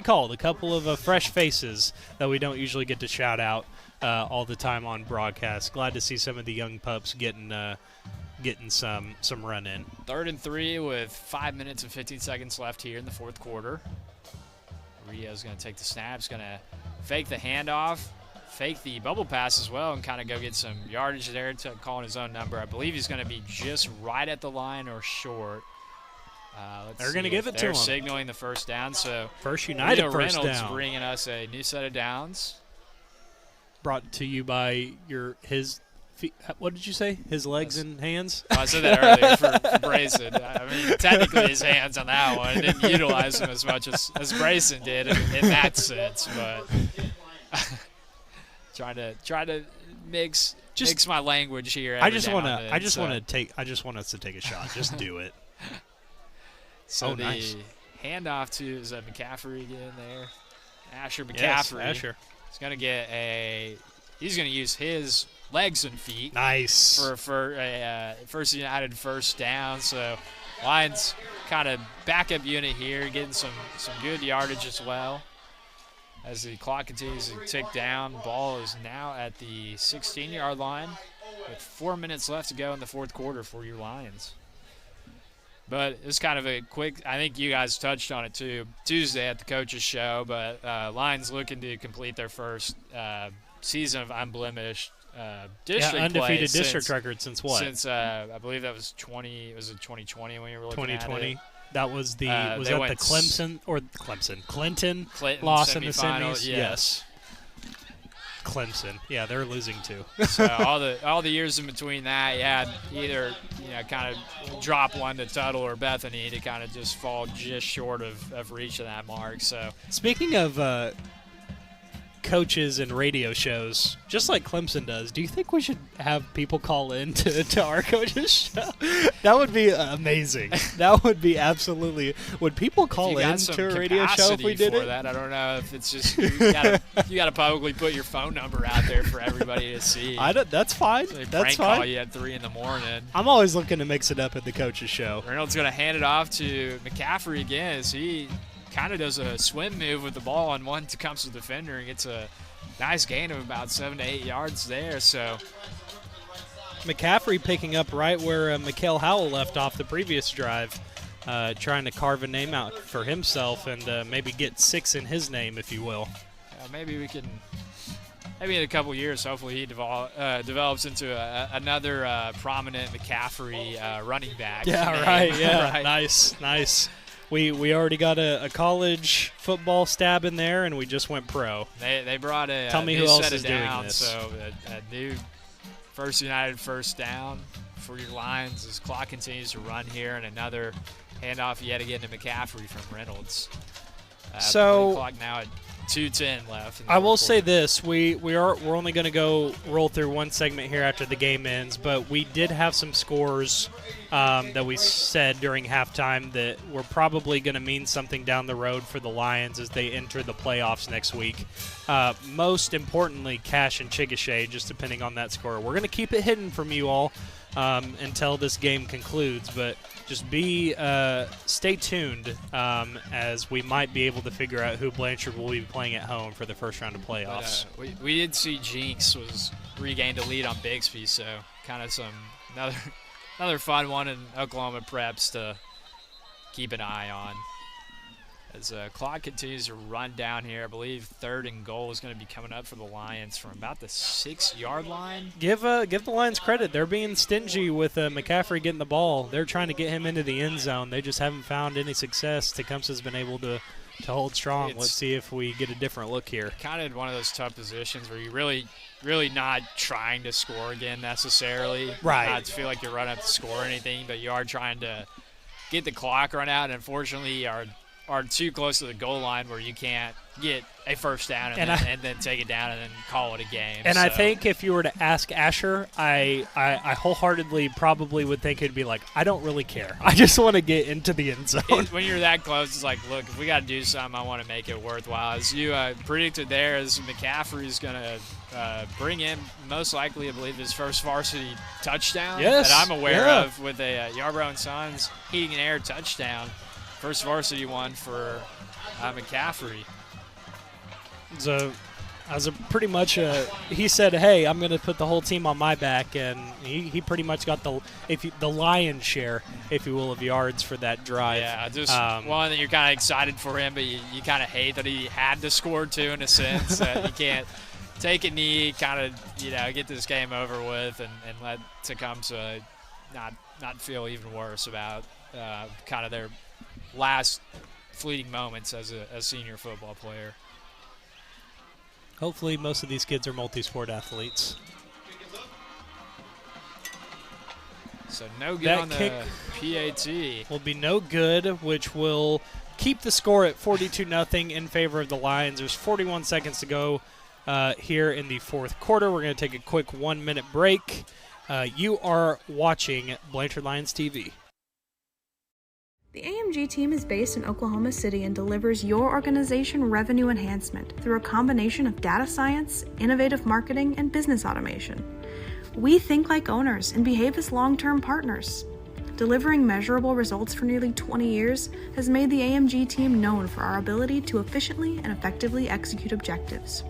called, a couple of fresh faces that we don't usually get to shout out all the time on broadcast. Glad to see some of the young pups getting some run in. 3rd and 3 with 5 minutes and 15 seconds left here in the 4th quarter. Rio's going to take the snap. He's going to fake the handoff, fake the bubble pass as well, and kind of go get some yardage there, calling his own number. I believe he's going to be just right at the line or short. They're going to give it to him. They're signaling the first down. So First United Leo first Reynolds down. bringing us a new set of downs. Brought to you by his feet. What did you say? His legs and hands? I said that earlier for Brayson. I mean, technically his hands on that one. I didn't utilize them as much as Brayson did in that sense, but trying to mix my language here. I just want us to take a shot. Just do it. So nice. Handoff to is that McCaffrey again there? Asher McCaffrey. Yes, Asher. He's gonna use his legs and feet. Nice. For a First United first down. So Lions kind of backup unit here, getting some good yardage as well. As the clock continues to tick down, ball is now at the 16-yard line with 4 minutes left to go in the fourth quarter for your Lions. But it's kind of a quick, I think you guys touched on it too, Tuesday at the coaches show, but Lions looking to complete their first season of unblemished district undefeated play district record since what? Since I believe that was 2020 when you were looking 2020. at it. That was the was that the Clinton loss in the semis? Yes. Clemson. Yeah, they're losing too. So all the years in between that, you had either kind of drop one to Tuttle or Bethany to kind of just fall just short of reaching that mark. So speaking of coaches and radio shows, just like Clemson does, do you think we should have people call in to our coaches show? That would be amazing. That would be absolutely. Would people call in to a radio show if we did it? That, I don't know if it's just you gotta publicly put your phone number out there for everybody to see. That's fine. So that's fine. Call you at 3 a.m. I'm always looking to mix it up at the coaches show. Reynolds gonna hand it off to McCaffrey again as he kind of does a swim move with the ball on one Tecumseh defender and gets a nice gain of about 7 to 8 yards there. So McCaffrey picking up right where Mikael Howell left off the previous drive, trying to carve a name out for himself and maybe get 6 in his name, if you will. Maybe we can. Maybe in a couple years, hopefully he develops into another prominent McCaffrey running back. Yeah, name. right. Yeah, right. Nice. We already got a college football stab in there, and we just went pro. They brought a Tell me new who else set is of doing downs, this. so a new First United first down for your Lions as clock continues to run here, and another handoff yet again to McCaffrey from Reynolds. So clock now at 2:10 left. I will say this: we're only going to roll through one segment here after the game ends, but we did have some scores that we said during halftime that were probably going to mean something down the road for the Lions as they enter the playoffs next week. Most importantly, Cash and Chickasha, just depending on that score. We're going to keep it hidden from you all until this game concludes, but just stay tuned as we might be able to figure out who Blanchard will be playing at home for the first round of playoffs. But, we did see Jinx was regained a lead on Bixby, so kind of another fun one in Oklahoma preps to keep an eye on. As clock continues to run down here, I believe 3rd and goal is going to be coming up for the Lions from about the 6-yard line. Give the Lions credit. They're being stingy with McCaffrey getting the ball. They're trying to get him into the end zone. They just haven't found any success. Tecumseh's been able to hold strong. Let's see if we get a different look here. Kind of one of those tough positions where you really not trying to score again necessarily. Right. Not to feel like you're running up to score or anything, but you are trying to get the clock run out. And unfortunately, are too close to the goal line where you can't get a first down and then take it down and then call it a game. And I think if you were to ask Asher, I wholeheartedly probably would think it'd be like, I don't really care. I just want to get into the end zone. When you're that close, it's like, look, if we got to do something, I want to make it worthwhile. As you predicted there, as McCaffrey's going to bring in, most likely, I believe, his first varsity touchdown that I'm aware of with a Yarbrough and Sons Heating and Air touchdown. First varsity one for McCaffrey. So, as a pretty much, he said, "Hey, I'm going to put the whole team on my back," and he pretty much got the lion's share, if you will, of yards for that drive. Yeah, just one that you're kind of excited for him, but you kind of hate that he had to score too, in a sense. You can't take a knee, kind of get this game over with, and let Tecumseh not feel even worse about kind of their last fleeting moments as a senior football player. Hopefully most of these kids are multi-sport athletes. So no good that on kick the PAT. Will be no good, which will keep the score at 42-0 in favor of the Lions. There's 41 seconds to go here in the fourth quarter. We're going to take a quick 1-minute break. You are watching Blanchard Lions TV. The AMG team is based in Oklahoma City and delivers your organization revenue enhancement through a combination of data science, innovative marketing, and business automation. We think like owners and behave as long-term partners. delivering measurable results for nearly 20 years has made the AMG team known for our ability to efficiently and effectively execute objectives.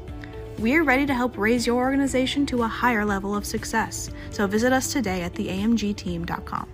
We're ready to help raise your organization to a higher level of success, so visit us today at theamgteam.com.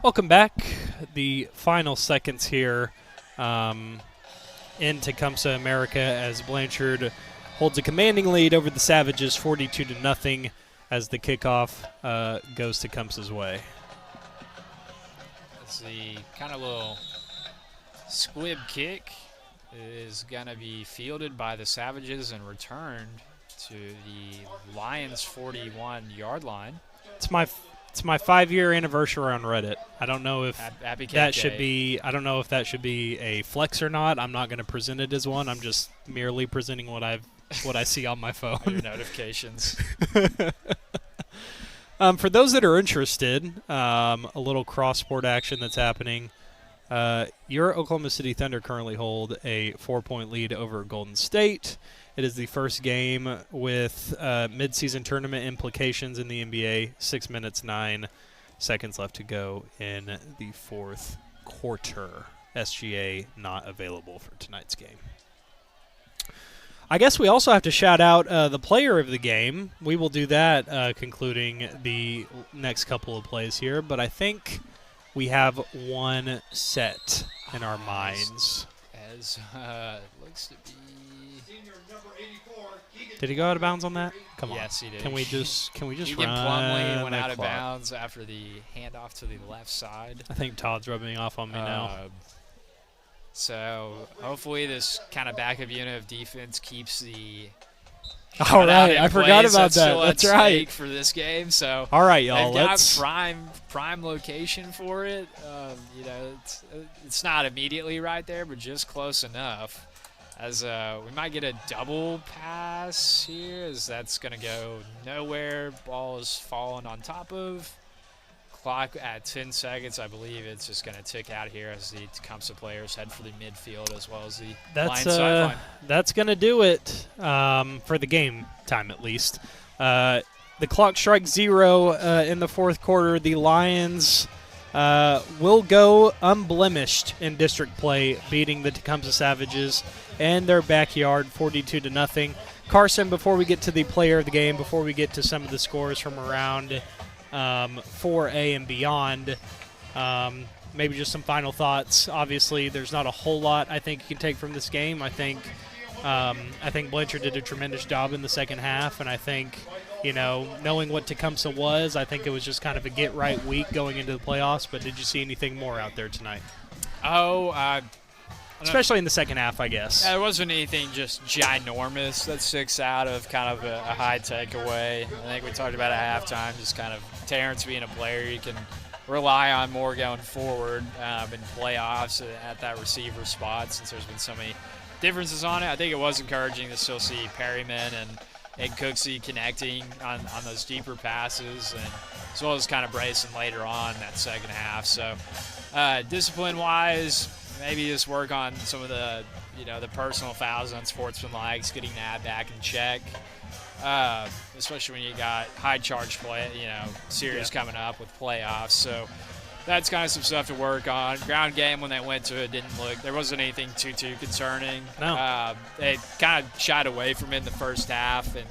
Welcome back. The final seconds here in Tecumseh, America, as Blanchard holds a commanding lead over the Savages, 42-0, as the kickoff goes Tecumseh's way. It's the kind of little squib kick is going to be fielded by the Savages and returned to the Lions' 41-yard line. It's my 5-year anniversary on Reddit. I don't know if Happy that Cake should Day. be. I don't know if that should be a flex or not. I'm not going to present it as one. I'm just merely presenting what I see on my phone. Your notifications. For those that are interested, a little cross-sport action that's happening. Your Oklahoma City Thunder currently hold a 4-point lead over Golden State. It is the first game with mid-season tournament implications in the NBA. 6 minutes, 9 seconds left to go in the fourth quarter. SGA not available for tonight's game. I guess we also have to shout out the player of the game. We will do that concluding the next couple of plays here, but I think we have one set in our minds. As looks to be. Did he go out of bounds on that? Come on. Yes, he did. Can we just Keegan run Plumlee went the out of clock? bounds after the handoff to the left side. I think Todd's rubbing off on me now. So hopefully this kind of backup unit of defense keeps the. All right, I forgot about that. Still That's at right. stake for this game. So all right, y'all. they've got Let's. prime location for it. It's not immediately right there, but just close enough. As we might get a double pass here, as that's going to go nowhere. Ball is falling on top of. Clock at 10 seconds. I believe it's just going to tick out here as the Tecumseh players head for the midfield as well as the Lions sideline. That's going to do it for the game time at least. The clock strikes 0 in the fourth quarter. The Lions will go unblemished in district play, beating the Tecumseh Savages in their backyard 42-0. Carson, before we get to the player of the game, before we get to some of the scores from around 4A and beyond, maybe just some final thoughts. Obviously, there's not a whole lot I think you can take from this game. I think Blanchard did a tremendous job in the second half, and I think, knowing what Tecumseh was, I think it was just kind of a get-right week going into the playoffs. But did you see anything more out there tonight? Especially in the second half, I guess. There wasn't anything just ginormous that sticks out of kind of a high takeaway. I think we talked about at halftime, just kind of Terrence being a player you can rely on more going forward in playoffs at that receiver spot, since there's been so many differences on it. I think it was encouraging to still see Perryman and Cooksey connecting on those deeper passes, and as well as kind of Brayson later on in that second half. So discipline-wise, maybe just work on some of the, the personal fouls on sportsmanlike, getting that back in check. Especially when you got high charge play, series coming up with playoffs. So that's kind of some stuff to work on. Ground game, when they went to it, there wasn't anything too concerning. No. They kind of shied away from it in the first half, and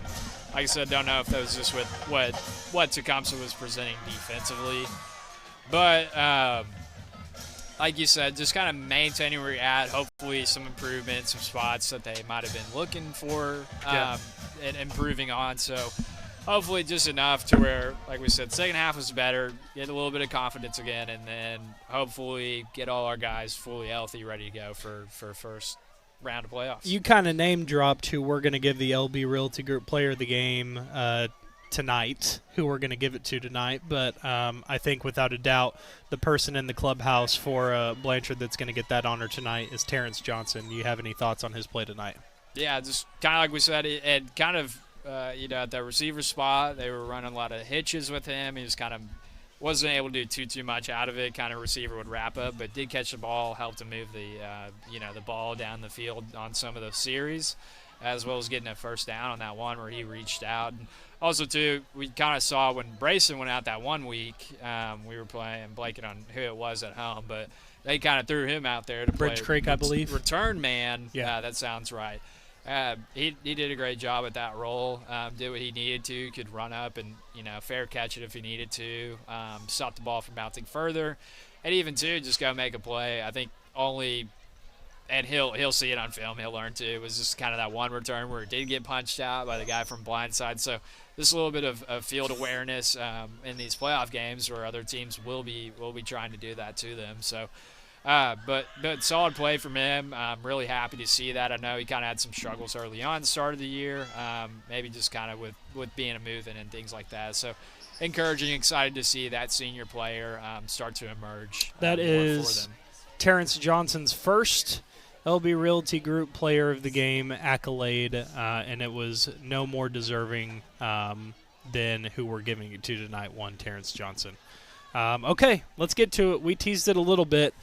like I said, don't know if that was just with what Tecumseh was presenting defensively. But like you said, just kind of maintaining where you're at, hopefully some improvement, some spots that they might have been looking for and improving on. So hopefully just enough to where, like we said, second half was better, get a little bit of confidence again, and then hopefully get all our guys fully healthy, ready to go for first round of playoffs. You kind of name dropped who we're going to give the LB Realty Group Player of the Game tonight, who we're going to give it to tonight. But I think without a doubt, the person in the clubhouse for Blanchard that's going to get that honor tonight is Terrence Johnson. Do you have any thoughts on his play tonight? Yeah, just kind of like we said, it kind of, at the receiver spot, they were running a lot of hitches with him. He was kind of wasn't able to do too much out of it. Kind of receiver would wrap up, but did catch the ball, helped him move the ball down the field on some of those series, as well as getting a first down on that one where he reached out. And also, too, we kind of saw when Brayson went out that 1 week, we were blanking on who it was at home, but they kind of threw him out there to Bridge play Creek, I believe. Return man. Yeah, that sounds right. He did a great job at that role. Did what he needed to. Could run up and fair catch it if he needed to. Stop the ball from bouncing further, and even too just go make a play. I think only, and he'll see it on film. He'll learn to. It was just kind of that one return where it did get punched out by the guy from blindside. So just a little bit of field awareness in these playoff games where other teams will be trying to do that to them. So. But solid play from him. I'm really happy to see that. I know he kind of had some struggles early on at the start of the year, maybe just kind of with being a move-in and things like that. So encouraging, excited to see that senior player start to emerge. That is Terrence Johnson's first LB Realty Group Player of the Game accolade, and it was no more deserving than who we're giving it to tonight, Terrence Johnson. Okay, let's get to it. We teased it a little bit.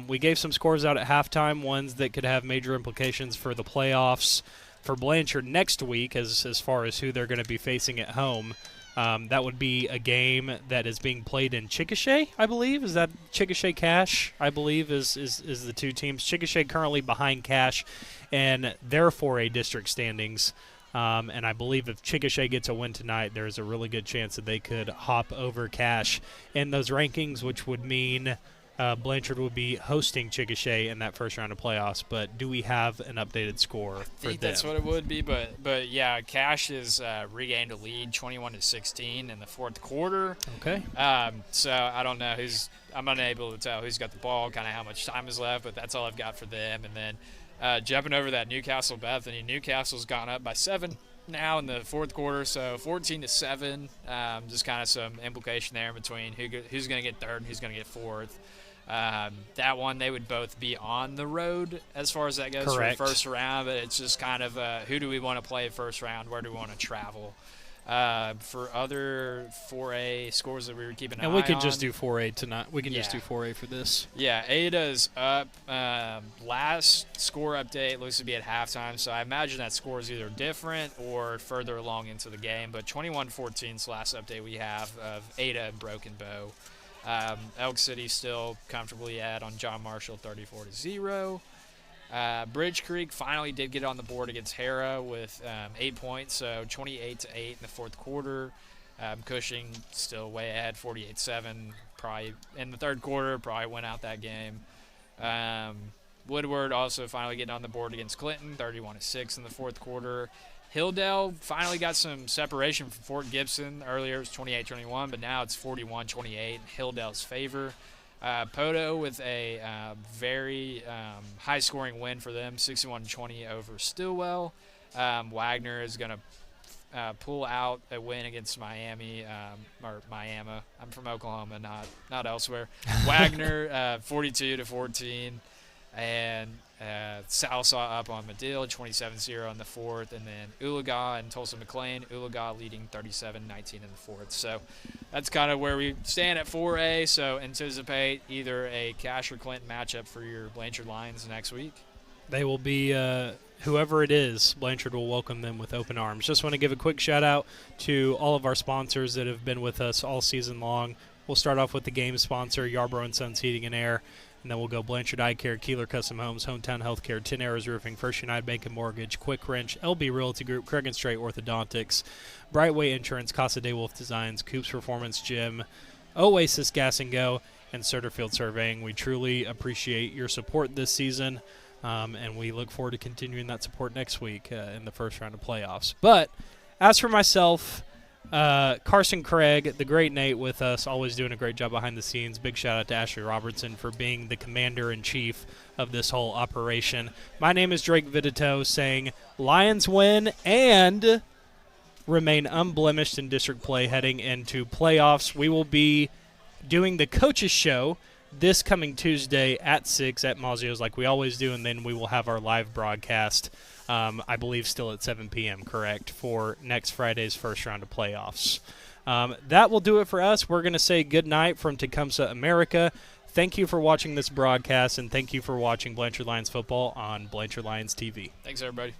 We gave some scores out at halftime, ones that could have major implications for the playoffs for Blanchard next week as far as who they're going to be facing at home. That would be a game that is being played in Chickasha, I believe. Is that Chickasha Cache, I believe, is the two teams. Chickasha currently behind Cache and their 4A district standings. And I believe if Chickasha gets a win tonight, there's a really good chance that they could hop over Cache in those rankings, which would mean Blanchard would be hosting Chickasha in that first round of playoffs. But do we have an updated score for them? I think that's what it would be. But yeah, Cache has regained a lead 21-16 in the fourth quarter. Okay. So I don't know I'm unable to tell who's got the ball, kind of how much time is left, but that's all I've got for them. And then jumping over that Newcastle Bethany, Newcastle's gone up by 7 now in the fourth quarter, so 14-7. Just kind of some implication there in between who's going to get third and who's going to get fourth. That one, they would both be on the road as far as that goes. Correct. For the first round, but it's just kind of who do we want to play first round, where do we want to travel. For other 4A scores that we were keeping an eye on. And we could just do 4A tonight. We can just do 4A for this. Yeah, Ada's up. Last score update looks to be at halftime, so I imagine that score is either different or further along into the game. But 21-14 is the last update we have of Ada and Broken Bow. Elk City still comfortably at on John Marshall 34-0. Bridge Creek finally did get on the board against Hera with 8 points, so 28-8 in the fourth quarter. Cushing still way ahead, 48-7. Probably in the third quarter, probably went out that game. Woodward also finally getting on the board against Clinton, 31-6 in the fourth quarter. Hilldale finally got some separation from Fort Gibson. Earlier it was 28-21, but now it's 41-28 in Hilldale's favor. Poto with a very high-scoring win for them, 61-20 over Stillwell. Wagner is going to pull out a win against Miami, or Miami. I'm from Oklahoma, not elsewhere. Wagner, 42-14. And Salsa up on Medill, 27-0 in the fourth, and then Oologah and Tulsa McLean. Oologah leading 37-19 in the fourth. So that's kind of where we stand at 4A. So anticipate either a Cash or Clinton matchup for your Blanchard Lions next week. They will be whoever it is, Blanchard will welcome them with open arms. Just want to give a quick shout-out to all of our sponsors that have been with us all season long. We'll start off with the game sponsor, Yarbrough & Sons Heating and Air, and then we'll go Blanchard Eye Care, Keeler Custom Homes, Hometown Healthcare, 10 Arrows Roofing, First United Bank and Mortgage, Quick Wrench, LB Realty Group, Craig & Strait Orthodontics, Brightway Insurance, Casa de Wolf Designs, Coops Performance Gym, Oasis Gas & Go, and Sutterfield Surveying. We truly appreciate your support this season. And we look forward to continuing that support next week in the first round of playoffs. But as for myself, Carson Craig, the great Nate with us, always doing a great job behind the scenes. Big shout out to Ashley Robertson for being the commander-in-chief of this whole operation. My name is Drake Vidito saying Lions win and remain unblemished in district play heading into playoffs. We will be doing the coaches show this coming Tuesday at 6 at Mazzio's like we always do, and then we will have our live broadcast, I believe still at 7 p.m., correct, for next Friday's first round of playoffs. That will do it for us. We're going to say good night from Tecumseh, America. Thank you for watching this broadcast, and thank you for watching Blanchard Lions football on Blanchard Lions TV. Thanks, everybody.